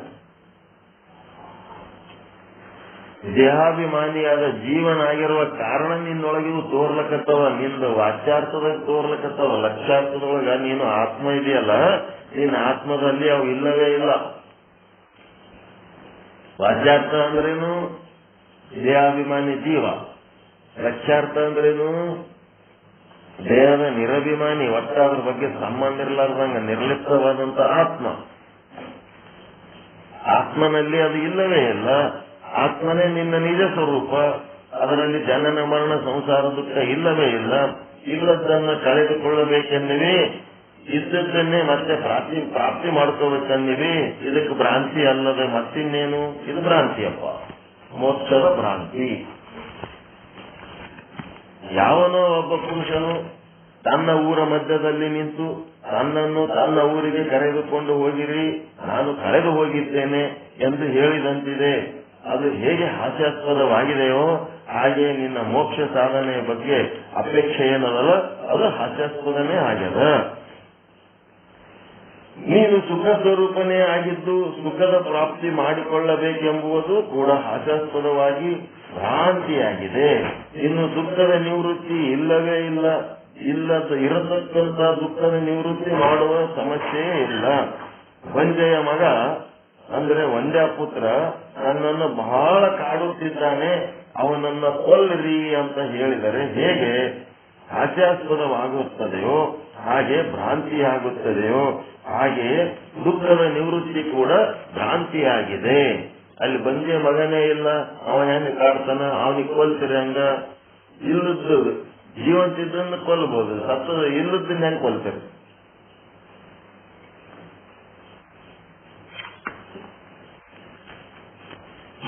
ದೇಹಾಭಿಮಾನಿಯಾದ ಜೀವನ ಆಗಿರುವ ಕಾರಣ ನಿನ್ನೊಳಗಿವು ತೋರ್ಲಕತ್ತವ. ನಿಂದು ವಾಚ್ಯಾರ್ಥದಾಗ ತೋರ್ಲಕತ್ತವ. ಲಕ್ಷಾರ್ಥದೊಳಗ ನೀನು ಆತ್ಮ ಇದೆಯಲ್ಲ, ನಿನ್ನ ಆತ್ಮದಲ್ಲಿ ಅವು ಇಲ್ಲವೇ ಇಲ್ಲ. ವಾಚ್ಯಾರ್ಥ ಅಂದ್ರೇನು? ದೇಹಾಭಿಮಾನಿ ಜೀವ. ಲಕ್ಷ್ಯಾರ್ಥ ಅಂದ್ರೇನು? ದೇಹದ ನಿರಭಿಮಾನಿ, ಒಟ್ಟ ಅದ್ರ ಬಗ್ಗೆ ಸಂಬಂಧ ಇರಲಾರ್ದಂಗ ನಿರ್ಲಿಪ್ತವಾದಂತ ಆತ್ಮ. ಆತ್ಮನಲ್ಲಿ ಅದು ಇಲ್ಲವೇ ಇಲ್ಲ. ಆತ್ಮನೇ ನಿನ್ನ ನಿಜ ಸ್ವರೂಪ. ಅದರಲ್ಲಿ ಜನನ ಮರಣ ಸಂಸಾರ ದುಃಖ ಇಲ್ಲವೇ ಇಲ್ಲ. ಇಲ್ಲದನ್ನ ಕಳೆದುಕೊಳ್ಳಬೇಕೆನ್ನಿವಿ, ಇದ್ದದ್ದನ್ನೇ ಮತ್ತೆ ಪ್ರಾಪ್ತಿ ಮಾಡ್ಕೋಬೇಕನ್ನಿವಿ. ಇದಕ್ಕೆ ಭ್ರಾಂತಿ ಅಲ್ಲದೆ ಮತ್ತಿನ್ನೇನು? ಇದು ಭ್ರಾಂತಿಯಪ್ಪ, ಮೋಕ್ಷದ ಭ್ರಾಂತಿ. ಯಾವನೋ ಒಬ್ಬ ಪುರುಷನು ತನ್ನ ಊರ ಮಧ್ಯದಲ್ಲಿ ನಿಂತು ತನ್ನನ್ನು ತನ್ನ ಊರಿಗೆ ಕರೆದುಕೊಂಡು ಹೋಗಿರಿ, ನಾನು ಕಳೆದು ಹೋಗಿದ್ದೇನೆ ಎಂದು ಹೇಳಿದಂತಿದೆ. ಅದು ಹೇಗೆ ಹಾಸ್ಯಾಸ್ಪದವಾಗಿದೆಯೋ ಹಾಗೆ ನಿನ್ನ ಮೋಕ್ಷ ಸಾಧನೆಯ ಬಗ್ಗೆ ಅಪೇಕ್ಷೆ ಏನದಲ್ಲ, ಅದು ಹಾಸ್ಯಾಸ್ಪದನೇ ಆಗ್ಯದ. ನೀನು ಸುಖ ಸ್ವರೂಪನೇ ಆಗಿದ್ದು ಸುಖದ ಪ್ರಾಪ್ತಿ ಮಾಡಿಕೊಳ್ಳಬೇಕೆಂಬುದು ಕೂಡ ಹಾಸ್ಯಾಸ್ಪದವಾಗಿ ಭ್ರಾಂತಿಯಾಗಿದೆ. ಇನ್ನು ದುಃಖದ ನಿವೃತ್ತಿ ಇಲ್ಲವೇ ಇಲ್ಲ. ಇರತಕ್ಕಂತ ದುಃಖದ ನಿವೃತ್ತಿ ಮಾಡುವ ಸಮಸ್ಯೆಯೇ ಇಲ್ಲ. ಬಂಜೆಯ ಮಗ ಅಂದ್ರೆ ಒಂದೇ ಪುತ್ರ ನನ್ನನ್ನು ಬಹಳ ಕಾಡುತ್ತಿದ್ದಾನೆ, ಅವನನ್ನ ಕೊಲ್ಲರಿ ಅಂತ ಹೇಳಿದರೆ ಹೇಗೆ ಹಾಸ್ಯಾಸ್ಪದವಾಗುತ್ತದೆಯೋ ಹಾಗೆ ಭ್ರಾಂತಿಯಾಗುತ್ತದೆಯೋ ಹಾಗೆ ದುಃಖದ ನಿವೃತ್ತಿ ಕೂಡ ಭ್ರಾಂತಿಯಾಗಿದೆ. ಅಲ್ಲಿ ಬಂಜೆ ಮಗನೇ ಇಲ್ಲ, ಅವ ಹೆಂಗ್ ಕಾಡ್ತಾನ? ಅವನಿಗೆ ಕೊಲ್ತೀರಿ ಹಂಗ? ಇಲ್ಲದ್ದು ಜೀವಂತಿದ್ದನ್ನು ಕೊಲ್ಬಹುದು, ಸತ್ತದ ಇಲ್ಲದನ್ನ ಹೆಂಗ್ ಕೊಲ್ತೀರಿ?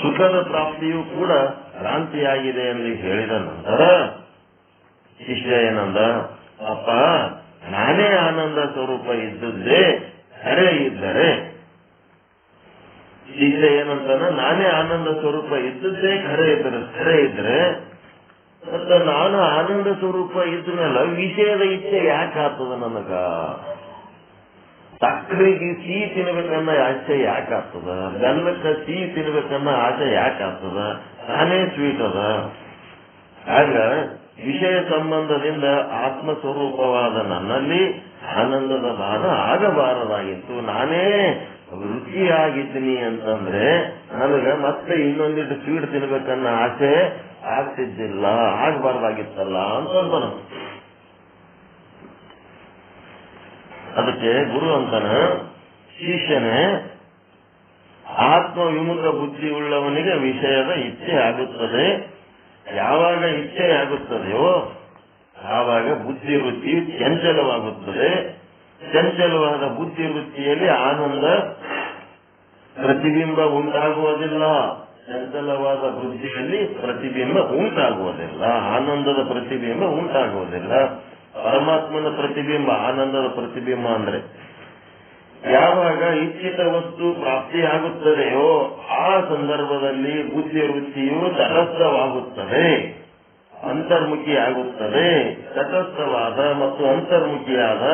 ಸುಖದ ಪ್ರಾಪ್ತಿಯೂ ಕೂಡ ಭ್ರಾಂತಿಯಾಗಿದೆ ಎಂದು ಹೇಳಿದ ನಂತರ ಶಿಷ್ಯ ಏನಂದ, ಅಪ್ಪ ನಾನೇ ಆನಂದ ಸ್ವರೂಪ ಇದ್ದದ್ದೇ ಖರೆ ಇದ್ದರೆ, ಶಿಷ್ಯ ಏನಂತಾನ, ನಾನೇ ಆನಂದ ಸ್ವರೂಪ ಇದ್ದದ್ದೇ ಖರೆ ಇದ್ರೆ ಮತ್ತೆ ನಾನು ಆನಂದ ಸ್ವರೂಪ ಇದ್ಮೇಲೆ ವಿಷಯದ ಇಚ್ಛೆ ಯಾಕೆ ಆಗ್ತದ? ನನಗ ಸಕ್ಕರೆಗೆ ಸಿಹಿ ತಿನ್ಬೇಕನ್ನ ಆಸೆ ಯಾಕೆ ಆಗ್ತದ? ಬೆಲ್ಲಕ್ಕೆ ಸಿಹಿ ತಿನ್ಬೇಕನ್ನ ಆಸೆ ಯಾಕೆ ಆಗ್ತದ? ನಾನೇ ಸ್ವೀಟ್ ಅದ. ಆಗ ವಿಷಯ ಸಂಬಂಧದಿಂದ ಆತ್ಮಸ್ವರೂಪವಾದ ನನ್ನಲ್ಲಿ ಆನಂದದ ಭಾನ ಆಗಬಾರದಾಗಿತ್ತು. ನಾನೇ ರುಚಿಯಾಗಿದ್ದೀನಿ ಅಂತಂದ್ರೆ ನನಗ ಮತ್ತೆ ಇನ್ನೊಂದಿಟ್ಟು ಸ್ವೀಟ್ ತಿನ್ಬೇಕನ್ನ ಆಸೆ ಆಗ್ತಿದ್ದಿಲ್ಲ, ಆಗಬಾರ್ದಾಗಿತ್ತಲ್ಲ ಅಂತ. ಅದಕ್ಕೆ ಗುರು ಅಂತಾನ, ಶಿಷ್ಯನೇ ಆತ್ಮ ವಿಮುಖ ಬುದ್ಧಿ ಉಳ್ಳವನಿಗೆ ವಿಷಯದ ಇಚ್ಛೆ ಆಗುತ್ತದೆ. ಯಾವಾಗ ಇಚ್ಛೆ ಆಗುತ್ತದೆಯೋ ಆವಾಗ ಬುದ್ಧಿ ವೃತ್ತಿ ಚಂಚಲವಾಗುತ್ತದೆ. ಚಂಚಲವಾದ ಬುದ್ಧಿ ವೃತ್ತಿಯಲ್ಲಿ ಆನಂದ ಪ್ರತಿಬಿಂಬ ಉಂಟಾಗುವುದಿಲ್ಲ. ಚಂಚಲವಾದ ಬುದ್ಧಿಯಲ್ಲಿ ಪ್ರತಿಬಿಂಬ ಉಂಟಾಗುವುದಿಲ್ಲ, ಆನಂದದ ಪ್ರತಿಬಿಂಬ ಉಂಟಾಗುವುದಿಲ್ಲ. ಪರಮಾತ್ಮನ ಪ್ರತಿಬಿಂಬ ಆನಂದದ ಪ್ರತಿಬಿಂಬ ಅಂದ್ರೆ ಯಾವಾಗ ಇಚ್ಛಿತ ವಸ್ತು ಪ್ರಾಪ್ತಿಯಾಗುತ್ತದೆಯೋ ಆ ಸಂದರ್ಭದಲ್ಲಿ ಬುದ್ಧಿ ವೃತ್ತಿಯು ತಟಸ್ಥವಾಗುತ್ತದೆ. ಅಂತರ್ಮುಖಿಯಾಗುತ್ತದೆ. ತಟಸ್ಥವಾದ ಮತ್ತು ಅಂತರ್ಮುಖಿಯಾದ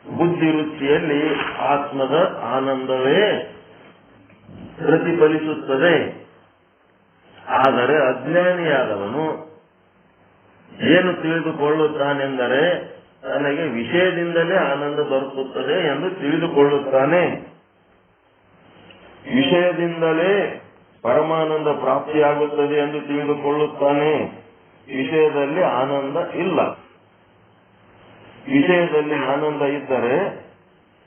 ಬುದ್ಧಿ ರುಚಿಯಲ್ಲಿ ಆತ್ಮದ ಆನಂದವೇ ಪ್ರತಿಫಲಿಸುತ್ತದೆ. ಆದರೆ ಅಜ್ಞಾನಿಯಾದವನು ಏನು ತಿಳಿದುಕೊಳ್ಳುತ್ತಾನೆಂದರೆ ತನಗೆ ವಿಷಯದಿಂದಲೇ ಆನಂದ ದೊರಕುತ್ತದೆ ಎಂದು ತಿಳಿದುಕೊಳ್ಳುತ್ತಾನೆ. ವಿಷಯದಿಂದಲೇ ಪರಮಾನಂದ ಪ್ರಾಪ್ತಿಯಾಗುತ್ತದೆ ಎಂದು ತಿಳಿದುಕೊಳ್ಳುತ್ತಾನೆ. ವಿಷಯದಲ್ಲಿ ಆನಂದ ಇಲ್ಲ. ವಿಷಯದಲ್ಲಿ ಆನಂದ ಇದ್ದರೆ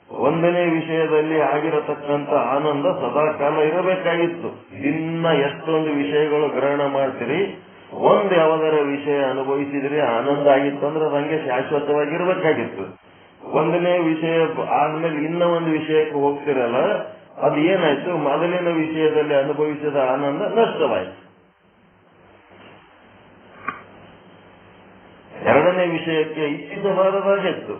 ಒಂದನೇ ವಿಷಯದಲ್ಲಿ ಆಗಿರತಕ್ಕಂಥ ಆನಂದ ಸದಾಕಾಲ ಇರಬೇಕಾಗಿತ್ತು. ಇನ್ನ ಎಷ್ಟೊಂದು ವಿಷಯಗಳು ಗ್ರಹಣ ಮಾಡ್ತೀರಿ, ಒಂದು ಯಾವುದರ ವಿಷಯ ಅನುಭವಿಸಿದ್ರಿ ಆನಂದ ಆಗಿತ್ತು ಅಂದ್ರೆ ಅದಂಗೆ ಶಾಶ್ವತವಾಗಿರ್ಬೇಕಾಗಿತ್ತು. ಒಂದನೇ ವಿಷಯ ಆದ್ಮೇಲೆ ಇನ್ನ ಒಂದು ವಿಷಯಕ್ಕೆ ಹೋಗ್ತಿರಲ್ಲ, ಅದು ಏನಾಯ್ತು, ಮೊದಲಿನ ವಿಷಯದಲ್ಲಿ ಅನುಭವಿಸಿದ ಆನಂದ ನಷ್ಟವಾಯಿತು. ಎರಡನೇ ವಿಷಯಕ್ಕೆ ಇಚ್ಛಿಸಬಾರದಾಗಿತ್ತು.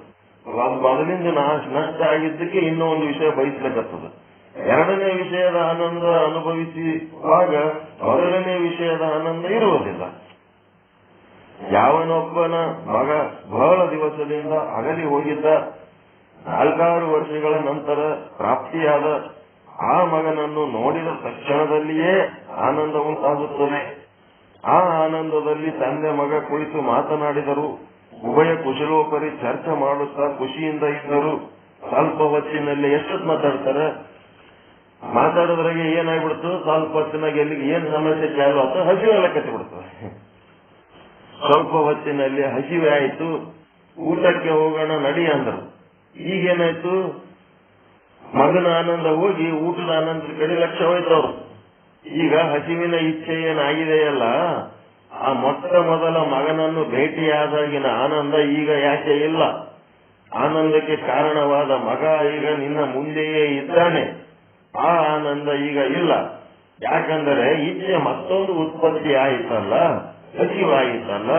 ಮೊದಲಿಂದ ನಷ್ಟ ಆಗಿದ್ದಕ್ಕೆ ಇನ್ನೂ ಒಂದು ವಿಷಯ ಬಯಸ್ಲಿಕ್ಕತ್ತದೆ. ಎರಡನೇ ವಿಷಯದ ಆನಂದ ಅನುಭವಿಸುವಾಗ ಮೊದಲನೇ ವಿಷಯದ ಆನಂದ ಇರುವುದಿಲ್ಲ. ಯಾವನೊಬ್ಬನ ಮಗ ಬಹಳ ದಿವಸದಿಂದ ಅಗಲಿ ಹೋಗಿದ್ದ 4-6 ವರ್ಷಗಳ ನಂತರ ಪ್ರಾಪ್ತಿಯಾದ ಆ ಮಗನನ್ನು ನೋಡಿದ ತಕ್ಷಣದಲ್ಲಿಯೇ ಆನಂದ ಉಂಟಾಗುತ್ತದೆ. ಆ ಆನಂದದಲ್ಲಿ ತಂದೆ ಮಗ ಕುಳಿತು ಮಾತನಾಡಿದರು. ಉಭಯ ಕುಶಲೋಪರಿ ಚರ್ಚೆ ಮಾಡುತ್ತಾ ಖುಷಿಯಿಂದ ಇದ್ದರು. ಸ್ವಲ್ಪ ಹೊತ್ತಿನಲ್ಲಿ ಎಷ್ಟೊತ್ತು ಮಾತಾಡ್ತಾರೆ, ಮಾತಾಡೋದ್ರಾಗೆ ಏನಾಗ್ಬಿಡ್ತು, ಸ್ವಲ್ಪ ಹೊತ್ತಿನಾಗ ಎಲ್ಲಿಗೆ ಏನ್ ಸಮಸ್ಯೆ ಚಾಲು ಆಯ್ತು, ಹಸಿವೆಲ್ಲ ಕಟ್ಟಿಬಿಡ್ತದೆ. ಸ್ವಲ್ಪ ಹೊತ್ತಿನಲ್ಲಿ ಹಸಿವೆ ಆಯ್ತು, ಊಟಕ್ಕೆ ಹೋಗೋಣ ನಡಿ ಅಂದರು. ಈಗೇನಾಯ್ತು, ಮಗನ ಆನಂದ ಹೋಗಿ ಊಟದ ಆನಂದದ ಕಡೆ ಲಕ್ಷ್ಯ ಹೋಯ್ತವ್ರು. ಈಗ ಹಸಿವಿನ ಇಚ್ಛೆ ಏನಾಗಿದೆಯಲ್ಲ, ಆ ಮೊಟ್ಟ ಮೊದಲ ಮಗನನ್ನು ಭೇಟಿಯಾದಾಗಿನ ಆನಂದ ಈಗ ಯಾಕೆ ಇಲ್ಲ. ಆನಂದಕ್ಕೆ ಕಾರಣವಾದ ಮಗ ಈಗ ನಿನ್ನ ಮುಂದೆಯೇ ಇದ್ದಾನೆ. ಆ ಆನಂದ ಈಗ ಇಲ್ಲ. ಯಾಕಂದರೆ ಇಚ್ಛೆ ಮತ್ತೊಂದು ಉತ್ಪತ್ತಿ ಆಯಿತಲ್ಲ, ಹಸಿವಾಯಿತಲ್ಲ.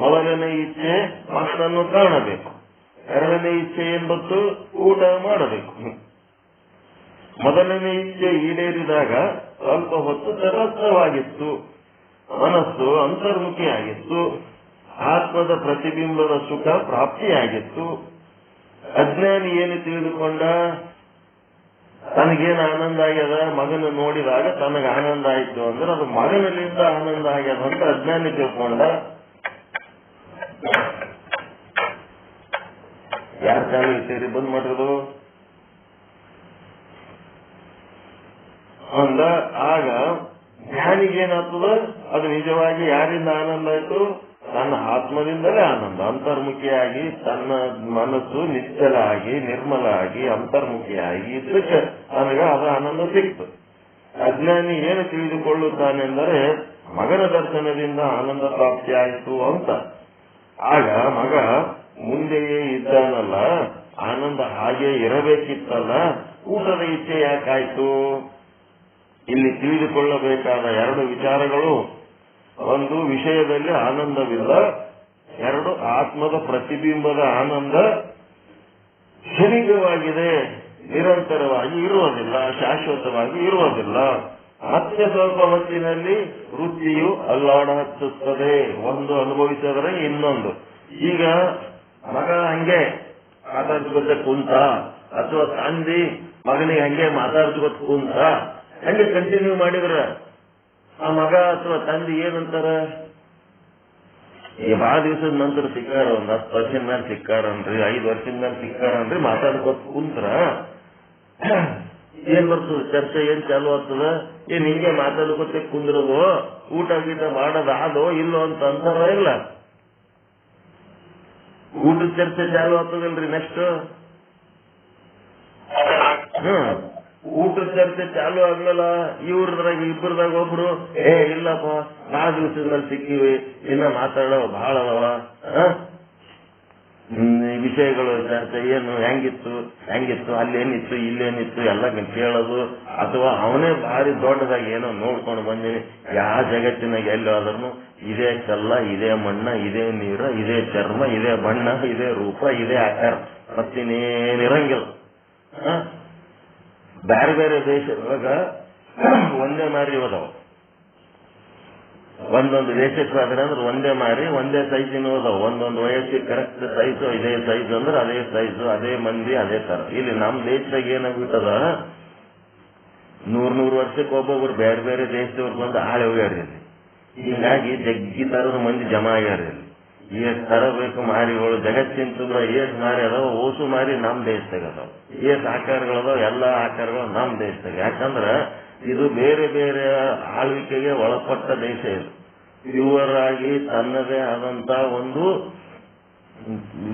ಮೊದಲನೇ ಇಚ್ಛೆ ಮಗನನ್ನು ಕಾಣಬೇಕು, ಎರಡನೇ ಇಚ್ಛೆ ಎಂಬತ್ತು ಊಟ ಮಾಡಬೇಕು. ಮೊದಲನೇ ಇಚ್ಛೆ ಈಡೇರಿದಾಗ ಸ್ವಲ್ಪ ಹೊತ್ತು ತಟಸ್ಥವಾಗಿತ್ತು, ಮನಸ್ಸು ಅಂತರ್ಮುಖಿಯಾಗಿತ್ತು, ಆತ್ಮದ ಪ್ರತಿಬಿಂಬದ ಸುಖ ಪ್ರಾಪ್ತಿಯಾಗಿತ್ತು. ಅಜ್ಞಾನಿ ಏನು ತಿಳಿದುಕೊಂಡ, ತನಗೇನು ಆನಂದ ಆಗ್ಯದ, ಮಗನ ನೋಡಿದಾಗ ತನಗೆ ಆನಂದ ಆಯ್ತು ಅಂದ್ರೆ ಅದು ಮಗನಲ್ಲಿಂದ ಆನಂದ ಆಗ್ಯದ ಅಂತ ಅಜ್ಞಾನಿ ತಿಳ್ಕೊಂಡ. ಯಾರು ಚಾಲು ಇಟ್ಟೇರಿ ಬಂದ್ ಮಾಡಿರೋದು ಅಂದ. ಆಗ ಜ್ಞಾನಿಗೇನಾಗ್ತದ, ಅದು ನಿಜವಾಗಿ ಯಾರಿಂದ ಆನಂದ ಆಯ್ತು, ತನ್ನ ಆತ್ಮದಿಂದಲೇ ಆನಂದ. ಅಂತರ್ಮುಖಿಯಾಗಿ ತನ್ನ ಮನಸ್ಸು ನಿಶ್ಚಲ ಆಗಿ ನಿರ್ಮಲ ಆಗಿ ಅಂತರ್ಮುಖಿಯಾಗಿ ಇದ್ದಕ್ಕೆ ನನಗೆ ಅದು ಆನಂದ ಸಿಕ್ತು. ಅಜ್ಞಾನಿ ಏನು ತಿಳಿದುಕೊಳ್ಳುತ್ತಾನೆಂದರೆ ಮಗನ ದರ್ಶನದಿಂದ ಆನಂದ ಪ್ರಾಪ್ತಿ ಆಯಿತು ಅಂತ. ಆಗ ಮಗ ಮುಂದೆಯೇ ಇದ್ದಾನಲ್ಲ, ಆನಂದ ಹಾಗೆ ಇರಬೇಕಿತ್ತಲ್ಲ, ಊಟದ ಇಚ್ಛೆ ಯಾಕಾಯ್ತು? ಇಲ್ಲಿ ತಿಳಿದುಕೊಳ್ಳಬೇಕಾದ 2 ವಿಚಾರಗಳು. ಒಂದು, ವಿಷಯದಲ್ಲಿ ಆನಂದವಿಲ್ಲ. 2, ಆತ್ಮದ ಪ್ರತಿಬಿಂಬದ ಆನಂದ ಕ್ಷಣಿಕವಾಗಿದೆ, ನಿರಂತರವಾಗಿ ಇರುವುದಿಲ್ಲ, ಶಾಶ್ವತವಾಗಿ ಇರುವುದಿಲ್ಲ. ಮತ್ತೆ ಸ್ವಲ್ಪ ಹೊತ್ತಿನಲ್ಲಿ ವೃತ್ತಿಯು ಅಲ್ಲಾಡ ಹಚ್ಚುತ್ತದೆ, ಒಂದು ಅನುಭವಿಸಿದರೆ ಇನ್ನೊಂದು. ಈಗ ಮಗ ಹಂಗೆ ಮಾತಾಡ್ಸ್ಕೊತ ಕುಂತ, ಅಥವಾ ತಂದಿ ಮಗನಿಗೆ ಹಂಗೆ ಮಾತಾಡ್ಸ್ಕೊತ ಕುಂತ, ಹಂಗೆ ಕಂಟಿನ್ಯೂ ಮಾಡಿದ್ರ ಆ ಮಗ ಅಥವಾ ತಂದೆ ಏನಂತಾರ, ಬಹಳ ದಿವಸದ ನಂತರ ಸಿಕ್ಕಾರ, ಒಂದ್ 10 ವರ್ಷದ ಮೇಲೆ ಸಿಕ್ಕಾರನ್ರಿ, 5 ವರ್ಷದ ಮೇಲೆ ಸಿಕ್ಕಾರನ್ರಿ, ಮಾತಾಡ್ಕೊತ ಕುಂತ್ರ ಏನ್ ಬರ್ತದ ಚರ್ಚೆ, ಏನ್ ಚಾಲು ಆಗ್ತದ? ಏನ್ ಹಿಂಗೆ ಮಾತಾಡ್ಕೊತ ಕುಂದ್ರದು, ಊಟ ಗೀಟ ಮಾಡೋದು ಆದೋ ಇಲ್ಲೋ ಅಂತ ಅಂತಾರ ಇಲ್ಲ. ಊಟದ ಚರ್ಚೆ ಚಾಲು ಆಗ್ತದಲ್ರಿ ನೆಕ್ಸ್ಟ್. ಊಟದ ಚರ್ಚೆ ಚಾಲು ಆಗ್ಲಲ್ಲ, ಇವ್ರದ್ರಾಗ ಇಬ್ಬರದಾಗ ಒಬ್ರು ಇಲ್ಲಪ್ಪ 4 ದಿವಸದ ಮೇಲೆ ಸಿಕ್ಕಿವಿ, ಇನ್ನ ಮಾತಾಡೋ ಬಹಳ ಅದಾವ, ವಿಷಯಗಳು ಚರ್ಚೆ ಏನು ಹೆಂಗಿತ್ತು ಅಲ್ಲೇನಿತ್ತು ಇಲ್ಲೇನಿತ್ತು ಎಲ್ಲ ಕೇಳೋದು. ಅಥವಾ ಅವನೇ ಭಾರಿ ದೊಡ್ಡದಾಗಿ ಏನೋ ನೋಡ್ಕೊಂಡು ಬಂದೀನಿ, ಯಾವ ಜಗತ್ತಿನಾಗ ಎಲ್ಲಿ ಆದ್ರೂ ಇದೇ ಕಲ್ಲ, ಇದೇ ಮಣ್ಣ, ಇದೇ ನೀರ, ಇದೇ ಚರ್ಮ, ಇದೇ ಬಣ್ಣ, ಇದೇ ರೂಪ, ಇದೇ ಆಕಾರ, ಮತ್ತಿನ್ನೇನಿರಂಗಿಲ್ಲ. ಬೇರೆ ಬೇರೆ ದೇಶದೊಳಗ ಒಂದೇ ಮಾರಿ ಅದಾವ. ಒಂದೊಂದು ದೇಶಕ್ಕೆ ಹೋದ್ರೆ ಅಂದ್ರೆ ಒಂದೇ ಮಾರಿ ಒಂದೇ ಸೈಜಿನ ಹೋದವು. ಒಂದೊಂದು ವಯಸ್ಸಿಗೆ ಕರೆಕ್ಟ್ ಸೈಜು, ಇದೇ ಸೈಜ್ ಅಂದ್ರೆ ಅದೇ ಸೈಜು, ಅದೇ ಮಂದಿ ಅದೇ ತರ. ಇಲ್ಲಿ ನಮ್ಮ ದೇಶದಾಗ ಏನಾಗ್ಬಿಟ್ಟದ, 100 ವರ್ಷಕ್ಕೆ ಒಬ್ಬೊಬ್ರು ಬೇರೆ ಬೇರೆ ದೇಶದವ್ರು ಬಂದು ಆಳೆ ಹೋಗ್ಯಾರಿ. ಹೀಗಾಗಿ ಜಗ್ಗಿ ತರದ ಮಂದಿ ಜಮಾ ಆಗ್ಯಾರಿ. ಏಸ್ ತರ ಬೇಕು ಮಾರಿಗಳು ಜಗತ್ತಿನ ತುಂಬ ಏಸ್ ಮಾರಿ ಅದಾವ, ಓಸು ಮಾರಿ ನಮ್ ದೇಶದಾಗ ಅದಾವ. ಏಸ್ ಆಕಾರಗಳದಾವ, ಎಲ್ಲಾ ಆಕಾರಗಳು ನಮ್ ದೇಶದಾಗ. ಯಾಕಂದ್ರ ಇದು ಬೇರೆ ಬೇರೆ ಆಳ್ವಿಕೆಗೆ ಒಳಪಟ್ಟ ದೇಶ. ಇದು ಪ್ಯೂರ್ ಆಗಿ ತನ್ನದೇ ಆದಂತ ಒಂದು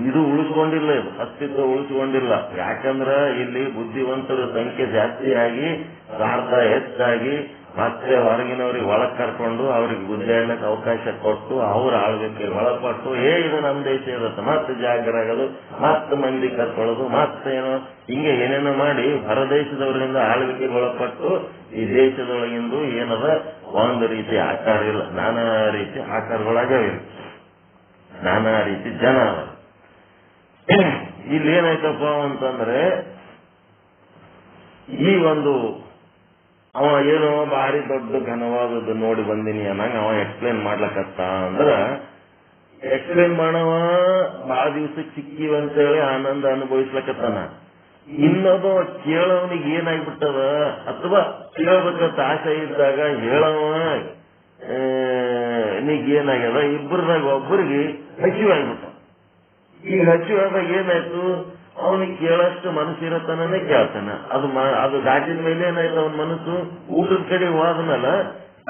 ಇದು ಉಳಿಸ್ಕೊಂಡಿಲ್ಲ, ಇದು ಅಸ್ತಿತ್ವ ಉಳಿಸ್ಕೊಂಡಿಲ್ಲ. ಯಾಕಂದ್ರ ಇಲ್ಲಿ ಬುದ್ಧಿವಂತರ ಸಂಖ್ಯೆ ಜಾಸ್ತಿಯಾಗಿ ಸ್ವಾರ್ಥ ಹೆಚ್ಚಾಗಿ ಮತ್ತೆ ಹೊರಗಿನವ್ರಿಗೆ ಒಳಗ್ ಕರ್ಕೊಂಡು ಅವ್ರಿಗೆ ಬುದ್ಧಿ ಹೇಳಕ್ ಅವಕಾಶ ಕೊಟ್ಟು ಅವ್ರ ಆಳ್ವಿಕೆಗೆ ಒಳಪಟ್ಟು ಇದು ನಮ್ಮ ದೇಶ ಇರುತ್ತೆ ಮತ್ತೆ ಜಾಗರ ಆಗೋದು, ಮತ್ತೆ ಮಂದಿ ಕರ್ಕೊಳ್ಳೋದು, ಮತ್ತೆ ಏನೋ ಹಿಂಗೆ ಏನೇನೋ ಮಾಡಿ ಹೊರದೇಶದವರಿಂದ ಆಳ್ವಿಕೆಗೆ ಒಳಪಟ್ಟು ಈ ದೇಶದೊಳಗಿಂದು ಏನದ ಒಂದು ರೀತಿ ಆಕಾರ ಇಲ್ಲ, ನಾನಾ ರೀತಿ ಆಕಾರಗಳಾಗವೆ, ನಾನಾ ರೀತಿ ಜನ ಅದ. ಇಲ್ಲಿ ಏನಾಯ್ತಪ್ಪ ಅಂತಂದ್ರೆ ಈ ಒಂದು ಅವ ಏನೋ ಭಾರಿ ದೊಡ್ಡ ಘನವಾದದ್ದು ನೋಡಿ ಬಂದಿನಿ ಅನ್ನಂಗ ಅವ ಎಕ್ಸ್ಪ್ಲೇನ್ ಮಾಡ್ಲಕತ್ತ ಅಂದ್ರ ಎಕ್ಸ್ಪ್ಲೇನ್ ಮಾಡವ ಬಾಳ ದಿವ್ಸಕ್ಕೆ ಸಿಕ್ಕಿವಂತೇಳಿ ಆನಂದ ಅನುಭವಿಸ್ಲಕತ್ತಾನ. ಇನ್ನೊಬ್ಬ ಕೇಳವನಿಗೆ ಏನಾಗ್ಬಿಟ್ಟದ ಅಥವಾ ಕೇಳಬೇಕಂತ ಆಸೆ ಇದ್ದಾಗ ಹೇಳವ ನೀಗೇನಾಗ್ಯದ, ಇಬ್ಬರದಾಗ ಒಬ್ಬರಿಗೆ ಹಸಿವಾಗ್ಬಿಟ್ಟ. ಈಗ ಹಸಿವಾದಾಗ ಏನಾಯ್ತು, ಅವನಿಗೆ ಕೇಳಷ್ಟು ಮನಸ್ಸಿರತನೇ ಕೇಳ್ತಾನ. ಅದು ದಾಟಿದ ಮೇಲೆ ಏನಾಯ್ತು, ಅವನ ಮನಸ್ಸು ಊಟದ ಕಡೆ ಹೋದ್ಮೇಲೆ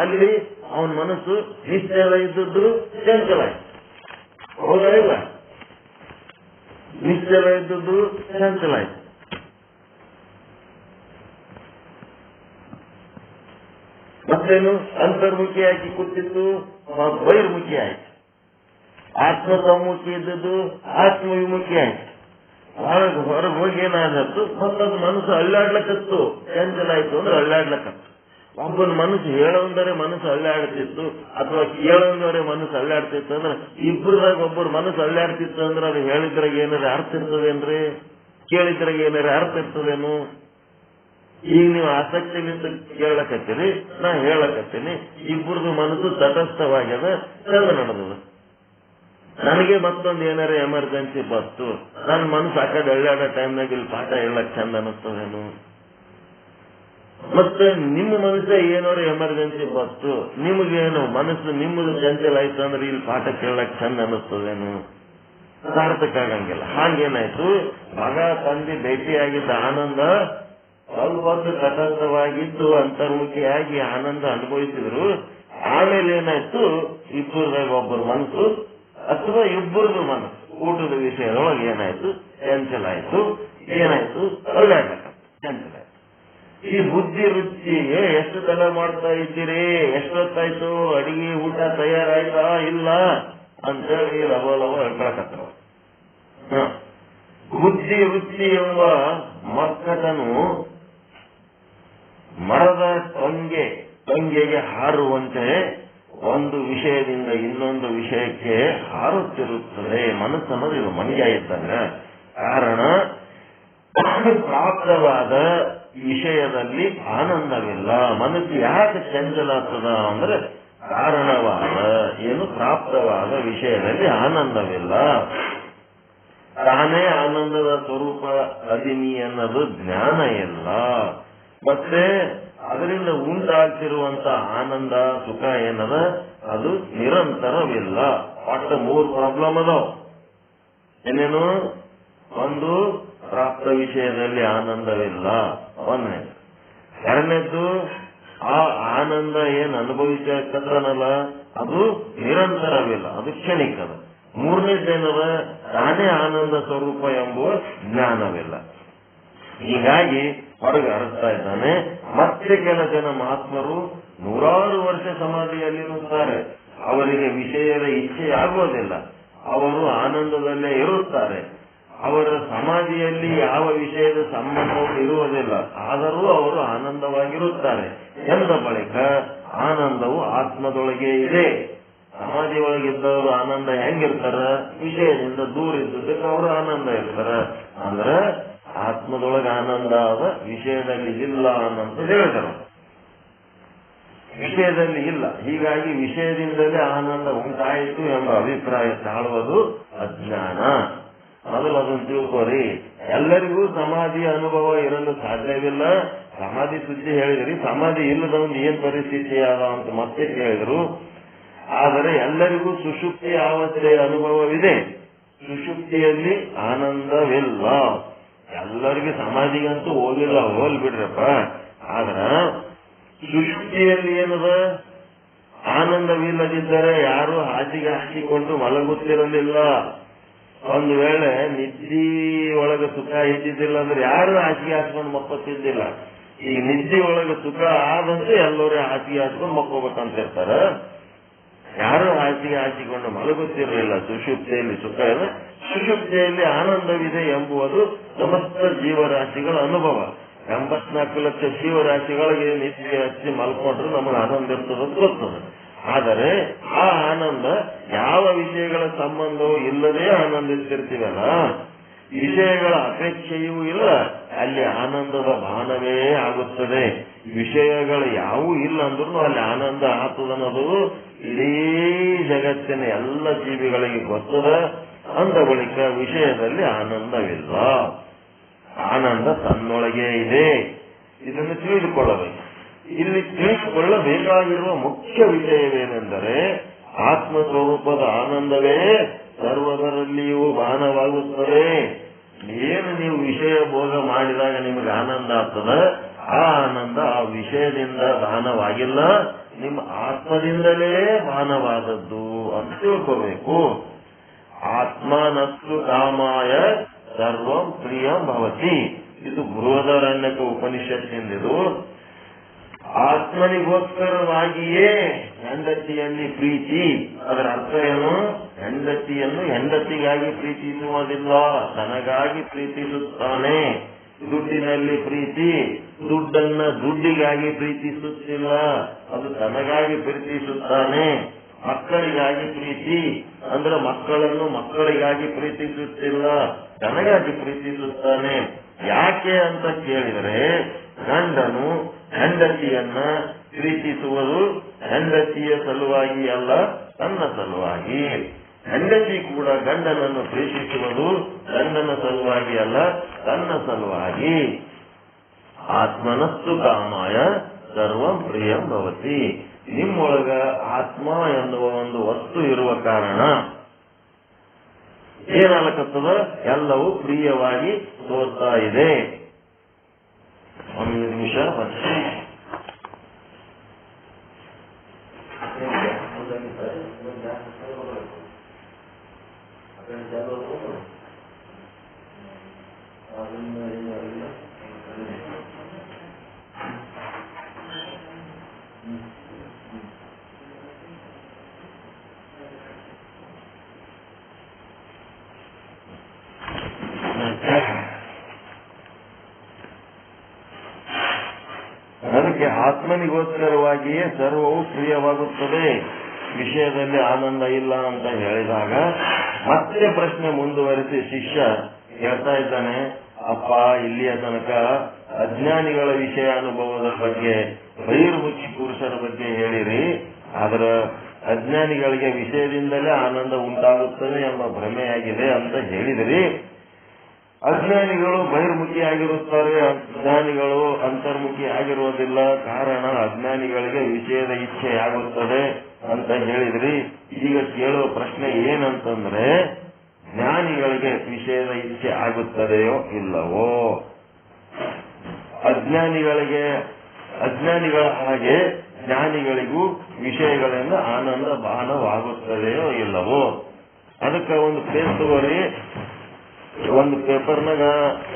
ಅಲ್ಲಿ ಅವನ ಮನಸ್ಸು ನಿಶ್ಚಲ ಇದ್ದದ್ದು ಚಂಚಲ ಆಯ್ತು. ಹೌದಾ ಇಲ್ಲ? ನಿಶ್ಚಲ ಇದ್ದದ್ದು ಚಂಚಲ ಆಯ್ತು. ಮತ್ತೇನು ಅಂತರ್ಮುಖಿ ಹಾಕಿ ಕೂತಿತ್ತು ಬಹಿರ್ಮುಖಿ ಆಯ್ತು. ಆತ್ಮ ಸಂಮುಖಿ ಇದ್ದದ್ದು ಆತ್ಮ ವಿಮುಖಿ ಆಯ್ತು. ಹೊರಗೆ ಹೋಗಿ ಏನಾದತ್ತು ಮತ್ತದು ಮನಸ್ಸು ಅಳ್ಳಾಡ್ಲಕತ್ತು. ಚಂಚಲ ಆಯ್ತು ಅಂದ್ರೆ ಅಳ್ಳಾಡ್ಲಕತ್ತು. ಒಬ್ಬನ ಮನಸ್ಸು ಹೇಳೋಂದರೆ ಮನಸ್ಸು ಅಳ್ಳಾಡ್ತಿತ್ತು ಅಥವಾ ಕೇಳೋಂದರೆ ಮನಸ್ಸು ಅಳ್ಳಾಡ್ತಿತ್ತು ಅಂದ್ರೆ ಇಬ್ಬರದಾಗ ಒಬ್ಬರು ಮನಸ್ಸು ಅಳ್ಳಾಡ್ತಿತ್ತು ಅಂದ್ರೆ ಅದು ಹೇಳಿದ್ರಾಗ ಏನಾರ ಅರ್ಥ ಇರ್ತದೇನ್ರಿ? ಕೇಳಿದ್ರಾಗ ಏನಾರ ಅರ್ಥ ಇರ್ತದೇನು? ಈಗ ನೀವು ಆಸಕ್ತಿಲಿಂದ ಕೇಳಕತ್ತೀರಿ, ನಾ ಹೇಳಕತ್ತೀನಿ, ಇಬ್ಬರದು ಮನಸ್ಸು ತಟಸ್ಥವಾಗ್ಯದ, ಚಂದ ನಡೆದದ. ನನಗೆ ಮತ್ತೊಂದು ಏನಾರ ಎಮರ್ಜೆನ್ಸಿ ಬಂತು, ನನ್ನ ಮನಸ್ಸು ಆ ಕಡೆ ಅಳ್ಳಾಡೋ ಟೈಮ್ನಾಗ ಇಲ್ಲಿ ಪಾಠ ಹೇಳಕ್ ಚಂದ ಅನ್ನಿಸ್ತದೇನು? ಮತ್ತೆ ನಿಮ್ಮ ಮನಸ್ಸೇ ಏನಾರ ಎಮರ್ಜೆನ್ಸಿ ಬಂತು, ನಿಮಗೇನು ಮನಸ್ಸು ನಿಮ್ಮದು ಚಂಚಲ ಆಯ್ತು ಅಂದ್ರೆ ಇಲ್ಲಿ ಪಾಠ ಕೇಳಕ್ ಚಂದ ಅನ್ನಿಸ್ತದೇನು? ಸಾರ್ಥಕ ಆಗಂಗಿಲ್ಲ. ಹಾಗೇನಾಯ್ತು, ಮಗ ತಂದೆ ಭೇಟಿಯಾಗಿದ್ದ ಆನಂದ ಸ್ವಲ್ಪ ತಟಸ್ಥವಾಗಿದ್ದು ಅಂತರ್ಮುಖಿಯಾಗಿ ಆನಂದ ಅನುಭವಿಸಿದ್ರು. ಆಮೇಲೆ ಏನಾಯ್ತು, ಇಬ್ಬರದಾಗ ಒಬ್ಬರ ಮನಸ್ಸು ಅಥವಾ ಇಬ್ಬರದು ಮನಸ್ಸು ಊಟದ ವಿಷಯದೊಳಗೆ ಏನಾಯ್ತು, ಚಂಚಲ ಆಯ್ತು. ಏನಾಯ್ತು, ಅಳ್ಳಾಡ್ಲಕ್ಕ ಚಂಚಲ ಆಯ್ತು. ಈ ಬುದ್ಧಿ ರುಚಿಗೆ ಎಷ್ಟು ತಡ ಮಾಡ್ತಾ ಇದ್ದೀರಿ, ಎಷ್ಟೊತ್ತಾಯ್ತು, ಅಡಿಗೆ ಊಟ ತಯಾರಾಯ್ತಾ ಇಲ್ಲ ಅಂತೇಳಿ ಲವ ಹೇಳ್ಕೊಳಕತ್ತವ. ಬುದ್ಧಿ ವೃತ್ತಿ ಎಂಬ ಮಕ್ಕಟನು ಮರದ ಟೊಂಗೆಗೆ ಹಾರುವಂತೆ ಒಂದು ವಿಷಯದಿಂದ ಇನ್ನೊಂದು ವಿಷಯಕ್ಕೆ ಹಾರುತ್ತಿರುತ್ತದೆ. ಮನಸ್ಸನ್ನೋದು ಇದು ಮಂಡ್ಯ ಇದ್ದಾಗ ಕಾರಣ ಪ್ರಾಪ್ತವಾದ ವಿಷಯದಲ್ಲಿ ಆನಂದವಿಲ್ಲ. ಮನಸ್ಸು ಯಾಕೆ ಚಂಚಲಾಗ್ತದ ಅಂದ್ರೆ ಕಾರಣವಾದ ಏನು ಪ್ರಾಪ್ತವಾದ ವಿಷಯದಲ್ಲಿ ಆನಂದವಿಲ್ಲ. ತಾನೇ ಆನಂದದ ಸ್ವರೂಪ ಅದಿನಿ ಅನ್ನೋದು ಜ್ಞಾನ ಇಲ್ಲ. ಮತ್ತೆ ಅದರಿಂದ ಉಂಟಾಗ್ತಿರುವಂತ ಆನಂದ ಸುಖ ಏನದ ಅದು ನಿರಂತರವಿಲ್ಲ. ಒಟ್ಟ 3 ಪ್ರಾಬ್ಲಮ್ ಅದಾವ. ಏನೇನು? ಒಂದು, ಪ್ರಾಪ್ತ ವಿಷಯದಲ್ಲಿ ಆನಂದವಿಲ್ಲ, ಒಂದನೇ. ಎರಡನೇದ್ದು, ಆ ಆನಂದ ಏನ್ ಅನುಭವಿಸಕತ್ತನಲ್ಲ ಅದು ನಿರಂತರವಿಲ್ಲ, ಅದು ಕ್ಷಣಿಕದ. ಮೂರನೇದೇನದ, ತಾನೇ ಆನಂದ ಸ್ವರೂಪ ಎಂಬುವ ಜ್ಞಾನವಿಲ್ಲ. ಹೀಗಾಗಿ ಹೊರಗೆ ಹರಿಸ್ತಾ ಇದ್ದಾನೆ. ಮತ್ತೆ ಕೆಲ ಜನ ಮಹಾತ್ಮರು 100 ವರ್ಷ ಸಮಾಧಿಯಲ್ಲಿರುತ್ತಾರೆ. ಅವರಿಗೆ ವಿಷಯದ ಇಚ್ಛೆ ಆಗುವುದಿಲ್ಲ, ಅವರು ಆನಂದದಲ್ಲೇ ಇರುತ್ತಾರೆ. ಅವರ ಸಮಾಧಿಯಲ್ಲಿ ಯಾವ ವಿಷಯದ ಸಂಬಂಧವೂ ಇರುವುದಿಲ್ಲ, ಆದರೂ ಅವರು ಆನಂದವಾಗಿರುತ್ತಾರೆ. ಎಂದ ಬಳಿಕ ಆನಂದವು ಆತ್ಮದೊಳಗೆ ಇದೆ. ಸಮಾಧಿ ಒಳಗಿದ್ದವರು ಆನಂದ ಹೆಂಗಿರ್ತಾರ? ವಿಷಯದಿಂದ ದೂರ ಇದ್ದದಕ್ಕೆ ಅವರು ಆನಂದ ಇರ್ತಾರ. ಅಂದ್ರ ಆತ್ಮದೊಳಗೆ ಆನಂದ ಅದ, ವಿಷಯದಲ್ಲಿ ಇಲ್ಲ ಅನ್ನಂತ ಹೇಳಿದರು. ವಿಷಯದಲ್ಲಿ ಇಲ್ಲ. ಹೀಗಾಗಿ ವಿಷಯದಿಂದಲೇ ಆನಂದ ಉಂಟಾಯಿತು ಎಂಬ ಅಭಿಪ್ರಾಯ ತಾಳುವುದು ಅಜ್ಞಾನ. ಮೊದಲು ಅದನ್ನು ತಿಳ್ಕೋರಿ. ಎಲ್ಲರಿಗೂ ಸಮಾಧಿಯ ಅನುಭವ ಇರಲು ಸಾಧ್ಯವಿಲ್ಲ. ಸಮಾಧಿ ಸುದ್ದಿ ಹೇಳಿದ್ರಿ, ಸಮಾಧಿ ಇಲ್ಲದವನು ಏನ್ ಪರಿಸ್ಥಿತಿ ಅದ ಅಂತ ಮತ್ತೆ ಕೇಳಿದ್ರು. ಆದರೆ ಎಲ್ಲರಿಗೂ ಸುಷುಪ್ತಿಯ ಅವಸ್ಥೆಯ ಅನುಭವವಿದೆ. ಸುಷುಪ್ತಿಯಲ್ಲಿ ಆನಂದವಿಲ್ಲ. ಎಲ್ಲರಿಗೂ ಸಮಾಧಿಗಂತೂ ಹೋಗಿಲ್ಲ, ಹೋಲ್ ಬಿಡ್ರಪ್ಪ. ಆದ್ರ ಸುಷುಪ್ತಿಯಲ್ಲಿ ಏನದ ಆನಂದವಿಲ್ಲದಿದ್ದರೆ ಯಾರು ಹಾಸಿಗೆ ಹಾಕಿಕೊಂಡು ಮಲಗುತ್ತಿರಲಿಲ್ಲ. ಒಂದು ವೇಳೆ ನಿದ್ದಿ ಒಳಗೆ ಸುಖ ಇದ್ದಿದ್ದಿಲ್ಲ ಅಂದ್ರೆ ಯಾರು ಹಾಸಿಗೆ ಹಾಸ್ಕೊಂಡು ಮಕ್ಕೋತಿದ್ದಿಲ್ಲ. ಈಗ ನಿದ್ದೆ ಒಳಗೆ ಸುಖ ಆದಂತೆ ಎಲ್ಲರೂ ಹಾಸಿಗೆ ಹಾಸ್ಕೊಂಡು ಮಕ್ಕೋಬೇಕಂತ ಇರ್ತಾರ. ಯಾರು ಹಾಸಿಗೆ ಹಾಕಿಕೊಂಡು ಮಲಗುತ್ತಿರಲಿಲ್ಲ. ಸುಷುಪ್ತಿಯಲ್ಲಿ ಸುಖ ಇದೆ, ಸುಷುಪ್ತಿಯಲ್ಲಿ ಆನಂದವಿದೆ ಎಂಬುದು ಸಮಸ್ತ ಜೀವರಾಶಿಗಳ ಅನುಭವ. 84 ಲಕ್ಷ ಜೀವರಾಶಿಗಳಿಗೆ ನಿದ್ದೆ ಹಚ್ಚಿ ಮಲ್ಕೊಂಡ್ರು ನಮಗೆ ಆನಂದ ಇರ್ತದೆ ಗೊತ್ತದೆ. ಆದರೆ ಆ ಆನಂದ ಯಾವ ವಿಷಯಗಳ ಸಂಬಂಧವೂ ಇಲ್ಲದೆ ಆನಂದಿಸ್ತಿರ್ತೀವಲ್ಲ, ವಿಷಯಗಳ ಅಪೇಕ್ಷೆಯೂ ಇಲ್ಲ, ಅಲ್ಲಿ ಆನಂದದ ಭಾನವೇ ಆಗುತ್ತದೆ. ವಿಷಯಗಳು ಯಾವೂ ಇಲ್ಲ ಅಂದ್ರೂ ಅಲ್ಲಿ ಆನಂದ ಆತದನ್ನೋದು ಇಡೀ ಜಗತ್ತಿನ ಎಲ್ಲ ಜೀವಿಗಳಿಗೆ ಗೊತ್ತದ. ಅಂದ ಬಳಿಕ ವಿಷಯದಲ್ಲಿ ಆನಂದವಿಲ್ಲ, ಆನಂದ ತನ್ನೊಳಗೆ ಇದೆ. ಇದನ್ನು ತಿಳಿದುಕೊಳ್ಳಬೇಕು. ಇಲ್ಲಿ ತಿಳಿದುಕೊಳ್ಳಬೇಕಾಗಿರುವ ಮುಖ್ಯ ವಿಷಯವೇನೆಂದರೆ ಆತ್ಮಸ್ವರೂಪದ ಆನಂದವೇ ಸರ್ವದರಲ್ಲಿಯೂ ಭಾನವಾಗುತ್ತದೆ. ಏನು ನೀವು ವಿಷಯ ಭೋಗ ಮಾಡಿದಾಗ ನಿಮಗೆ ಆನಂದ ಆಗ್ತದ, ಆ ಆನಂದ ಆ ವಿಷಯದಿಂದ ಭಾನವಾಗಿಲ್ಲ, ನಿಮ್ಮ ಆತ್ಮದಿಂದಲೇ ಭಾನವಾದದ್ದು ಅಂತ ತಿಳ್ಕೋಬೇಕು. ಆತ್ಮನಸ್ಸು ಕಾಮಾಯ ಸರ್ವಂ ಪ್ರಿಯಂ ಭವತಿ. ಇದು ಬೃಹದಾರಣ್ಯಕ ಉಪನಿಷತ್ತಿಂದಿದು. ಆತ್ಮನಿಗೋಸ್ಕರವಾಗಿಯೇ ಹೆಂಡತಿಯಲ್ಲಿ ಪ್ರೀತಿ. ಅದರ ಅರ್ಥ ಏನು? ಹೆಂಡತಿಯನ್ನು ಹೆಂಡತಿಗಾಗಿ ಪ್ರೀತಿಸುವುದಿಲ್ಲ, ತನಗಾಗಿ ಪ್ರೀತಿಸುತ್ತಾನೆ. ದುಡ್ಡಿನಲ್ಲಿ ಪ್ರೀತಿ, ದುಡ್ಡನ್ನ ದುಡ್ಡಿಗಾಗಿ ಪ್ರೀತಿಸುತ್ತಿಲ್ಲ, ಅದು ತನಗಾಗಿ ಪ್ರೀತಿಸುತ್ತಾನೆ. ಮಕ್ಕಳಿಗಾಗಿ ಪ್ರೀತಿ ಅಂದ್ರೆ ಮಕ್ಕಳನ್ನು ಮಕ್ಕಳಿಗಾಗಿ ಪ್ರೀತಿಸುತ್ತಿಲ್ಲ, ತನಗಾಗಿ ಪ್ರೀತಿಸುತ್ತಾನೆ. ಯಾಕೆ ಅಂತ ಕೇಳಿದರೆ, ಗಂಡನು ಹೆಂಡತಿಯನ್ನ ಪ್ರೀತಿಸುವುದು ಹೆಂಡತಿಯ ಸಲುವಾಗಿ ಅಲ್ಲ, ತನ್ನ ಸಲುವಾಗಿ. ಹೆಂಡತಿ ಕೂಡ ಗಂಡನನ್ನು ಪ್ರೀತಿಸುವುದು ಗಂಡನ ಸಲುವಾಗಿ ಅಲ್ಲ, ತನ್ನ ಸಲುವಾಗಿ. ಆತ್ಮನಸ್ಸು ಕಾಮಾಯ ಸರ್ವಂ ಪ್ರಿಯಂ ಭವತಿ. ನಿಮ್ಮೊಳಗ ಆತ್ಮ ಎನ್ನುವ ಒಂದು ವಸ್ತು ಇರುವ ಕಾರಣ ಏನಾಗತ್ತದ, ಎಲ್ಲವೂ ಪ್ರಿಯವಾಗಿ ತೋರ್ತಾ ಇದೆ. ಒಂದು ನಿಮಿಷ ಮತ್ತೆ ಅದಕ್ಕೆ ಆತ್ಮನಿಗೋಸ್ಕರವಾಗಿಯೇ ಸರ್ವವು ಪ್ರಿಯವಾಗುತ್ತದೆ. ವಿಷಯದಲ್ಲಿ ಆನಂದ ಇಲ್ಲ ಅಂತ ಹೇಳಿದಾಗ ಮತ್ತೆ ಪ್ರಶ್ನೆ ಮುಂದುವರಿಸಿ ಶಿಷ್ಯ ಹೇಳ್ತಾ ಇದ್ದಾನೆ, ಅಪ್ಪ ಇಲ್ಲಿಯ ತನಕ ಅಜ್ಞಾನಿಗಳ ವಿಷಯ ಅನುಭವದ ಬಗ್ಗೆ, ಬಹಿರ್ಮುಖಿ ಪುರುಷರ ಬಗ್ಗೆ ಹೇಳಿರಿ. ಅದರ ಅಜ್ಞಾನಿಗಳಿಗೆ ವಿಷಯದಿಂದಲೇ ಆನಂದ ಉಂಟಾಗುತ್ತದೆ ಎಂಬ ಭ್ರಮೆಯಾಗಿದೆ ಅಂತ ಹೇಳಿದಿರಿ. ಅಜ್ಞಾನಿಗಳು ಬಹಿರ್ಮುಖಿ ಆಗಿರುತ್ತಾರೆ, ಅಜ್ಞಾನಿಗಳು ಅಂತರ್ಮುಖಿ ಆಗಿರುವುದಿಲ್ಲ. ಕಾರಣ ಅಜ್ಞಾನಿಗಳಿಗೆ ವಿಷಯದ ಇಚ್ಛೆ ಆಗುತ್ತದೆ ಅಂತ ಹೇಳಿದ್ರಿ. ಈಗ ಕೇಳುವ ಪ್ರಶ್ನೆ ಏನಂತಂದ್ರೆ, ಜ್ಞಾನಿಗಳಿಗೆ ವಿಷಯದ ಇಚ್ಛೆ ಆಗುತ್ತದೆಯೋ ಇಲ್ಲವೋ? ಅಜ್ಞಾನಿಗಳ ಹಾಗೆ ಜ್ಞಾನಿಗಳಿಗೂ ವಿಷಯಗಳಿಂದ ಆನಂದ ಭಾನವಾಗುತ್ತದೆಯೋ ಇಲ್ಲವೋ? ಅದಕ್ಕೆ ಒಂದು ಪೇಜ್ ತಗೋರಿ, ಒಂದು ಪೇಪರ್ನಾಗ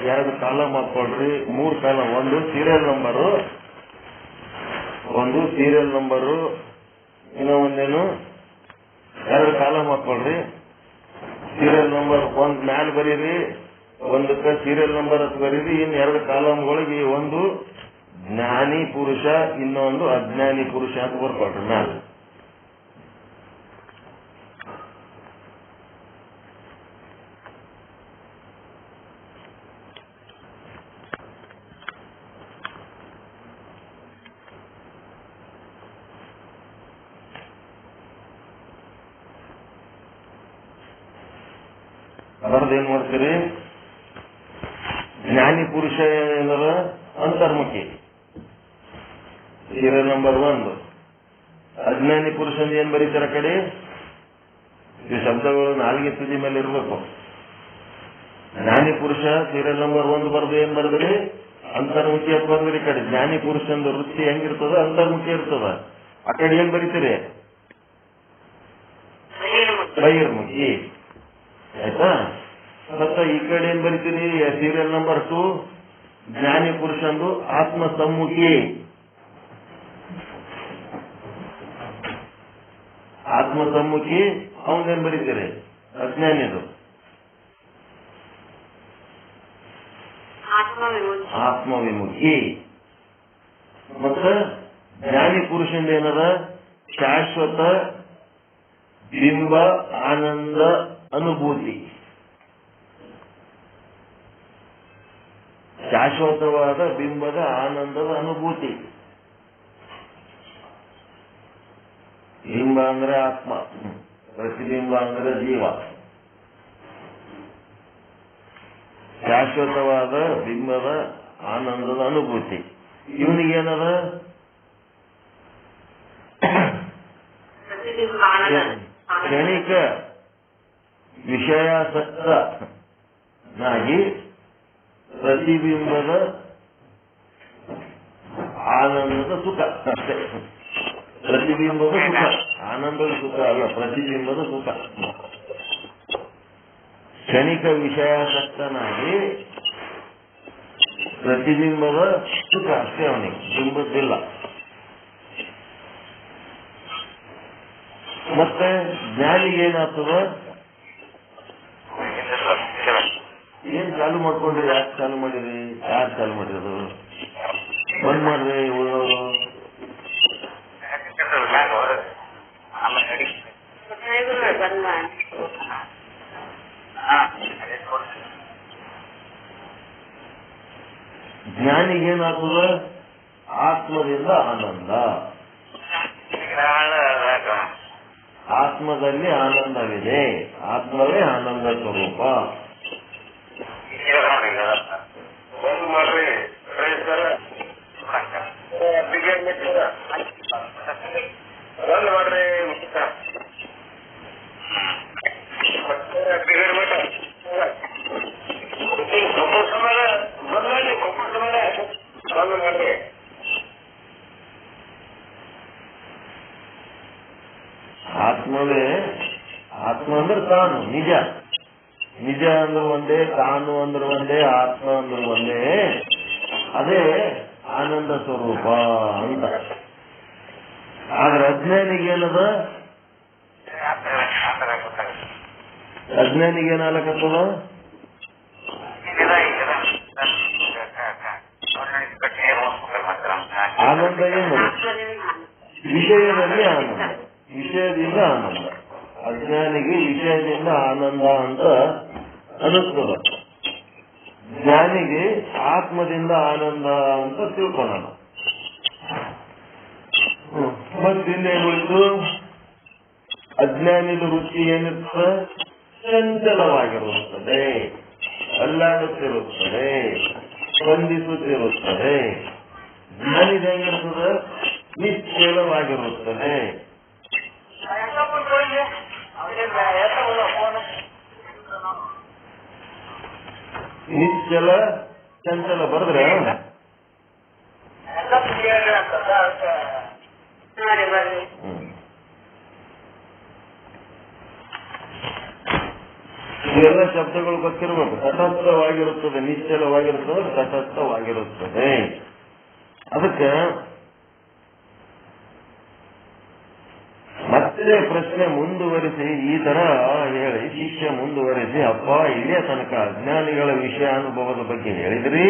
2 ಕಾಲಮ್ ಹಾಕೊಳ್ರಿ, 3 ಕಾಲಮ್. ಒಂದು ಸೀರಿಯಲ್ ನಂಬರು, ಇನ್ನೂ ಒಂದೇನು 2 ಕಾಲಮ್ ಹಾಕೊಳ್ರಿ. ಸೀರಿಯಲ್ ನಂಬರ್ 1 ಮ್ಯಾಲ ಬರೀರಿ, ಒಂದಕ್ಕೆ ಸೀರಿಯಲ್ ನಂಬರ್ ಅಂತ ಬರೀರಿ. ಇನ್ನು 2 ಕಾಲಮ್ಗಳಿಗೆ ಒಂದು ಜ್ಞಾನಿ ಪುರುಷ, ಇನ್ನೊಂದು ಅಜ್ಞಾನಿ ಪುರುಷ ಅಂತ ಬರ್ಕೊಳ್ರಿ ಮ್ಯಾಲ. ಬರದೇನ್ ಮಾಡ್ತೀರಿ? ಜ್ಞಾನಿ ಪುರುಷ ಏನದ ಅಂತರ್ಮುಖಿ, ಸೀರಿಯಲ್ ನಂಬರ್ 1. ಅಜ್ಞಾನಿ ಪುರುಷನ್ ಏನ್ ಬರೀತಾರ ಕಡೆ? ಈ ಶಬ್ದಗಳು ನಾಲ್ಗೆ ತುದಿ ಮೇಲೆ ಇರ್ಬೇಕು. ಜ್ಞಾನಿ ಪುರುಷ ಸೀರಿಯಲ್ ನಂಬರ್ 1 ಬರ್ದು ಏನ್ ಬರ್ದ್ರಿ? ಅಂತರ್ಮುಖಿ ಅಂತ ಬಂದ್ರಿ. ಕಡೆ ಜ್ಞಾನಿ ಪುರುಷಂದು ವೃತ್ತಿ ಹೆಂಗಿರ್ತದ? ಅಂತರ್ಮುಖಿ ಇರ್ತದ. ಆ ಕಡೆ ಏನ್ ಬರೀತೀರಿ? ಬಹಿರ್ಮುಖಿ. ಆಯ್ತಾ? ಮತ್ತೆ ಈ ಕಡೆ ಏನ್ ಬರೀತೀರಿ? ಸೀರಿಯಲ್ ನಂಬರ್ 2 ಜ್ಞಾನಿ ಪುರುಷಂದು ಆತ್ಮ ಸಮ್ಮುಖಿ. ಆತ್ಮ ಸಮ್ಮುಖಿ ಅವನೇನ್ ಬರೀತೀರಿ? ಅಜ್ಞಾನಿದು ಆತ್ಮವಿಮುಖಿ. ಮತ್ತೆ ಜ್ಞಾನಿ ಪುರುಷಂದ ಏನದ? ಶಾಶ್ವತ ಬಿಂಬ ಆನಂದ ಅನುಭೂತಿ. ಶಾಶ್ವತವಾದ ಬಿಂಬದ ಆನಂದದ ಅನುಭೂತಿ. ಬಿಂಬ ಅಂದ್ರೆ ಆತ್ಮ, ಪ್ರತಿಬಿಂಬ ಅಂದ್ರೆ ಜೀವ. ಶಾಶ್ವತವಾದ ಬಿಂಬದ ಆನಂದದ ಅನುಭೂತಿ. ಇವನಿಗೇನದ? ಕ್ಷಣಿಕ ವಿಷಯಾಸಕ್ತನಾಗಿ ಪ್ರತಿಬಿಂಬದ ಆನಂದದ ಸುಖ ಅಷ್ಟೇ. ಪ್ರತಿಬಿಂಬದ ಸುಖ, ಆನಂದದ ಸುಖ ಅಲ್ಲ, ಪ್ರತಿಬಿಂಬದ ಸುಖ. ಕ್ಷಣಿಕ ವಿಷಯಾಸಕ್ತನಾಗಿ ಪ್ರತಿಬಿಂಬದ ಸುಖ ಅಷ್ಟೇ ಅವನಿಗೆ, ಬಿಂಬದ್ದಿಲ್ಲ. ಮತ್ತೆ ಜ್ಞಾನಿಗೆ ಏನಾಗ್ತದ? ಏನ್ ಚಾಲು ಮಾಡ್ಕೊಂಡ್ರಿ? ಯಾಕೆ ಚಾಲು ಮಾಡಿರಿ? ಯಾರು ಚಾಲು ಮಾಡಿರೋದು? ಬಂದ್ ಮಾಡ್ರಿ ಉಳ್ಳೋರು. ಜ್ಞಾನಿಗೇನಾಗ್ತದ? ಆತ್ಮದಿಂದ ಆನಂದ. ಆತ್ಮದಲ್ಲಿ ಆನಂದವಿದೆ. ಆತ್ಮವೇ ಆನಂದ ಸ್ವರೂಪ. ಆತ್ಮವೇ, ಆತ್ಮ ಅಂದ್ರೆ ತಾನು, ನಿಜ. ನಿಜ ಅಂದ್ರೆ ಒಂದೇ, ತಾನು ಅಂದ್ರೆ ಒಂದೇ, ಆತ್ಮ ಅಂದ್ರೆ ಒಂದೇ. ಅದೇ ಆನಂದ ಸ್ವರೂಪ ಅಂತ. ಆದ್ರೆ ಅಜ್ಞಾನಿಗೇನದ? ಅಜ್ಞಾನಿಗೇನಾಗತ್ತದ? ಆನಂದ ಏನು? ವಿಷಯದಲ್ಲಿ ಆನಂದ, ವಿಷಯದಿಂದ ಆನಂದ. ಅಜ್ಞಾನಿಗೆ ವಿಷಯದಿಂದ ಆನಂದ ಅಂತ ಅನಿಸ್ತದ. ಜ್ಞಾನಿಗೆ ಆತ್ಮದಿಂದ ಆನಂದ ಅಂತ ತಿಳ್ಕೊಳ್ಳೋಣ. ಮತ್ತಿನ್ನೇನು ಉಳಿತು? ಅಜ್ಞಾನಿದ ವೃತ್ತಿ ಏನಿರ್ತದೆ? ಚಂಚಲವಾಗಿರುತ್ತದೆ, ಅಲ್ಲಾಡುತ್ತಿರುತ್ತದೆ, ಸ್ಪಂದಿಸುತ್ತಿರುತ್ತದೆ. ಜ್ಞಾನಿದ ಹೆಂಗಿರ್ತದೆ? ನಿಶ್ಚಲವಾಗಿರುತ್ತದೆ. ನಿಶ್ಚಲ ಚಂಚಲ ಬರೆದ್ರೆ ಇವೆಲ್ಲ ಶಬ್ದಗಳು ಗೊತ್ತಿರಬೇಕು. ತಟಸ್ಥವಾಗಿರುತ್ತದೆ, ನಿಶ್ಚಲವಾಗಿರುತ್ತದೆ, ತಟಸ್ಥವಾಗಿರುತ್ತದೆ. ಅದಕ್ಕೆ ಮತ್ತೆ ಪ್ರಶ್ನೆ ಮುಂದುವರಿಸಿ ಈ ತರ ಹೇಳಿ ಶಿಷ್ಯ ಮುಂದುವರಿಸಿ, ಅಪ್ಪ ಇಲ್ಲಿಯ ತನಕ ಅಜ್ಞಾನಿಗಳ ವಿಷಯ ಅನುಭವದ ಬಗ್ಗೆ ಹೇಳಿದ್ರಿ.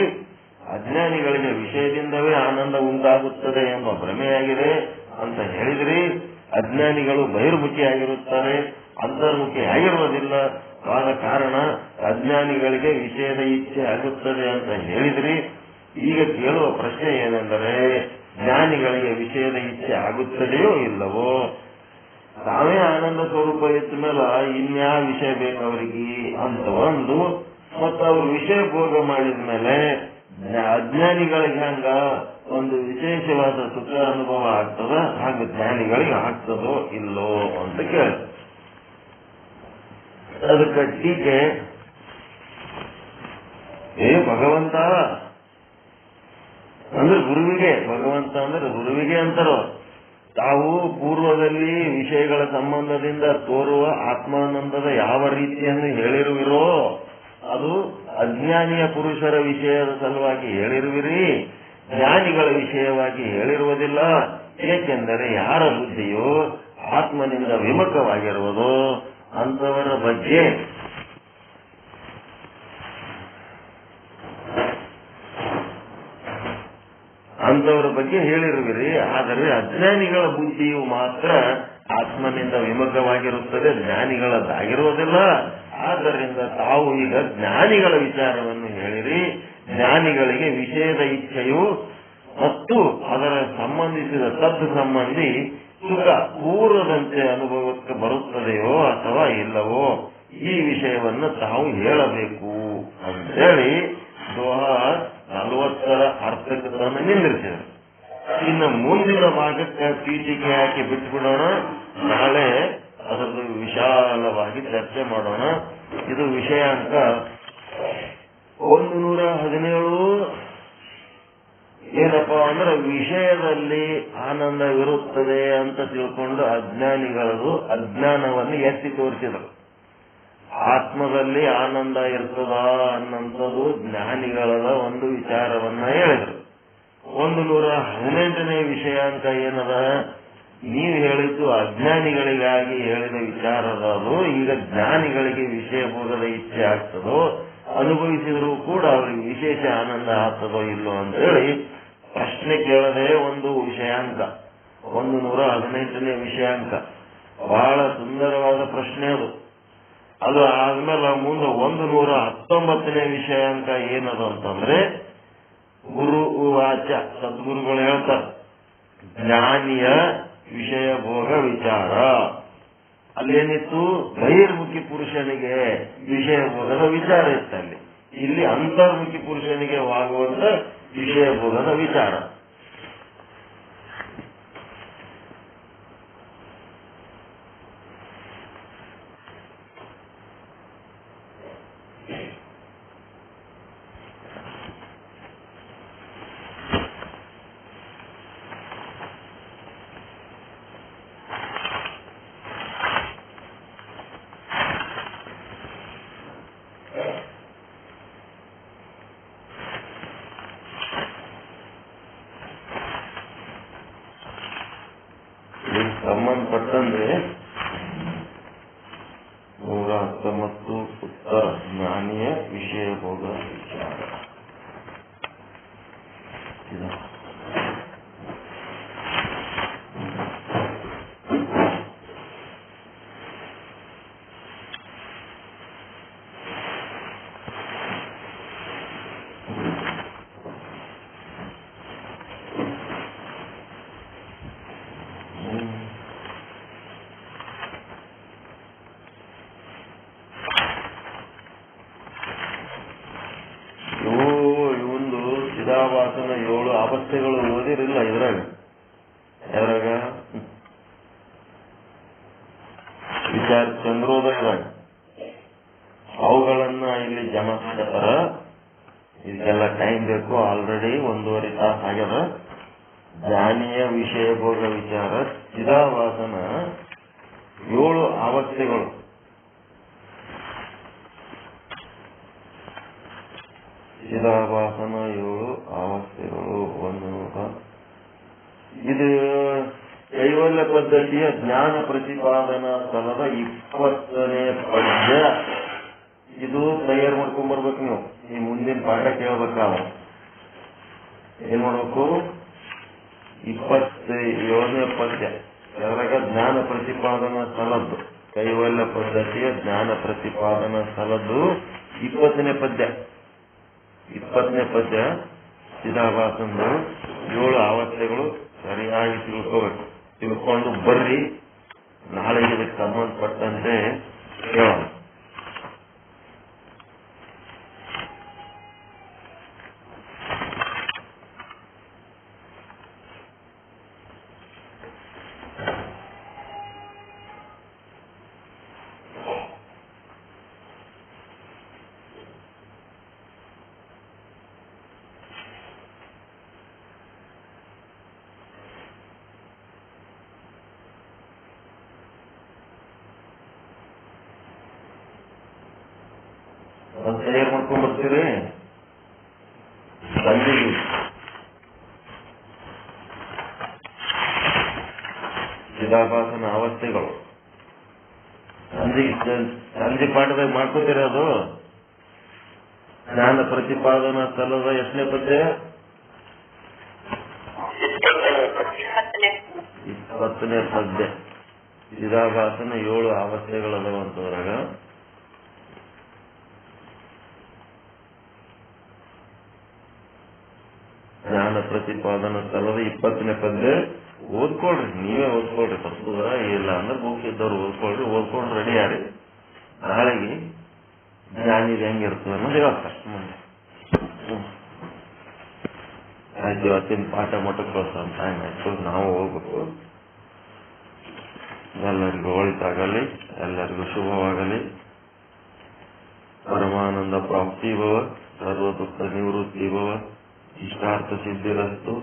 ಅಜ್ಞಾನಿಗಳಿಗೆ ವಿಷಯದಿಂದವೇ ಆನಂದ ಉಂಟಾಗುತ್ತದೆ ಎಂಬ ಭ್ರಮೆಯಾಗಿದೆ ಅಂತ ಹೇಳಿದ್ರಿ. ಅಜ್ಞಾನಿಗಳು ಬಹಿರ್ಮುಖಿಯಾಗಿರುತ್ತಾರೆ, ಅಂತರ್ಮುಖಿ ಆಗಿರುವುದಿಲ್ಲ. ಆದ ಕಾರಣ ಅಜ್ಞಾನಿಗಳಿಗೆ ವಿಷಯದ ಇಚ್ಛೆ ಆಗುತ್ತದೆ ಅಂತ ಹೇಳಿದ್ರಿ. ಈಗ ಕೇಳುವ ಪ್ರಶ್ನೆ ಏನೆಂದರೆ, ಜ್ಞಾನಿಗಳಿಗೆ ವಿಷಯದ ಇಚ್ಛೆ ಆಗುತ್ತದೆಯೋ ಇಲ್ಲವೋ? ತಾವೇ ಆನಂದ ಸ್ವರೂಪ ಇದ್ದ ಮೇಲೆ ಇನ್ಯಾ ವಿಷಯ ಬೇಕು ಅವರಿಗೆ ಅಂತ ಒಂದು, ಮತ್ತು ಅವ್ರು ವಿಷಯ ಭೋಗ ಮಾಡಿದ ಮೇಲೆ ಅಜ್ಞಾನಿಗಳಿಗೆ ಹಂಗ ಒಂದು ವಿಶೇಷವಾದ ಸುಖ ಅನುಭವ ಆಗ್ತದ, ಹಂಗ ಜ್ಞಾನಿಗಳಿಗೆ ಆಗ್ತದೋ ಇಲ್ಲೋ ಅಂತ ಕೇಳ. ಅದಕ್ಕೆ ಟೀಕೆ, ಭಗವಂತ ಅಂದ್ರೆ ಗುರುವಿಗೆ, ಭಗವಂತ ಅಂದ್ರೆ ಗುರುವಿಗೆ ಅಂತಾರೋ, ತಾವು ಪೂರ್ವದಲ್ಲಿ ವಿಷಯಗಳ ಸಂಬಂಧದಿಂದ ತೋರುವ ಆತ್ಮಾನಂದದ ಯಾವ ರೀತಿಯನ್ನು ಹೇಳಿರುವಿರೋ ಅದು ಅಜ್ಞಾನಿಯ ಪುರುಷರ ವಿಷಯದ ಸಲುವಾಗಿ ಹೇಳಿರುವಿರಿ, ಜ್ಞಾನಿಗಳ ವಿಷಯವಾಗಿ ಹೇಳಿರುವುದಿಲ್ಲ. ಏಕೆಂದರೆ ಯಾರ ಬುದ್ಧಿಯು ಆತ್ಮನಿಂದ ವಿಮುಖವಾಗಿರುವುದೋ ಅಂತವರ ಬಗ್ಗೆ ಹೇಳಿರುವಿರಿ. ಆದರೆ ಅಜ್ಞಾನಿಗಳ ಬುದ್ಧಿಯು ಮಾತ್ರ ಆತ್ಮನಿಂದ ವಿಮುಖವಾಗಿರುತ್ತದೆ, ಜ್ಞಾನಿಗಳದ್ದಾಗಿರುವುದಿಲ್ಲ. ಆದ್ದರಿಂದ ತಾವು ಈಗ ಜ್ಞಾನಿಗಳ ವಿಚಾರವನ್ನು ಹೇಳಿರಿ. ಜ್ಞಾನಿಗಳಿಗೆ ವಿಷಯದ ಇಚ್ಛೆಯು ಮತ್ತು ಅದರ ಸಂಬಂಧಿಸಿದ ತದ್ ಸಂಬಂಧಿ ಸುಖ ಪೂರ್ವದಂತೆ ಅನುಭವಕ್ಕೆ ಬರುತ್ತದೆಯೋ ಅಥವಾ ಇಲ್ಲವೋ ಈ ವಿಷಯವನ್ನು ತಾವು ಹೇಳಬೇಕು ಅಂತೇಳಿ ದೋಹಾ 40 ಅರ್ಥಕಗಳನ್ನು ನಿಂದಿರಿಸಿದರು. ಇನ್ನು ಮುಂದಿನ ಭಾಗಕ್ಕೆ ಪೀಠಿಕೆ ಹಾಕಿ ಬಿಟ್ಬಿಡೋಣ. ನಾಳೆ ಅದನ್ನು ವಿಶಾಲವಾಗಿ ಚರ್ಚೆ ಮಾಡೋಣ. ಇದು ವಿಷಯಾಂಕ 117. ಏನಪ್ಪಾ ಅಂದ್ರೆ ವಿಷಯದಲ್ಲಿ ಆನಂದವಿರುತ್ತದೆ ಅಂತ ತಿಳ್ಕೊಂಡು ಅಜ್ಞಾನಿಗಳದು ಅಜ್ಞಾನವನ್ನು ಎತ್ತಿ ತೋರಿಸಿದರು. ಆತ್ಮದಲ್ಲಿ ಆನಂದ ಇರ್ತದ ಅನ್ನಂಥದ್ದು ಜ್ಞಾನಿಗಳದ ಒಂದು ವಿಚಾರವನ್ನ ಹೇಳಿದರು. 118ನೇ ವಿಷಯಾಂಕ ಏನದ, ನೀವು ಹೇಳಿದ್ದು ಅಜ್ಞಾನಿಗಳಿಗಾಗಿ ಹೇಳಿದ ವಿಚಾರದದು. ಈಗ ಜ್ಞಾನಿಗಳಿಗೆ ವಿಷಯ ಭೋಗದ ಇಚ್ಛೆ ಆಗ್ತದೋ, ಅನುಭವಿಸಿದರೂ ಕೂಡ ಅವರಿಗೆ ವಿಶೇಷ ಆನಂದ ಆಗ್ತದೋ ಇಲ್ಲೋ ಅಂತ ಹೇಳಿ ಪ್ರಶ್ನೆ ಕೇಳದೆ ಒಂದು ವಿಷಯಾಂಕ 118ನೇ ವಿಷಯಾಂಕ. ಬಹಳ ಸುಂದರವಾದ ಪ್ರಶ್ನೆ ಅದು. ಅದು ಆದ್ಮೇಲೆ ಮುಂದೆ 119ನೇ ವಿಷಯಾಂಕ ಏನದು ಅಂತಂದ್ರೆ ಗುರು ವಾಚ, ಸದ್ಗುರುಗಳು ಹೇಳ್ತಾರೆ ಜ್ಞಾನಿಯ ವಿಷಯ ಭೋಗ ವಿಚಾರ. ಅಲ್ಲೇನಿತ್ತು, ಬಹಿರ್ಮುಖಿ ಪುರುಷನಿಗೆ ವಿಷಯ ಭೋಗದ ವಿಚಾರ ಇತ್ತಲ್ಲಿ. ಇಲ್ಲಿ ಅಂತರ್ಮುಖಿ ಪುರುಷನಿಗೆ ಆಗುವಂತ ವಿಷಯ ಭೋಗದ ವಿಚಾರ. ಸಂಬಂಧಪಟ್ಟಂದ್ರೆ 119 ಉತ್ತರ ಜ್ಞಾನಿಯ ವಿಷಯ ಭೋಗ ವಿಚಾರ. ಚಿದಾಭಾಸನ 7 ಅವಸ್ಥೆಗಳು ಓದಿರಿಲ್ಲ ಇದ್ರಾಗ. ವಿಚಾರ ಚಂದ್ರೋದಯದಾಗ ಅವುಗಳನ್ನ ಇಲ್ಲಿ ಜಮಾ ಮಾಡ್ತಾರ. ಇದಕ್ಕೆಲ್ಲ ಟೈಮ್ ಬೇಕು, ಆಲ್ರೆಡಿ 1.5 ತಾಸು ಆಗ್ಯದ. ಜ್ಞಾನಿಯ ವಿಷಯ ಭೋಗ ವಿಚಾರ ಚಿದಾಭಾಸನ 7 ಅವಸ್ಥೆಗಳು. ಚಿದಾಭಾಸನ 7 ಅವಸ್ಥೆಗಳು. ಇದು ಕೈವಲ್ಯ ಪದ್ಧತಿಯ ಜ್ಞಾನ ಪ್ರತಿಪಾದನಾ ಸ್ಥಳದ 20ನೇ ಪದ್ಯ. ಇದು ತಯಾರು ಮಾಡ್ಕೊಂಡ್ ಬರ್ಬೇಕು ನೀವು. ಈ ಮುಂದಿನ ಪಾಠ ಕೇಳ್ಬೇಕಾದ ಏನ್ ಮಾಡ್ಬೇಕು, 27ನೇ ಪದ್ಯ. ಅದ್ರಾಗ ಜ್ಞಾನ ಪ್ರತಿಪಾದನಾ ಸ್ಥಳದ್ದು, ಕೈವಲ್ಯ ಪದ್ಧತಿಯ ಜ್ಞಾನ ಪ್ರತಿಪಾದನಾ ಸ್ಥಳದ್ದು 20ನೇ ಪದ್ಯ. 20ನೇ ಪದ್ಯ ಚಿದಾಭಾಸಂದು 7 ಅವಸ್ಥೆಗಳು ಸರಿಯಾಗಿ ತಿಳ್ಕೋಬೇಕು. ತಿಳ್ಕೊಂಡು ಬರ್ರಿ, ನಾಳೆ ಇದಕ್ಕೆ ಸಂಬಂಧಪಟ್ಟಂತೆ ಹೇಳೋಣ. ತಯಾರು ಮಾಡ್ಕೊಂಡ್ ಬರ್ತೀರಿ ಸಂಜೆಗೆ. ಚಿದಾಭಾಸನ ಅವಸ್ಥೆಗಳು ಸಂಜೆ ಪಾಠದಾಗ ಮಾಡ್ಕೋತೀರ. ಅದು ಜ್ಞಾನ ಪ್ರತಿಪಾದನಾ ಸ್ಥಳದ ಎಷ್ಟನೇ ಪದ್ಯ? 20ನೇ ಪದ್ಯ. ಚಿದಾಭಾಸನ 7 ಅವಸ್ಥೆಗಳದವಂತದ್ರಾಗ ಜ್ಞಾನ ಪ್ರತಿಪಾದನಾ ಸ್ಥಳದ 20ನೇ ಪದ್ಯ ಓದ್ಕೊಳ್ರಿ. ನೀವೇ ಓದ್ಕೊಳ್ರಿ, ತಪ್ಪುದ್ರ ಇಲ್ಲ ಅಂದ್ರೆ ಬುಕ್ ಇದ್ದವ್ರು ಓದ್ಕೊಳ್ರಿ. ಓದ್ಕೊಂಡು ರೆಡಿ ಯಾರಿ ನಾಳೆಗೆ ಜ್ಞಾನಿಗೆ ಹೆಂಗಿರ್ತದೆ ಅನ್ನೋದು ಹೇಳ್ತಾರೆ ಮುಂದೆ. ಆಯ್ತು, ಇವತ್ತಿನ ಪಾಠ ಮಟ್ಟಕ್ಕೆ ಕಳ್ಸೋ ಟೈಮ್ ಆಯ್ತು, ನಾವು ಹೋಗ್ಬೇಕು. ಎಲ್ಲರಿಗೂ ಒಳಿತಾಗಲಿ, ಎಲ್ಲರಿಗೂ ಶುಭವಾಗಲಿ. ಪರಮಾನಂದ ಪ್ರಾಪ್ತಿ ಭವ, ಸರ್ವ ದುಃಖ ನಿವೃತ್ತಿ ಭವ, ಇಷ್ಟಾರ್ಥ ಸಿದ್ಧಿರಸ್ತು,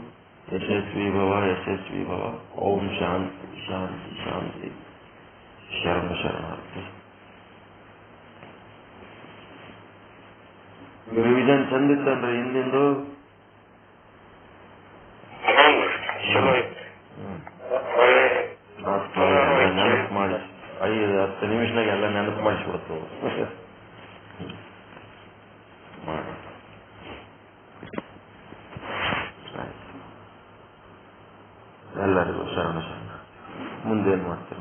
ಯಶಸ್ವಿ ಭವ ಯಶಸ್ವಿ ಭವ. ಓಂ ಶಾಂತಿ ಶಾಂತಿ ಶಾಂತಿ. ಶರಣ ಶರಣಾರ್ಥಿ. ರಿವಿಷನ್ ಚಂದಿತ್ತನ್ರಿ ಹಿಂದಿಂದು? ನೆನಪು ಮಾಡಿ 5-10 ನಿಮಿಷನಾಗ ಎಲ್ಲ ನೆನಪು ಮಾಡಿಸ್ಬಿಡ್ತು. ಎಲ್ಲರಿಗೂ ಶರಣ ಶರಣ. ಮುಂದೇನ್ ಮಾಡ್ತೀರ?